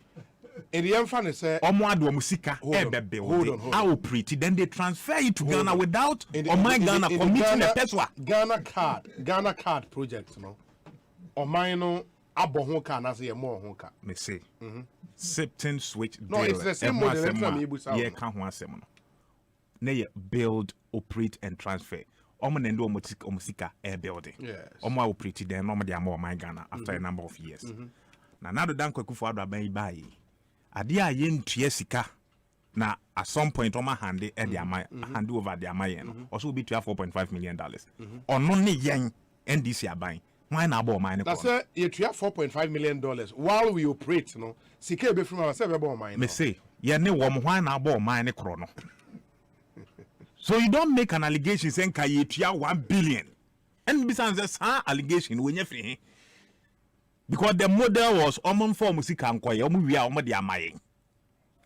Eriemfa say omo ado musika ebe build how pretty then they transfer it to Ghana without my Ghana committing a peswa Ghana card project no oman no abo ho ka na say mo ho ka me say September switch no it's the same model yeah kan ho asem no na build, operate and transfer. Omo nendo omusika air building. Yes. Omo operate then omo dia more my Ghana after a number of years. Na nado dan kwakufu ado aban bai. Ade a ye ntua sika na at some point omo hande e dia hand over dia maye no. Also be $4.5 million. Ono ne yen NDC aban. Why na abo mine? That's you $4.5 million while we operate no. Sika be from ourselves abo mine. Me say ye ne wo mo why na abo mine kro no. So you don't make an allegation saying Kayetia 1 billion. And besides this allegation when you free. Because the model was omon for musika nkoye omu wi a omo dia mayen.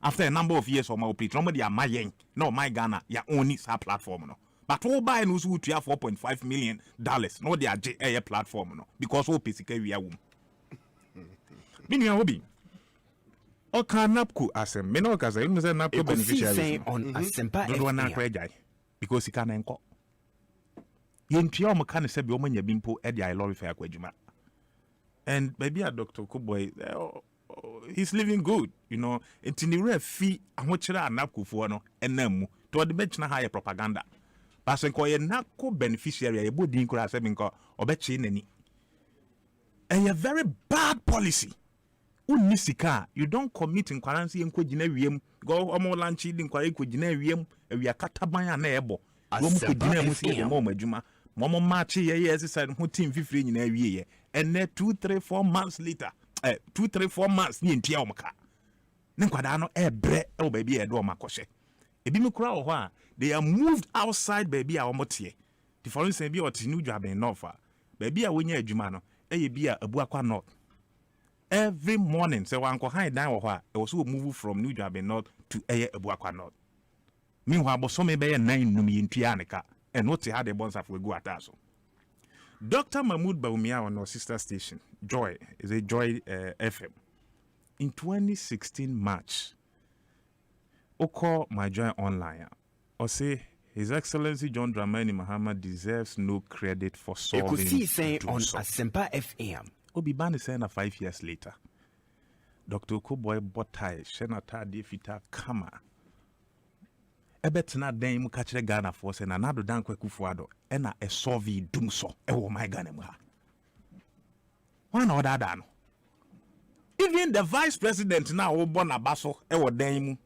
After a number of years omo operate omo dia mayen. No my Ghana ya only sa platform no. But all buy no so to $4.5 million no dia JA platform no because o pesika wi a wom. Bini ya obi. O kanapku asem me no kaza ilmu say napku beneficiaries on Asempa FM because he can enko yentua mo kan se bi o manya bimpo e dia lorry fair akwadwuma and baby a Dr. Kuboy he's living good you know etini fi ahokyere anapkufo no enamu to the bench na high propaganda but enko ye nako beneficiary ye bodin kura se bi nko obechi nani a very bad policy. Unisika, you don't commit in currency and kujina wiem, go omo lanchi in kwari kujina wiem, we are katabanya nebo. Kujina musi moma juma, momo machi ye side who team 15 in a year, and then 2-3-4 months later, 2-3-4 months ni ntia omaka. Nkwadano bre o baby e do makoshe. Ebi me kura o they are moved outside baby a omotie. The foreign say bi otinu dwaben nofa. Baby a wonya adwuma no, e bi a abuakwa not. Every morning, so Uncle High down or it was move from New Jabe North to Abuakwa North. Meanwhile, Bosome Bay and 9 Numi in Tianica, and what they had the bonds of go at us. Dr. Mahmoud Baumia on our sister station, Joy, is a Joy FM. In 2016 March, Oko my Joy online, or say His Excellency John Dramani Mahama deserves no credit for solving Ekosiisen On Asempa FM. Obi Bani saying 5 years later, Dr. Okoboy Botai, Senator Defita Kama. Ebetna den mu kachire Ghana for say na nado dan kwakufu ado e na e solve dum so e wo my Ghana mu ha. One order dan. Even the vice president now wo born abaso e wo dan mu.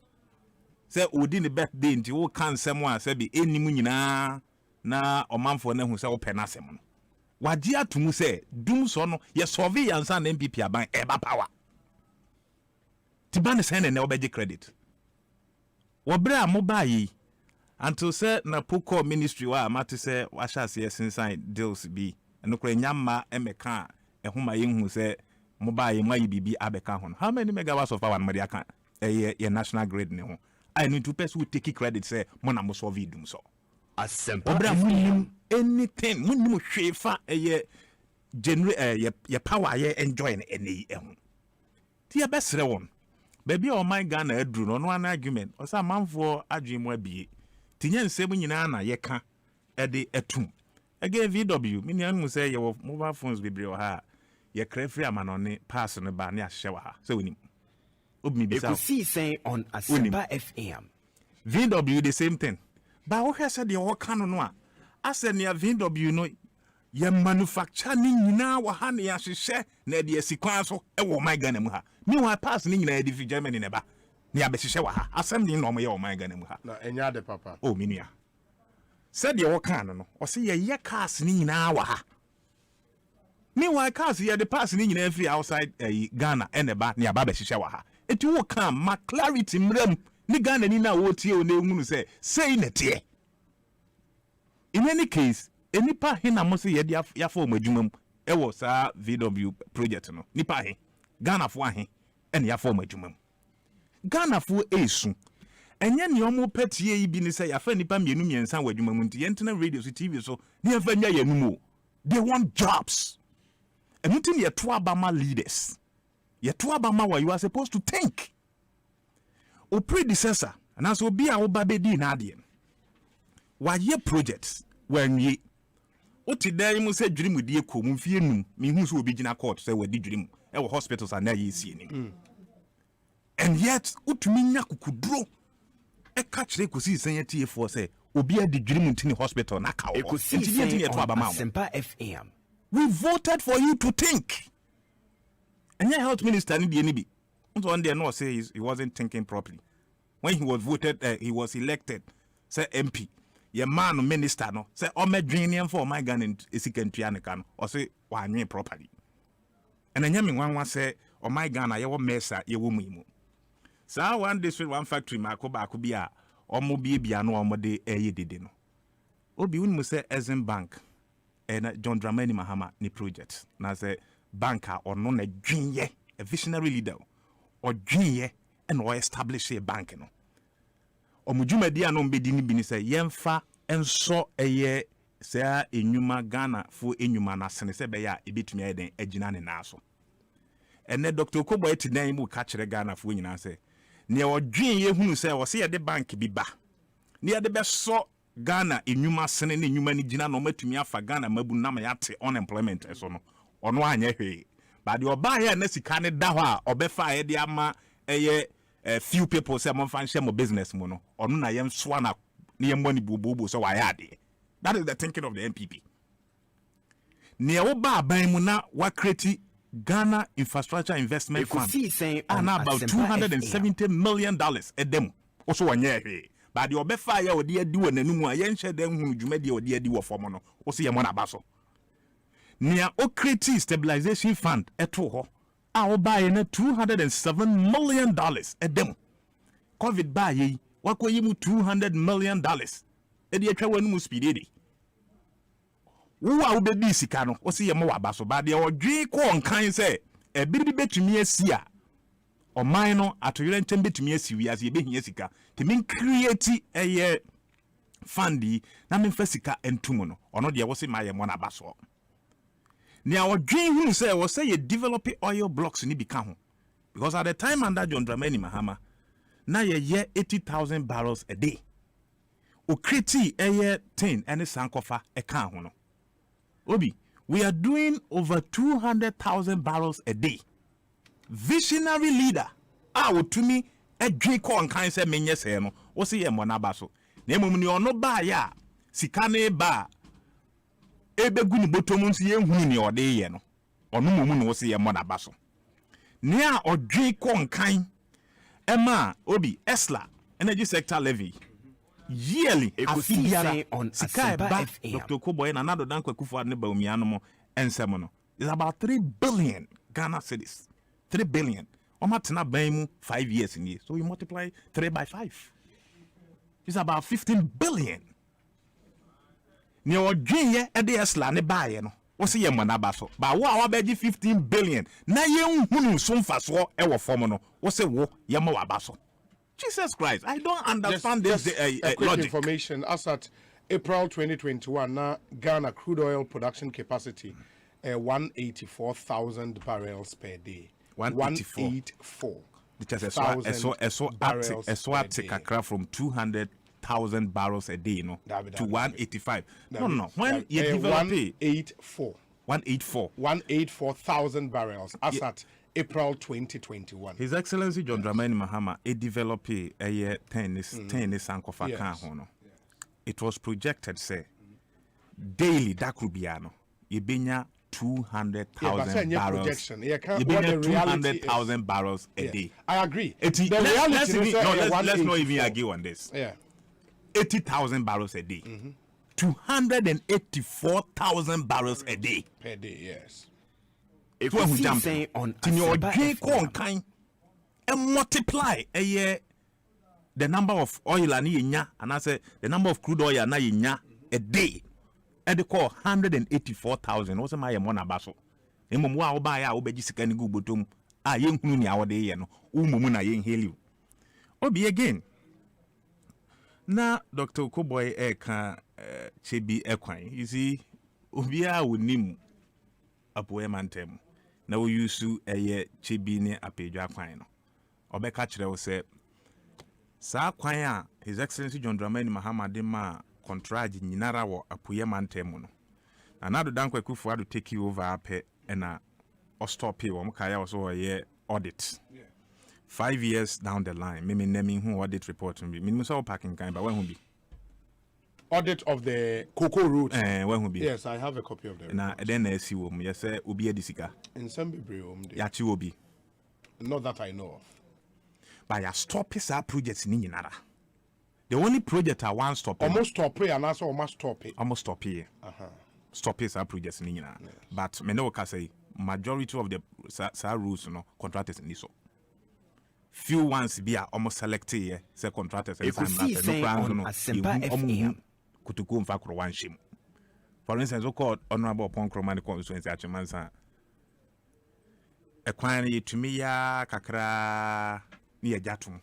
Say odi ne birthday nti wo kan sem a say bi enimu nyina na omanfo na hu say wo pe na sem no. Wadi atumu say dum so no ye solve yansa na MPP aban eba power. Tibane say na obeje credit. Wobre amobayi until say na poko ministry wa amate say washa say sinsan deals bi enokra nyamma emeka ehoma yenhu say mobayi mayi bibi abeka ho. How many megawatts of power na aka ye national grid ne ho I need to person take credit say mona mo solve dum so Asempa FM anything mun mo hwefa generate your power ye enjoy any ehun ti ya besre won baby o my Ghana adru no an argument o say manfo adwemu abie tinye nsem nyina na ye ka de etum again VW me anu say ye mobile phones bebre o ha ye kra free amanone pass no ba ne ahye wa ha say onim obi bisa Ekosiisen On Asempa FM VW the same thing ba wo hwe say de wo ka no a ase ne VW no ye manufacture ni nyina wa ha ne ya hwehwe na de asikwan so e wo my Ghana mu ha me wa pass ni nyina de fi Germany ne ba ne abehwehwe wa ha asem ni no mo ye wo my Ghana mu ha na enya de papa o minua said ye wo kan no o se ye cars ni nyina wa ha me wa cars ye de pass ni nyina free outside Ghana ene ba ne aba behwehwe wa ha eti wo kan ma clarity mram ni Ghana ni na wo tie o na ehunu say na tie in any case enipa he na mo se ye de ya fa o madwumam e wo sa VW project no nipa he Ghana fo ahe ene ya fa o madwumam Ghana fo esu enye ne omo patie yi bi ni se ya fa nipa mienu miensa wadwumam nti ye ntena radio so TV so ne ya fa nya yanumu they want jobs and nothing ye to abama leaders ye to abama where you are supposed to think o predecessor and as obi a wo ba bedi na ade wa ye projects when ye o ti dan mu se dwirimu die ko mu fie num me hu so obi gina court say wadi dwirimu e wo hospitals and na ye sie ni and yet utumi nya kukuduro e ka kire Ekosiisen yetie for say obi adi dwirimu ntini hospital na ka wo Ekosiisen On Asempa FM we voted for you to think and your health minister ni bi ni one day no say he wasn't thinking properly when he was voted he was elected say MP your man minister no say o medwenian for my Ghana esikantua ne kan o say wanwe properly and anya me wanwa say o my Ghana ye wo mesa ye wo muimu sa one district one factory ba ko bia o mo bia no o mo de dede no obi wonu say Exim Bank and John Dramani Mahama ni project na say banker or no na dwenye a visionary leader or dwenye and or establish a bank no omujuma dia no mbedi ni bi ni say yemfa enso eye say enwuma Ghana fo enwuma na sene say be ya ebetumi eden agina ne na so ene Dr. Okobo etidan mu ka kire Ghana fo nyina say ne odwenye hunu say wo say ye de bank bi ba ne ye de be so Ghana enwuma sene ne enwuma ni gina no matumi afa Ghana mabu na ma yate unemployment eso no ono anya hwe ba de oba here na sika ne da ho a obefa ye de ama eye few people say mo fan share mo business mo no ono na yem so na ne money bobo so wa ya de that is the thinking of the NPP ne wo ba ban mu na wa create Ghana Infrastructure Investment Fund and about $270 million edem also anya hwe ba de obefa ya odi adi wonanum a yen hye den hunu dwuma de odi adi wo fom no wo se ye mo na ba so nia o create stabilization fund eto ho a wo ba ye na $207 million edem covid ba ye wakoyi mu $200 million e de atwa wanu mu speed edi wo a wo be di sika no wo se ye mo wa ba so ba de odwe ko nkan se e biribi betumi asi a oman no atoyere ntem betumi asi wi ase ye behia sika te min create eye fundi na min fa sika entum no ono de wo se ma ye mo na ba so ne a odwen hu say wo say ye develop oil blocks ni bi ka ho because at the time under John Dramani Mahama na ye 80,000 barrels a day o create eye 10 any sankofa e ka ho no obi we are doing over 200,000 barrels a day visionary leader a wotumi adwen ko nkan se menye se no wo se ye mo na ba so na emom ni ono ba ya sika ne ba ebegu ni botom nso ye hunu ni ode ye no ono momu no wo se ye mo na ba so ne a odwen ko nkan ema obi esla energy sector levy yearly Ekosiisen On sika Asempa ba FM Dr. Koboy na nado dan kwakufu ne ba umiano mo ensem no is about 3 billion Ghana cedis 3 billion omatena ban mu 5 years in here so you multiply 3 by 5 it's about 15 billion ne odwen ye e de esla ne baaye no wo se ye mo na ba so ba wo a wa ba gi 15 billion na ye nhunu so mfaso e wo fom no wo se wo ye mo wa ba so Jesus Christ, I don't understand just this quick logic. Information as at April 2021, now Ghana crude oil production capacity 184,000 barrels per day. 184. Because kakra from 200,000 barrels a day, no, to 185. No. When you develop 184,000 barrels as at April 2021. His Excellency John Dramani Mahama developed a year 10 sankofa kan hono. It was projected say daily that could be ano. Yebenya 200,000 barrels. 200,000 barrels a day. I agree. Let's not even argue on this. 80,000 barrels a day. 284,000 barrels a day. Per day, yes. Ekosiisen On Asempa and multiply a year the number of oil and I say the number of crude oil and a day. And they call 184,000. What's my mona basso? Emwa obaya obeji sikani gubutum. Ah, yen huni our day no. Umumuna yen helu. Obi again. Na Dr. Koboy eka chebi ekwan. You see, ubia unimu apoe mantem. Na we use eye chebi ne apejwa kwan no. Obeka kire wo se sa kwan a His Excellency John Dramani Mahama de ma contract nyinara wo apoye mantem no. Na nado dankwa kufu ado take over ape na o stop e wo mkaya wo so ye audit. 5 years down the line, me naming who audit report to me. Me so packing kind, but when who be audit of the cocoa route. When who be? Yes, I have a copy of that. Na then I see wom. Yes, sir. Obi edisika. In some be Yachi obi. Not that I know of. But ya stop his projects ni nyinara. The only project I want stop. Almost stop it and also almost stop it. Almost stop here. Stop his projects ni nyinara. But me no can say majority of the rules no contractors ni so. Few ones be almost selected here, say contractors and Ekosiisen On Asempa FM. Kutuku mfa kro wan shim. For instance, called Honorable Ponkromani constituency achimansa. Ekwan yetumi ya kakra ni yajatum.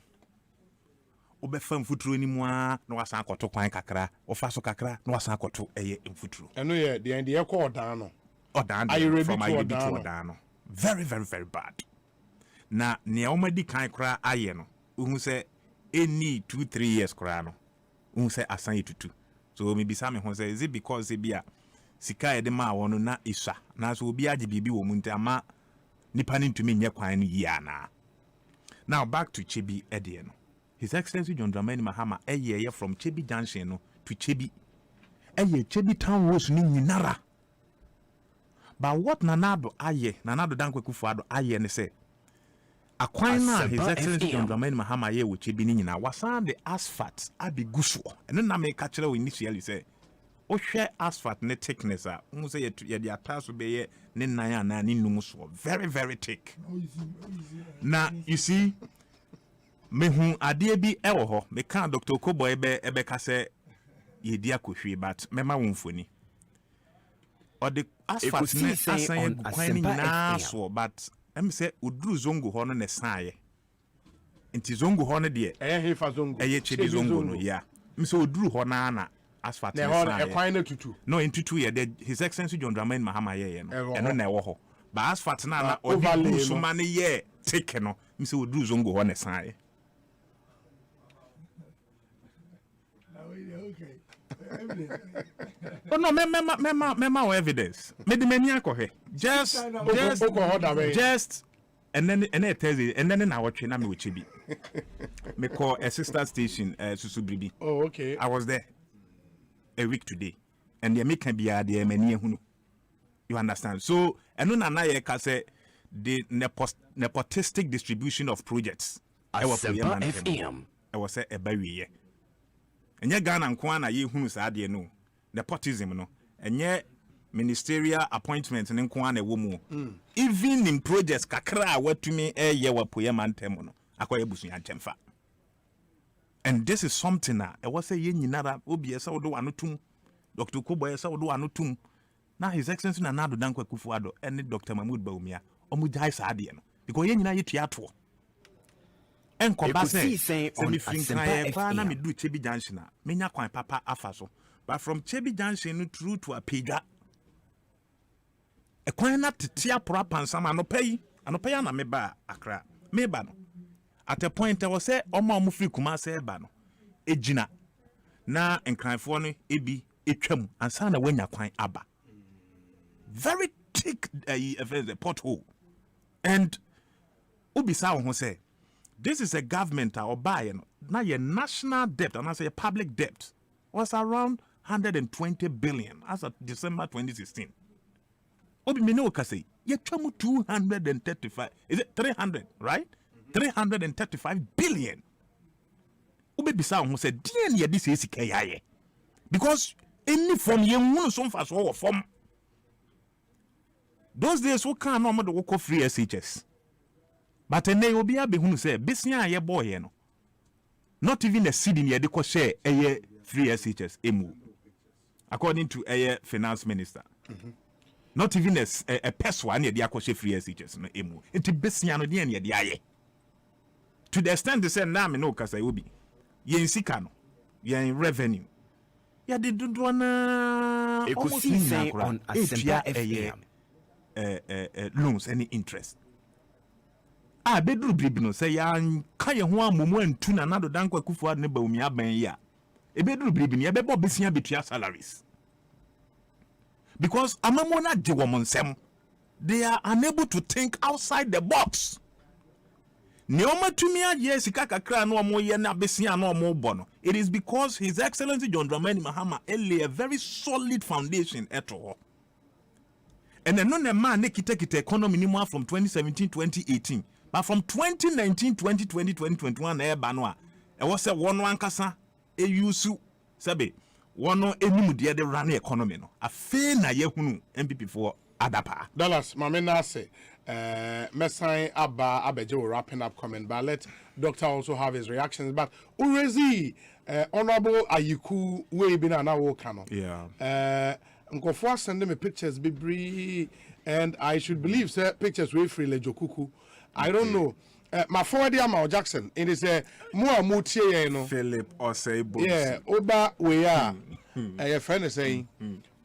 Obefam futuro ni mu a na wasan akoto kwan kakra, ofaso kakra na wasan akoto eye mfuturo. Eno ye the e call down. Are you ready to down? Very, very, very bad. Na ne omadi kan kra aye no uhu se any 2-3 years kra no uhu se asan yetutu so me bisa me ho se is it because e bia sika e de ma wono na isa na so obi age bibi wo munta ama nipa ni ntumi nye kwan no yi ana. Now back to Chebi Edie no. His Excellency John Dramani Mahama eye from Chebi Junction no to Chebi eye Chebi town roads ni nyinara. But what Nanado aye Nanado Dankwa Kufuado aye ne say Aquina, His Excellency John Dramani Mahama ye with Chibini na wasan the asphalt abi guso. And then na me catch we initially say, o share asphalt ne thickness a mu say ye the ataso be ye ne nan na ni num so very very thick. Na you see me hu ade bi e wo ho me kan Dr. Koboy ebe ka say ye dia kohwe but mema wonfoni. Or the asphalt ne asan kwan na so but em say udru zongo ho no ne saaye nti zongo ho no de hefa zongo Chebi zongo no ya em say udru ho na asphalt ne saaye e kwan na tutu no in tutu ye His Excellency John Dramani Mahama ye no eno na wo ho ba asphalt na odru so ma ne ye take no em say udru zongo ho ne saaye oh no me evidence me the many akohe just and then Thursday and then I watch na me with Chebi me call a sister station Susubribi. Oh okay, I was there a week today and they make be there many hunu, you understand. So eno na ye ka say the nepotistic distribution of projects Asempa FM I was say e ba wiye enye Ghana nko na ye hunu sa de no nepotism no enye ministerial appointment ne nko na wo mu even in projects kakra watumi ye wapoye mantem no akoye busunya ntemfa. And this is something na e was say ye nyinara obi esa wodo anotum Dr. Koboy esa wodo anotum na His Excellency na Nado Dankwa Kufuado and Dr. Mahmoud Baumia omu jai sa de no because ye nyina ye tuato enkoba say me frinka kwa na me do Chebi Junction na menya kwan papa afa so but from Chebi Junction through to Apega e kwan na tete apora pansam anopai na me ba Accra me ba no at a point I was say omo free kuma say ba no ejina na enkranfo no ebi etwam ansa na wanya kwan aba very thick pothole and ubisa wo say this is a government or buy now your national debt and I say public debt was around 120 billion as of December 2016 obi me no ka say ye twam 235 is it 300 right 335 billion obi bisa wo say dien ye this is kayaye because any form ye won so fast or form those days we can no mo go free SHS but ene obi abehunu say besia ye boy no not even a cedi near the share a free SHS emu according to a finance minister not even a person near the share free SHS no emu into besia no near the aye to the extent they say na me no kasa obi yen sika no yen revenue ya de dodo na Ekosiisen On Asempa FM loans any interest bedru bribino say yan kaye ho amomo antu na nado dan kwa kufu ne ba umi aban ya bedru bribino ye bebo besia betua salaries because amamo na de womonsem they are unable to think outside the box neoma tumi aye sika kakra na omo ye na besia na omo bono it is because His Excellency John Dramani Mahama lay a very solid foundation eto and then no man ne kita economy ni mo from 2017 2018 but from 2019 2020 2021 na eba no a e wo se wono ankasa e use sabe wono enimu de de run economy no afi na yehunu MPP for adapa Dallas mame na say mesan abeje will wrapping up comment but let doctor also have his reactions but urezi honorable Ayiku we bi na wo kano nkofo send me pictures bibri and I should believe say pictures we free lejokuku I don't know my forward Amal Jackson it is mo tie no Philip Oseibo oba we are your friend is saying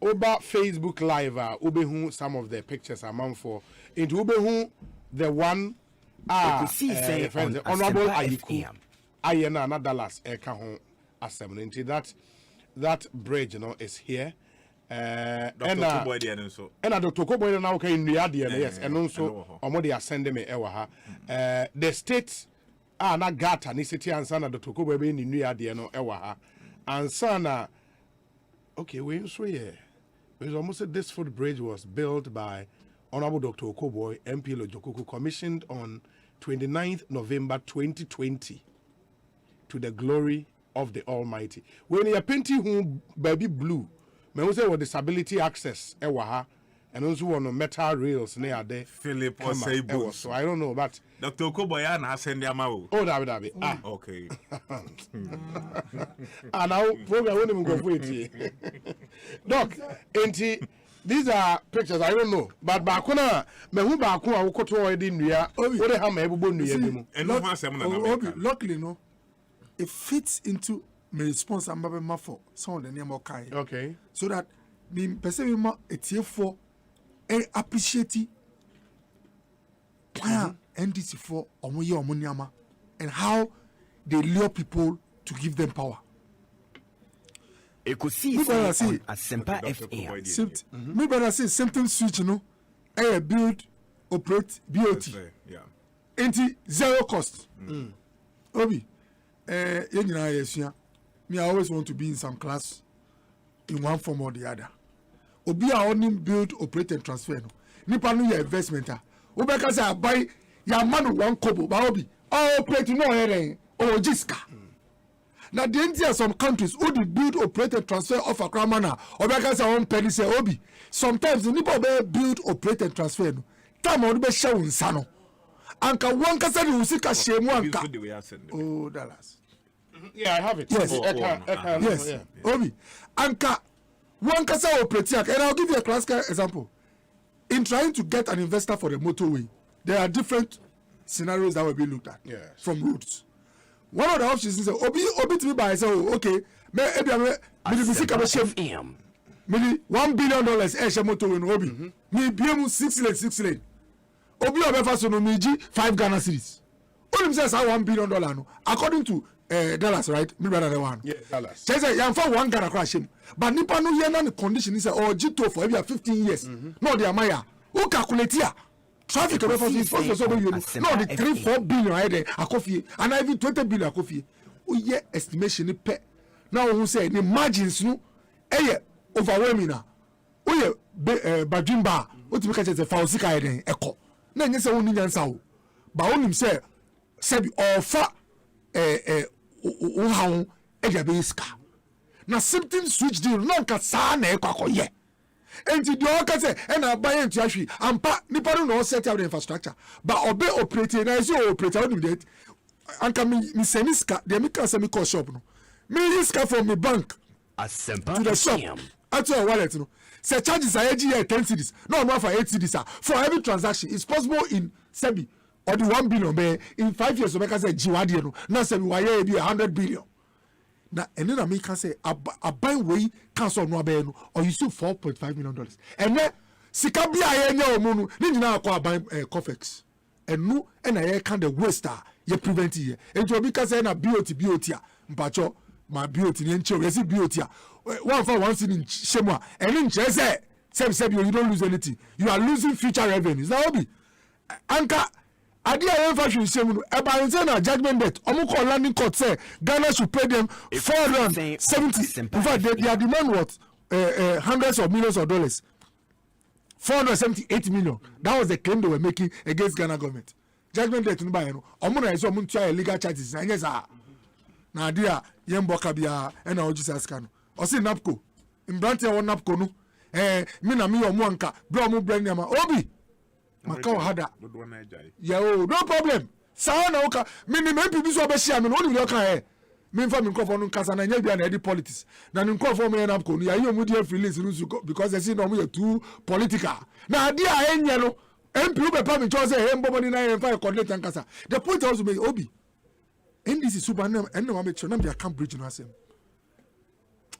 oba Facebook live obehu some of the pictures among for into obehu the one friend honorable Ayiku ayena na Dallas eka ho assembly into that bridge you know is here Dr. Koboy de no so Dr. Koboy na okay nnua de yes and also omo de ascend me ewa ha the state na gata ni city ansa na Dr. Koboy be nnua de no ewa ha ansa na okay we so here because almost this foot bridge was built by Honorable Dr. Koboy MP Lojokuku commissioned on 29th November 2020 to the glory of the Almighty when you painting who baby blue me who say with disability access ewa and also on metal rails near there Philip Oseibo so I don't know but Dr. Koboya na send them out David okay and now program when go for it doc enti these are pictures I don't know but bakuna me hu baako a wokoto already nua wo de ha ma ebubo nua bi mu eno ho asem na na luckily no it fits into my response I'm about for some of the name okay okay so that the person ma etie for appreciate plan NDC for omoye omoniama and how they lure people to give them power. Ekosiisen On Asempa FM. Me better say something switch no build operate BOT into zero cost obi yenyina yesua me I always want to be in some class in one form or the other obi a only build operate and transfer no nipa no your investment obeka say buy ya man one kobo ba obi operate no here o jiska na the India some countries who dey build operate and transfer of Accra manna obeka say one penny say obi sometimes the nipa be build operate and transfer no time on be show nsa no anka one kasa de usika shemu anka Dallas yeah I have it yes yes obi anka one kasa operate and I'll give you a classical example in trying to get an investor for the motorway there are different scenarios that will be looked at from roots. One of the options is obi to me by say okay me $1 billion motor in obi me biemu 6 lane obi obefa so no me gi 5 Ghana cedis only says $1 billion no according to dollars, right? Me brother the one. Yeah, dollars. Say you for one Ghana crash him. But nipa no here na the condition is or G2 for every 15 years. No the amaya. Who calculate here? Traffic of so you know. No the 3-4 billion I there akofi and even 20 billion akofi. We ye estimation pe. Now who say the margins no overwhelming na. We ye Bajimba. What you make say Fausika I there eko. Na nyese woni nyansa o. Ba onim say be offer how ejabeska na something switch deal no ka sa na ekwakoye enti de o ka say e na buy enti ahwi ampa nipa no set up the infrastructure but obey operator na is operator what do that anka me seniska de me ka say me call shop no me iska from the bank Asempa to the shop at your wallet no say charges are 10 cedis no for 8 cedis for every transaction it's possible in Sebi or the 1 billion be in 5 years so make say jiwade no na say we wire be 100 billion na ene na me can say aban we cancel no aban no or you see $4.5 million ene sika bia ye nya o mu no ni nyina akọ aban cofex enu ena ye can the waste ye prevent ye enti obi ka say na BOT a mpacho ma BOT ni enche we see BOT a one for one sin shemu a ene nche say you don't lose anything you are losing future revenues na obi anka Adi ayen fashion same about na judgment debt. Omo call landing court say Ghana should pay them $470. In fact, they are demand what hundreds of millions of dollars. $478 million. That was the claim they were making against Ghana government. Judgment debt no buy no. Omo na eso omo try illegal charges. Na yes ah. Na dia yemboka bia e na ojises ka no. O si napco. Imbrante won napco no. Me na me omo anka. Bro omo brand name obi. Makao hada. Yeah, no problem. Sawa na oka. Mini mempi biso obeshia me no oni oka me mfa me nkofo no nkasa na nya bia na edi politics. Na ni nkofo me na ko no ya yi omudi feelings no because they see no me too political. Na ade a enye no MP ube pa me cho say mbo money na mfa coordinate nkasa. The point also be obi. NDC super na enne wa me cho na bia Cambridge no asem.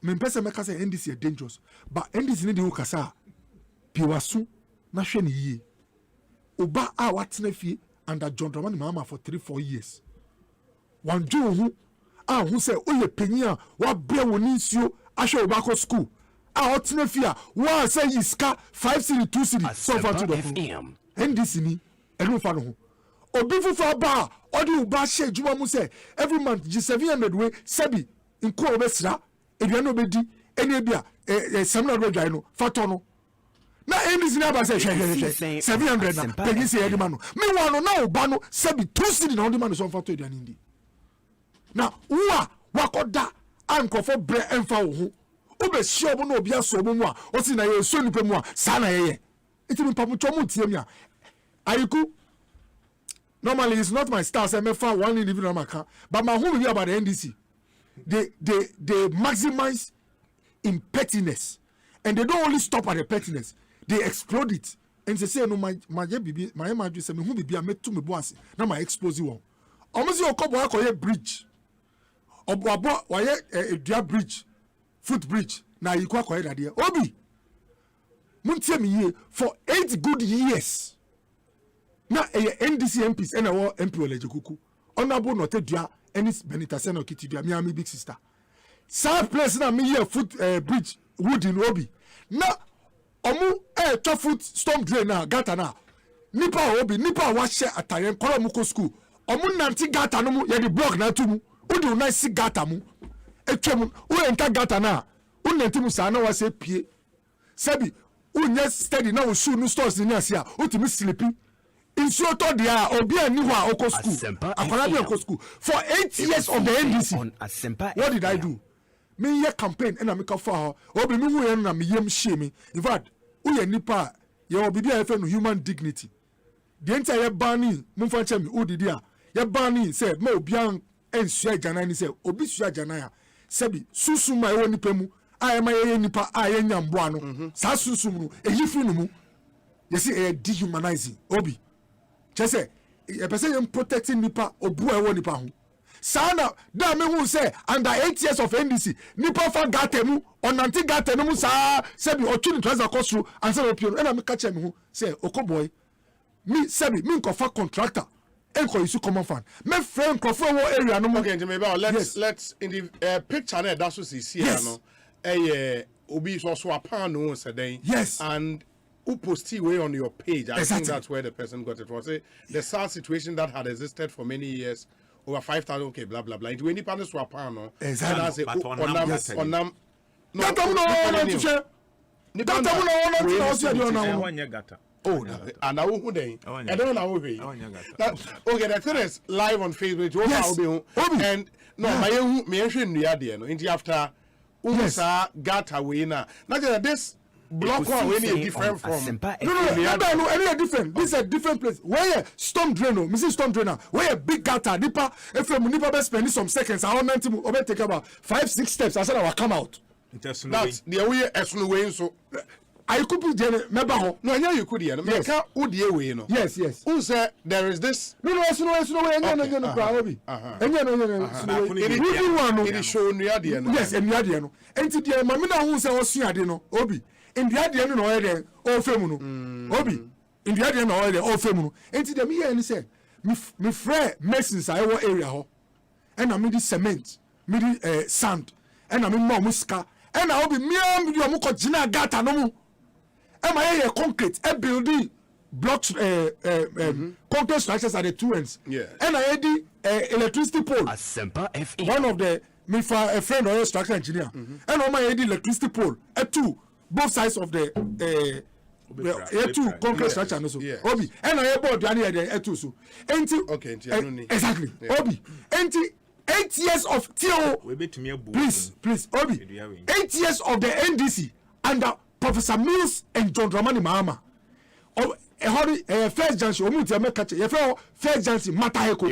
Me mpese me kasa NDC is dangerous. But NDC need the kasa. Piwasu na hwe ni yi. Oba a watena fie under John Dramani Mahama for 3-4 years. Wanjo hu a hu say oye panyin a wa bre woni nsuo ahwe oba ko school. A watena fie a wa say iska 5 cedi 2 cedi so far to the FM. NDC ni enu fa no ho. Obi fufu ba odi oba hye juma mu say every month G700 we sebi nko obesra eduano obedi ene bia 700 dwan no fato no. Na NDC na ba say 700 na pegi say edi manu me wano na oba no sebi 2 cedi na odi manu so fa to edi ani ndi na wa wakoda ankofo bre emfa wo ho obe hye obo na obi aso obo mu a o si na ye so nipa mu a sa na ye itimi papu chomu tie mi a ayiku normally it's not my style say me fa one individual maka but my home be about the NDC they maximize in pettiness and they don't only stop at the pettiness. They explode it and they say no my bibi my imagine say me hu bibi ametu me boase na my expose one almost your kobo akoye bridge obo waye edua bridge foot bridge na yiko akoye dade obi muntie me ye for 8 good years na NDC MPs and our MP Olejekuku honorable notedua Enis Benita Seno Kitibia Miami big sister side place na me ye foot bridge wood in obi na omu foot storm drain na gata na nipa obi nipa wa hye atare nkoro mu ko school omu nanti gata no mu ye di block na tumu udi una si gata mu etwem u enta gata na unanti mu sa na wa se pie sebi unya steady na wo shoe no stores ni asia utimi sleepy insuo to dia obi ani ho a oko school akwara bi oko school for 8 years of the NDC. What did I do? Me ye campaign and I make a for obi me hu na me yem shame. In fact uye nipa ye obi bia efe no human dignity. The entire banning mumfa nche me odidi a ye banning say ma obi an ensu agana ni say obi su agana ya sebi susu ma e nipa mu a ma ye nipa a ye nyambo ano sa susu mu eyifu no mu ye say e dehumanizing obi che say a person protecting nipa obu ewo nipa ho sana da me hu say under 8 years of NDC nipa fa gatemu onanti gatenu sa sebi otuni transa cost and say opio na me catch me hu say okoboy me sebi me nkofa contractor enko isu common fund me friend nkrofo wo area no mo. Okay, let's in the picture there that's what you see no obi so apan no say then yes and who posted way on your page. I think that's where the person got it from. Say the SARS situation that had existed for many years, over 5,000, okay, blah blah blah. It when independent swap no. Exactly. But on them. No. Oh, and I won't day. I don't know. Okay, the thing is live on Facebook. Yes. And no, my mention the idea. No, into after Umusa got away now. Not just this. Block one when you different from no any different. This is a different place where storm drainer missing storm drainer where a big gutter nipa if you nipa be spend some seconds I want to take about 5-6 steps I said I will come out. That's the way esno way so I could be member ho no anya you could here me ka odie way no yes who say there is this no way anya crowd obi anya no it is show nuade no yes nuade no enti de mama na hu say osuade no obi in the idea no ere o femu no obi in the idea no ere o femu no enti dem here ni say me frɛ masons I wo area ho and na me di cement me di sand and na me mo muska and na obi mia me di o mo ko gina gata no mu e ma ye concrete e building blocks concrete structures at the two ends and I di electricity pole Asempa FE one of the me for a friend or structural engineer and o ma ye di electricity pole two both sides of the two concrete structure no so obi and I board the area two so enti okay exactly obi enti 8 years of TO please obi 8 years of the NDC under Professor Mills and John Dramani Mahama first junction omu ti me catch ye first junction mata heko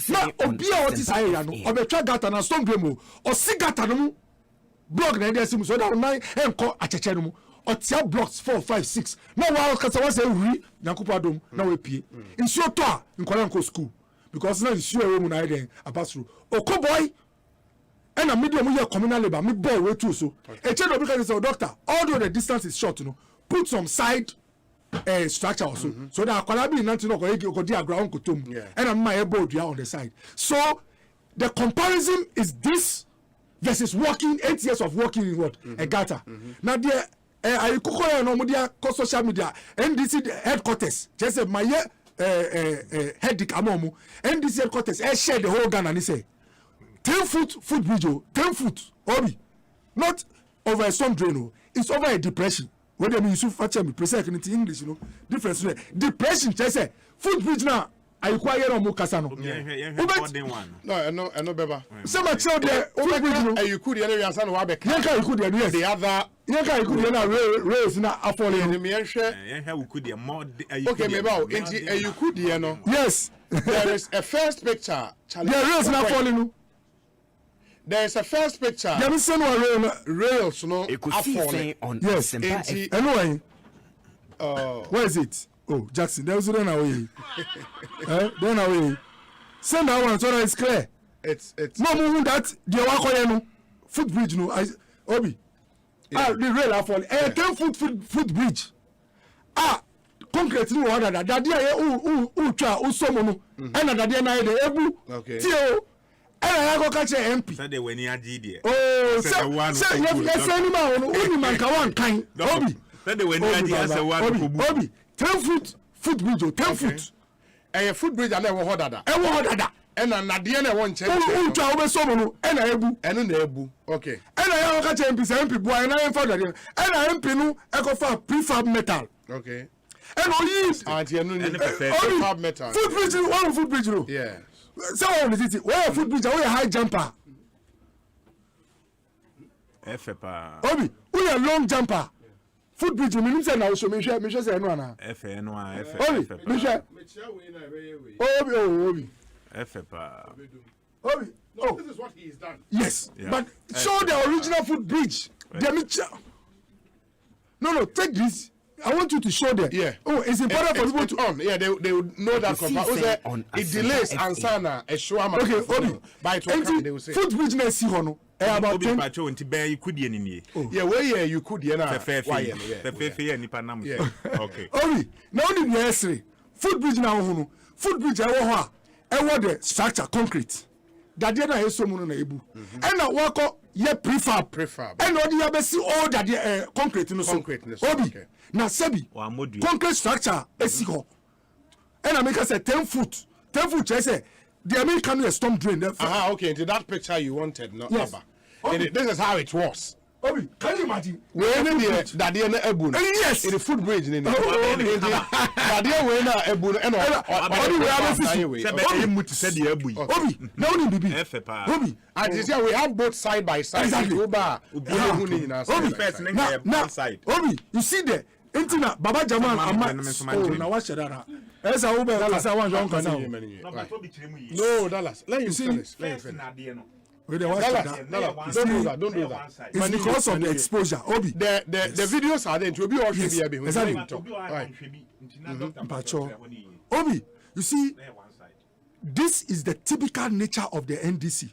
na obi a what is area no obetwa gata na stone gremo o sigata no block na dey sim so that nine enko acheche no mu otia blocks 4 5 6 na wa kasa wa say uri nyakopo adom na we pie nsuo to a nkola nko school because na nsuo ewe mu na dey abasru okoboy and a medium we communal labor me boy we too so a check of because say doctor although the distance is short no put some side structure also so that akwala bi nanti no go dey ground ko tom and am my board on the side so the comparison is this versus working 8 years of working in what a gata now there I could no media social media NDC headquarters just say my headache amomu NDC headquarters share the whole Ghana and he say 10-foot bridge 10 foot obi not over a storm drain it's over a depression when they use facture me precise in English difference depression just say foot bridge now I require no kasa no no beba so much so there you could area answer no abek yanka you could yes the other yanka you could na raise na afole no me hwe yanka we could more okay meba enti you could no yes there is a first picture challenge there raise na falling no there is a first picture there is no rails no Ekosiisen On yes Asempa anyway where is it oh Jackson there was run away run away send that one so that it's clear it's no move that the wakoye no footbridge no obi the rail are fall 10 foot bridge concrete no order that there who twa usomo no and that there na dey ebu tio I go catch MP say they when agi there oh say yes any man only man can one kind obi say they when agi as a one obi 10 foot bridge 10 foot a foot bridge and e wo dada and na de na won check who twa obesomo no and na ebu okay and I go catch MP say MP boy na em for that and MP no e go for prefab metal okay and use and you know prefab metal foot bridge no yeah so what is it where foot bridge where high jumper FPA obi who a long jumper foot bridge me say na so me hwe say no ana FA no obi me hwe obi FPA obi no this is what he has done yes but show the original foot bridge no take this I want you to show them. Yeah. Oh, it's important for people to on. Yeah, they would know that. It delays ansana a show. Okay, Obi. By it they will say. Food business see hono. About 10. Yeah, where you could Okay. Obi, now only nursery. Food bridge now hono. Food bridge I want the structure concrete. That the other is so mono na ebu. And I walk up ye prefab. And all the other see all that concrete no concreteness. Obi. Now sebi concrete structure esiho. And I make us say 10 foot. 10 foot I say the American a storm drain. Okay, into that picture you wanted, no? Yes. This is how it was. Obi, can you imagine? We're in that the Ebun. Yes, in the foot bridge. In the way now Ebun and Obi, no need to be. Obi, and this year we have both side by side. Exactly. Obi, you see there. Intina Baba Jaman Ahmad. Now what should I? As I over Dallas, I want John Canal. No, Dallas. Let you finish. Let you finish. Don't do that. It's because of the exposure. Obi. The videos are there. It will be all should be exactly. Obi, you see, this is the typical nature of the NDC.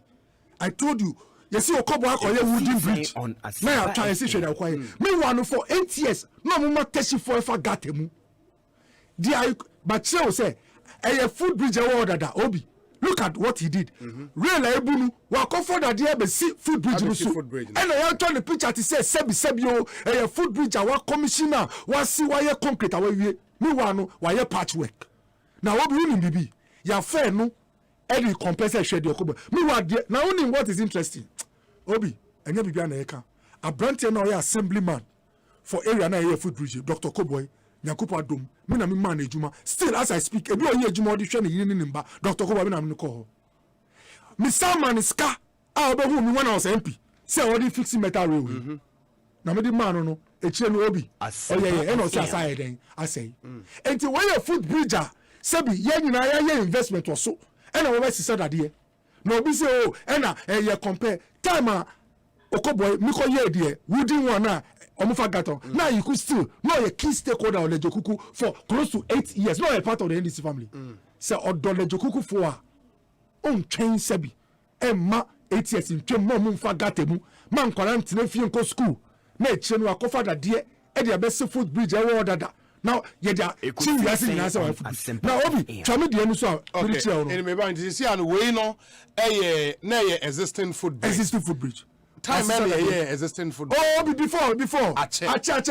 I told you. You see, Okobo akoye wooden bridge. Now I try to say that akoye. Me one for 8 years. No mo teshi for ever gatemu. But say, a food bridge that Obi. Look at what he did. Real ebunu wa comfort that there be see food bridge no so. And I turn the picture to say sebi a food bridge wa commissioner wa see wire concrete awe wie. Me one wire patchwork. Now Obi win bibi. Ya fair no any compensate share the Okobo. Me wa now only what is interesting. Obi enye bibia na eka. Abrante na oya assemblyman for area na here food bridge Dr. Koboy Nyakupa Dom. Me na me man ejuma. Still as I speak, ebi oye ejuma odi hwe na yini nimba. Dr. Koboy me na me call. Me Salman ska a obehu me when I was MP. Say already fixing metal railway. Na me di man no echire no Obi. Oye e no say aside den. I say. Enti when your food bridge sebi ye nyina ya investment or so. E na we say that there. No be say oh e na ye compare time Okoboy me ko ye there. Wooden one na Omufa Gaton. Now you could still not a key stakeholder on Lejokuku for close to 8 years. Not a part of the NDC family. So Odo Lejokuku for chain sebi. Emma 8 years in Chem Omufa Gatemu. Man quarantine fianco school. Na chenu akofa da die e dia best food bridge e wo dada. Now ye dia chin yasi na say now Obi chami die nu so okay. In me ba nti see an we no na ye existing food bridge. Time earlier, existing food. Oh, before. Ache.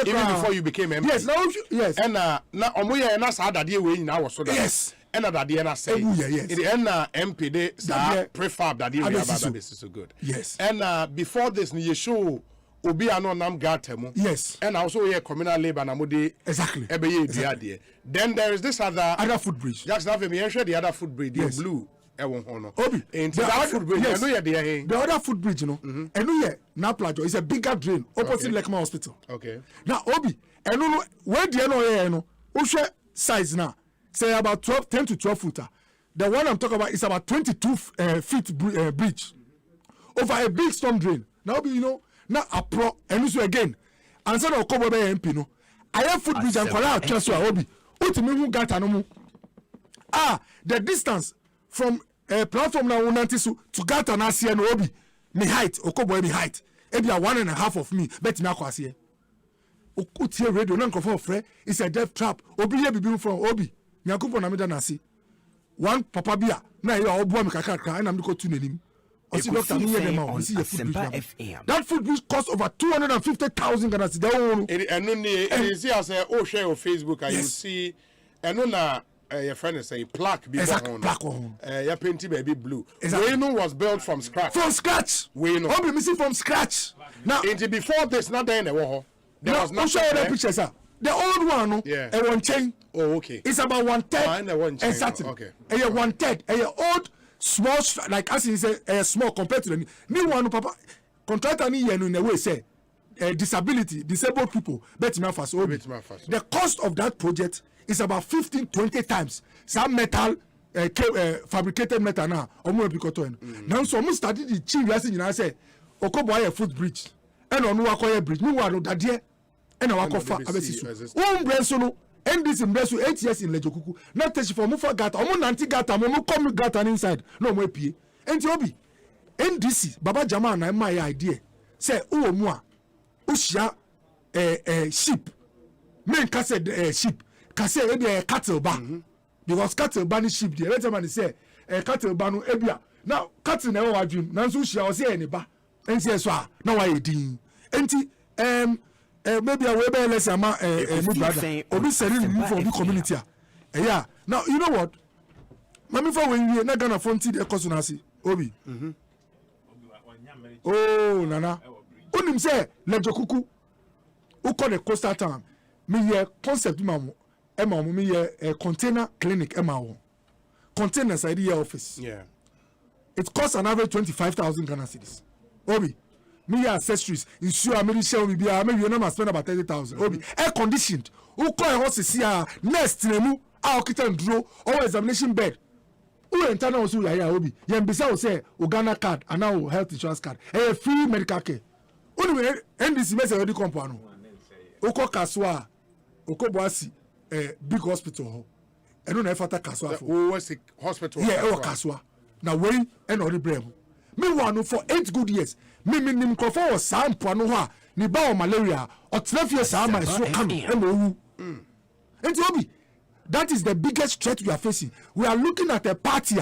Even before you became MP. Yes, yes. And now, omoye na sa that day we now was so that. Yes. And that day na say. Yes. It and MP they prefab that day we about that is so good. Yes. And before this, you show obi ano nam gatemu. Yes. And also here communal labor na mode. Exactly. Exactly. Then there is this other food bridge. Just now me share the other food bridge, the blue. Obi, that food bridge. Yes. The other food bridge, you know, and Naplajo is a bigger drain opposite Lekma Hospital. Okay. Now, Obi, and no, where do you know, Usha size now, say about 10 to 12 footer. The one I'm talking about is about 22 feet bridge over a big storm drain. Now, you know, now a pro, and so again, and so I'll cover by MP, no. I have food bridge and call out transfer, Obi. Ultimately, got no. The distance from a platform na unantisu to Gata na see no Obi me height Okoboy me height e be 1.5 of me bet me akwa see okutie radio na nkofo frɛ is a death trap Obi ye bibi from Obi Nyankopɔ na me da na see one papa bia na ye obo me kakakra na me ko tu nanim osi doctor me ye dem ma see your food that food bill cost over 250,000 Ghana cedi eno ne see as o share on Facebook and you see eno na your friend is a plaque before your painting baby blue. Wayno was built from scratch. Wayno. Obi missing from scratch. Now, before this, not there in the war. There was not. Show the pictures, sir. The old one, no. Yeah. A one chain. Oh, okay. It's about 1/3. Exactly. Okay. A 1/3. A old small, like as he say, a small compared to the new one, papa. Contractor ni yenu in a way say, disabled people. Bet me fast. The cost of that project is about 15-20 times some metal fabricated metal now omo bi koto en now so almost started the chief yasi nyina say Okoboy foot bridge and onu akoye bridge me wa no dade ɛna wakɔfa abɛsi so wɔn brɛ so no ndc brɛ so 8 years in lejokuku na teshi for ɔmo fa gata ɔmo nante gata ɔmo kɔm gata inside na ɔmo apie nti obi ndc baba jama na ɛma yɛ idea sɛ wowɔ mu a wohyia sheep men ka sɛ sheep ka sɛ ebi cattle ba because cattle ba ni sheep deɛ ɛbɛtɛ ma ni sɛ cattle ba no ebia na cattle na ɛwɔ wadwim nanso wohyia ɔsɛ ɛyɛ ne ba nti ɛso a na wayɛ din nti maybe a way better less ama my brother obi seri ni for obi community yeah now you know what mami for when we na Ghana phone ti de koso na si obi oh nana onim say lejokuku uko the coastal town me ye concept ma mo e ma mo me ye container clinic e ma wo container side here office yeah it costs an average 25,000 Ghana cedis obi me accessories ensure me share me bia me we no must spend about 30,000 obi air conditioned who call house see next nemu a okita nduro or examination bed who enter now so ya obi yem bisa o say Uganda card and now health insurance card free medical care only NDC me say ready compound no oko kaswa oko boasi big hospital ho eno na efata kaswa for what's the hospital yeah e kaswa na wey e no rebrem me one for 8 good years me nim crofo was sampo no ho a ni ba o malaria o trafie sama so kan e mo wu enti obi that is the biggest threat we are facing. We are looking at a party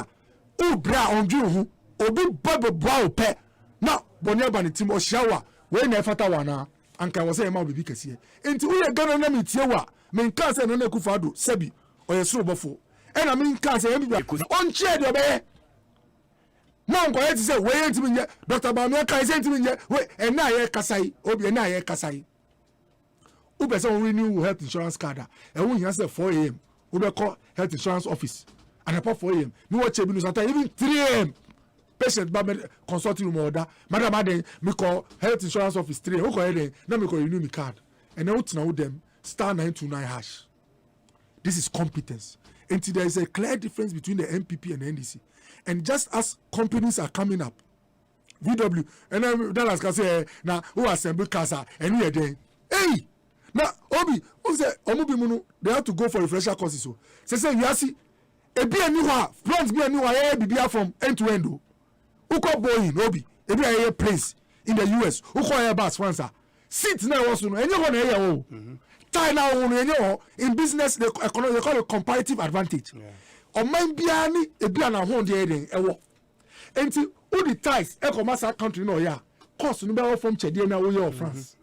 who bra on you obi bobo brow pe now bonia bani team o shawa we na efata wana anka wo say ma obi kese enti we Ghana na metie wa men kan say no na Akufo-Addo sebi o yesoro bofo e na men kan say bibia on chair de obeye na nko yet say we yet minye Dr. Bamia kan say minye we e na ye kasai obi e na ye kasai u be say we renew health insurance card e won yan say 4 am we be call health insurance office and about 4 am me watch e bi no sometimes even 3 am patient ba consulting room order madam aden me call health insurance office 3 am we call here na me call renew me card and then we with them star 929 hash. This is competence. And there is a clear difference between the MPP and the NDC. And just as companies are coming up, VW, and then Dallas can say, now, who assemble casa, and we are there. Hey! Now, Obi, who say, Omubi Munu, they have to go for refresher courses. So, say, you see, a be a new one, plants be a new one, from end to end. Who call Boeing, Obi, a be a place in the US, who call Airbus sponsor. Sit now also, and you're going to hear, tie now in business, they call it comparative advantage. Or man biani, a biana home the heading, a walk. And all the ties, a commercial country, no, yeah. Cost no from Chediana or France.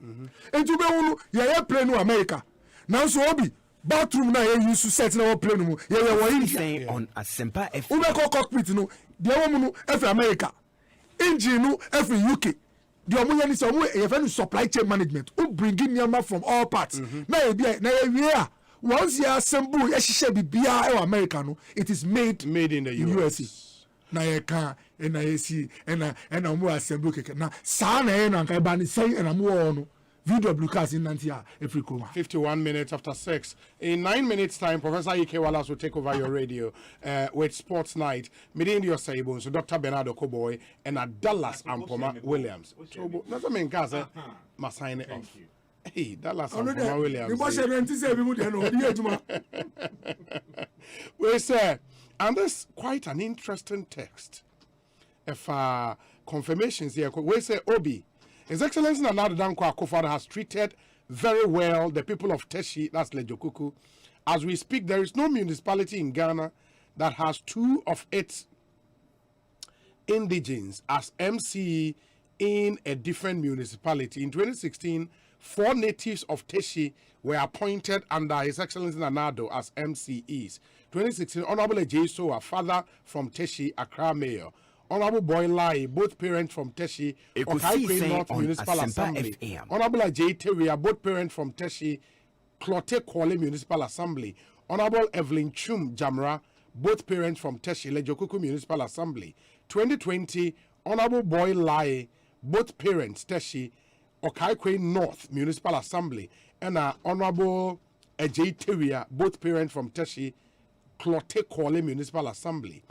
And to be yeah, play no America. Now so Obi, bathroom now you used to set no plane. Yeah, on Asempa FM. Ube cockpit no, the woman every America. Engine no every UK. The omuya ni so omu even supply chain management. Who bring in number from all parts. Na e bia na e once you assemble e hihye bibia e America no, it is made in the USA. Na ye kan na ye si na omu assemble keke na sa na e na kan ba ni say na mu no VW cars in Nantia Africa. 51 minutes after 6. In 9 minutes time, Professor Ike Wallace will take over your radio with Sports Night. Meeting your Saibon, so Dr. Bernardo Koboy and a Dallas Ampoma Williams. So that's mean Gaza must sign it off. Hey, Dallas Ampoma Williams. We say, and that's quite an interesting text. If confirmations here, we say Obi. His Excellency Nana Dankwa Akufo-Addo has treated very well the people of Teshi, that's Lejokuku. As we speak, there is no municipality in Ghana that has 2 of its indigenes as MCE in a different municipality. In 2016, 4 natives of Teshi were appointed under His Excellency Nanado as MCEs. 2016, Honorable Ejeso, a father from Teshi, Accra Mayor. Honorable Boy Lai, both parents from Teshi, Ekosiisen North Municipal Assembly. Honorable Ajay Teria, both parents from Teshi, Clote Kwale Municipal Assembly. Honorable Evelyn Chum Jamra, both parents from Teshi, Lejokuku Municipal Assembly. 2020, Honorable Boy Lai, both parents Teshi, Okaikwe North Municipal Assembly. And Honorable Ajay Teria, both parents from Teshi, Clote Kwale Municipal Assembly.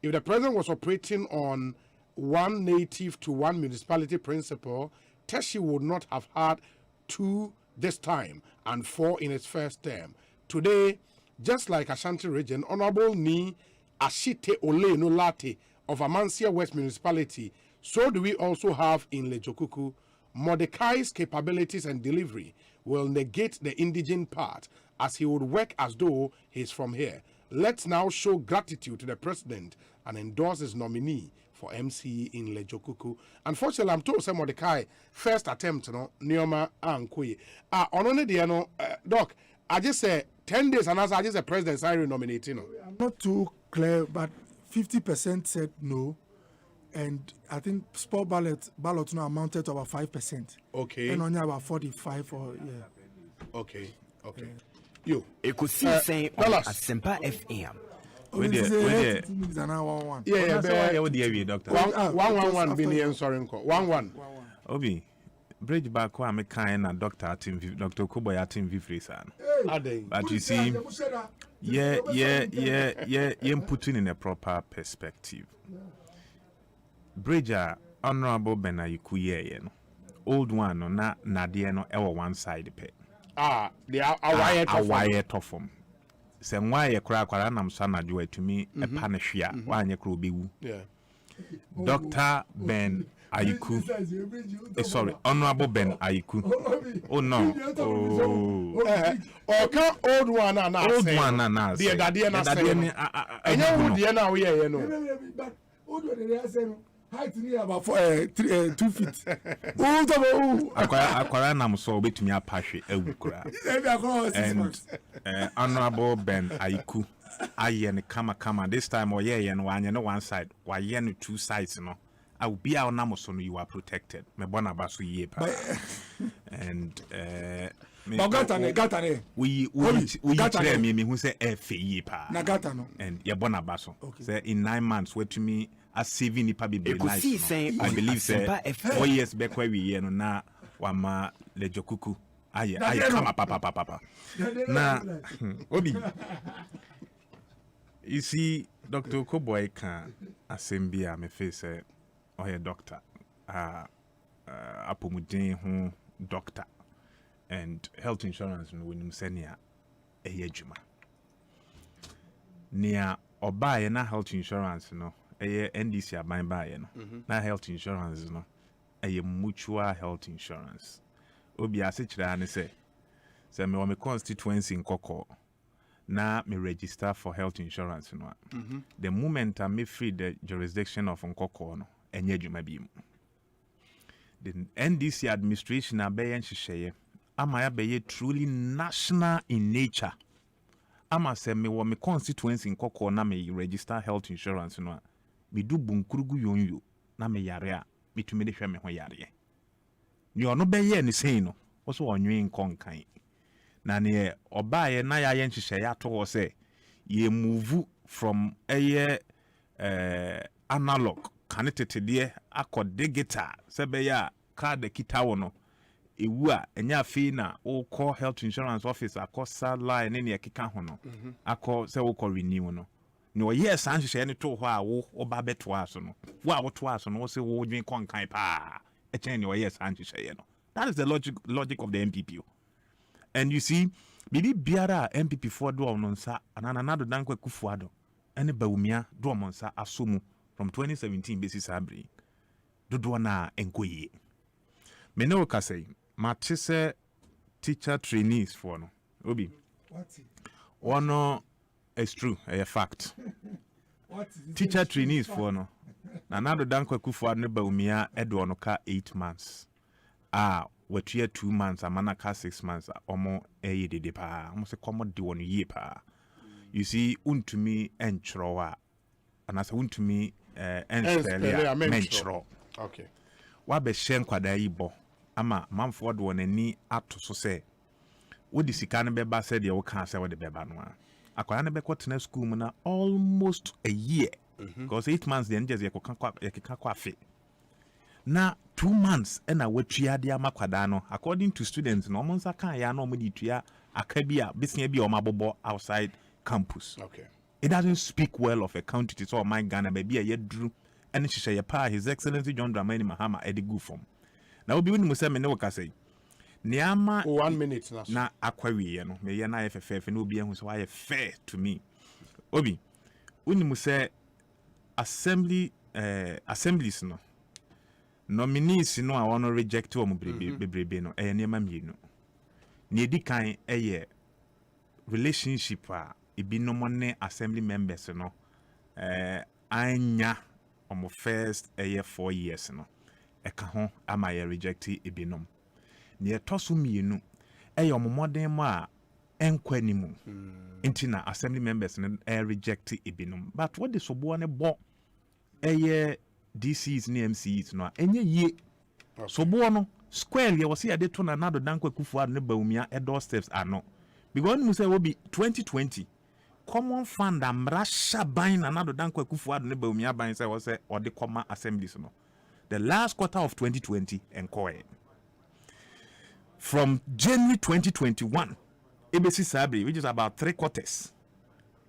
If the president was operating on 1 native to 1 municipality principle, Teshi would not have had 2 this time and 4 in its first term. Today, just like Ashanti region, Honorable Ni Ashite Ole Nolate of Amansia West Municipality, so do we also have in Lejokuku. Mordecai's capabilities and delivery will negate the indigent part, as he would work as though he's from here. Let's now show gratitude to the president and endorse his nominee for MC in Lejokuku. Unfortunately, I'm told some Mordecai first attempt, Nioma Ankwe. On Doc, I just say 10 days and I just say president I nominate. I'm not too clear, but 50% said no. And I think sport ballot now amounted to about 5%. Okay. And only about 45 or Okay. You. Ekosiisen On Asempa FM. Doctor. 111 billion sorry. 11. Obi. Bridge back one me kind na Dr. Kuboy Atim Vifrisan. But you see, putting in a proper perspective. Bridger Honorable Benayiku ye no old one no na nadeɛ no ɛwɔ one side pɛ they are awire tofom sɛ nwaayɛ kora kwara nam so anadwo atumi ɛpa ne hwe a waanyɛ kora obewu Dr. Ben Ayiku sorry Honorable Ben Ayiku oh no old one na the dadeɛ na say ɛnyɛ wo deɛ na wo yɛ no old one height near about 2 feet. Akwara nam so betumi apahwe awukura. And Honorable Ben Ayiku aye ne kama this time oye no anye no one side waye no two sides no I will be our nam so no you are protected me bona baso ye pa and gatane we tell me who say efe ye pa na gata no and ye bona baso say in 9 months wait to me as saving nipa be nice I believe say 4 years back where we here no na wama Lejokuku aye kama papa na obi you see Dr. Koboy can Asembia me face or a doctor apomudin hu doctor and health insurance no when senia e yejuma nia obaye na health insurance no e NDC aban baye no na health insurance no e mutual health insurance obi asechira ne say me o me constituency nkoko na me register for health insurance no the moment I me free the jurisdiction of nkoko no enye dwuma bi mu the NDC administration abaye nhyehyeye ama ya beye truly national in nature ama se me wo me constituency nkoko na me register health insurance no me du bunkurugu yonyo na me yare a metumi de hwe me ho yare ni ono beye ni sei no wo so onwe nkonkan na ne obaye na ya ye nhyehyeye ya to se ye move from analog kanetete akọ digital sebe ya card kitawo no ewu a enya afi na wo call health insurance office akọ satellite ne ekeka ho no akọ se wo call renew no ni o yes an hye ne to ho a wo oba beto aso no wo a wo to aso no wo se wo dwen konkan pa e chen ni o yes an hye no that is the logic of the MPP. And you see bibi biara MPP for do on nsa anana do dankwa kufuado ene bawumia do on nsa asomu from 2017 basis abri dodo na enkoye me no ka say matise teacher trainees for no obi what one is true a fact what teacher trainees for no another dankwa kufuado ne bawumia edo no ka 8 months what year 2 months amana ka 6 months omo de pa omo se komo de wonu ye pa you see untumi enchrowa anasa untumi enspell menchro okay wa be hye nkwada yi bo ama manfo de wonani ato so se wodi sika ne beba se de wo ka se wodi beba no akwara ne be kwotena school mu na almost a year because 8 months de nje yakeka kwa afi na 2 months ena watua de amakwada no according to students no monsa kan ya no mo di tua akabia besia bi o mabobo outside campus. Okay, it doesn't speak well of a county to so my Ghana baby ye dru ene hyehyɛ pa His Excellency John Dramani Mahama edigu form na obi woni mo se me ne wo ka sei Niama 1 minute na akwawie no me ye na FFF na obi ehun so why fair to me. Obi unimu say assemblies no nominees no a wono reject o mu bebrebe no niam mienu. Na edi kan relationship a ebinom ne assembly members no anya omo first 4 years no eka ho ama ye reject ebinom. Na etoso mienu omo modern ma enkwanimu nti na assembly members no reject ebinom. But what the sobo ne bo DCs ne MCs no enye ye sobo no square ye wose ade to na nado dankwa kufuad ne baumia doorsteps ano because we say will be 2020 common fund amra shaban na nado dankwa kufuad ne baumia ban say was or the common assemblies no the last quarter of 2020 encoy from January 2021 ABC Sabri, which is about 3 quarters.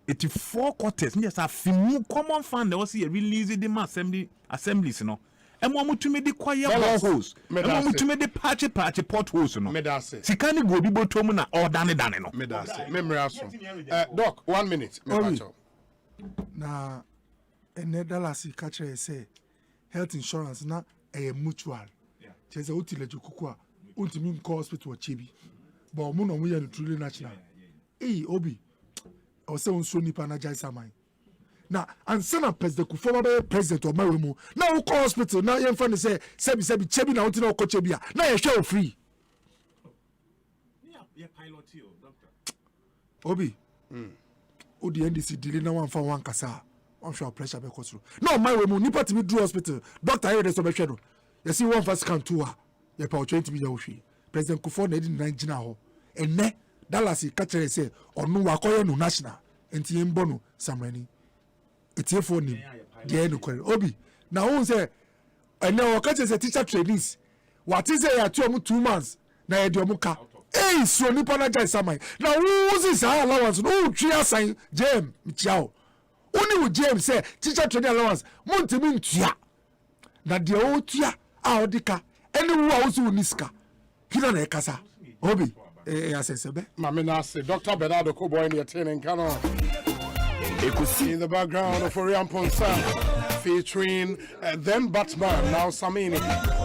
84 quarters. Yes, a few common fund that was here released the assemblies, you know. And one to me the choir holes. And one to me the patchy potholes, you know. Medase. Sikani go be botomuna or dane, no. Medase. Memory also. Doc, 1 minute. Na Nedalasi catcher say health insurance na a mutual. Chese utile jukukwa. Ultimate hospital chibi. But we are truly national. Obi, I say on so nipa na jai samai. Now, and send a president ku former president of my room. Now we call hospital. Now you friend say sebi chebi na unti na ko chebia. Now you show free. Yeah, pilot you, doctor. Obi, o the NDC delay na one for one kasa. I'm sure pressure be through. No, my room nipa to me do hospital. Doctor here dey so be no. You see one first scan 2 you pa 20 million hwe. President Kufuor na di Nigeria ho. Ene Dallas catcher say onu wakoye no national enti yembo no samrani etiefo ni de no kwere obi na won say ene o catcher say teacher trainees what is say ya 2 months na ye de omuka so nipa na jai samai na won say say allowance no twi asan jam mchiao oni wo jam say teacher training allowance montimi ntua na de o tua a odika ene wo a wo so niska kila na ekasa obi Dr. Bernardo Koboy in the attending canon. Ekosiisen in the background of Orion Ponsa featuring then Batman, now Samini.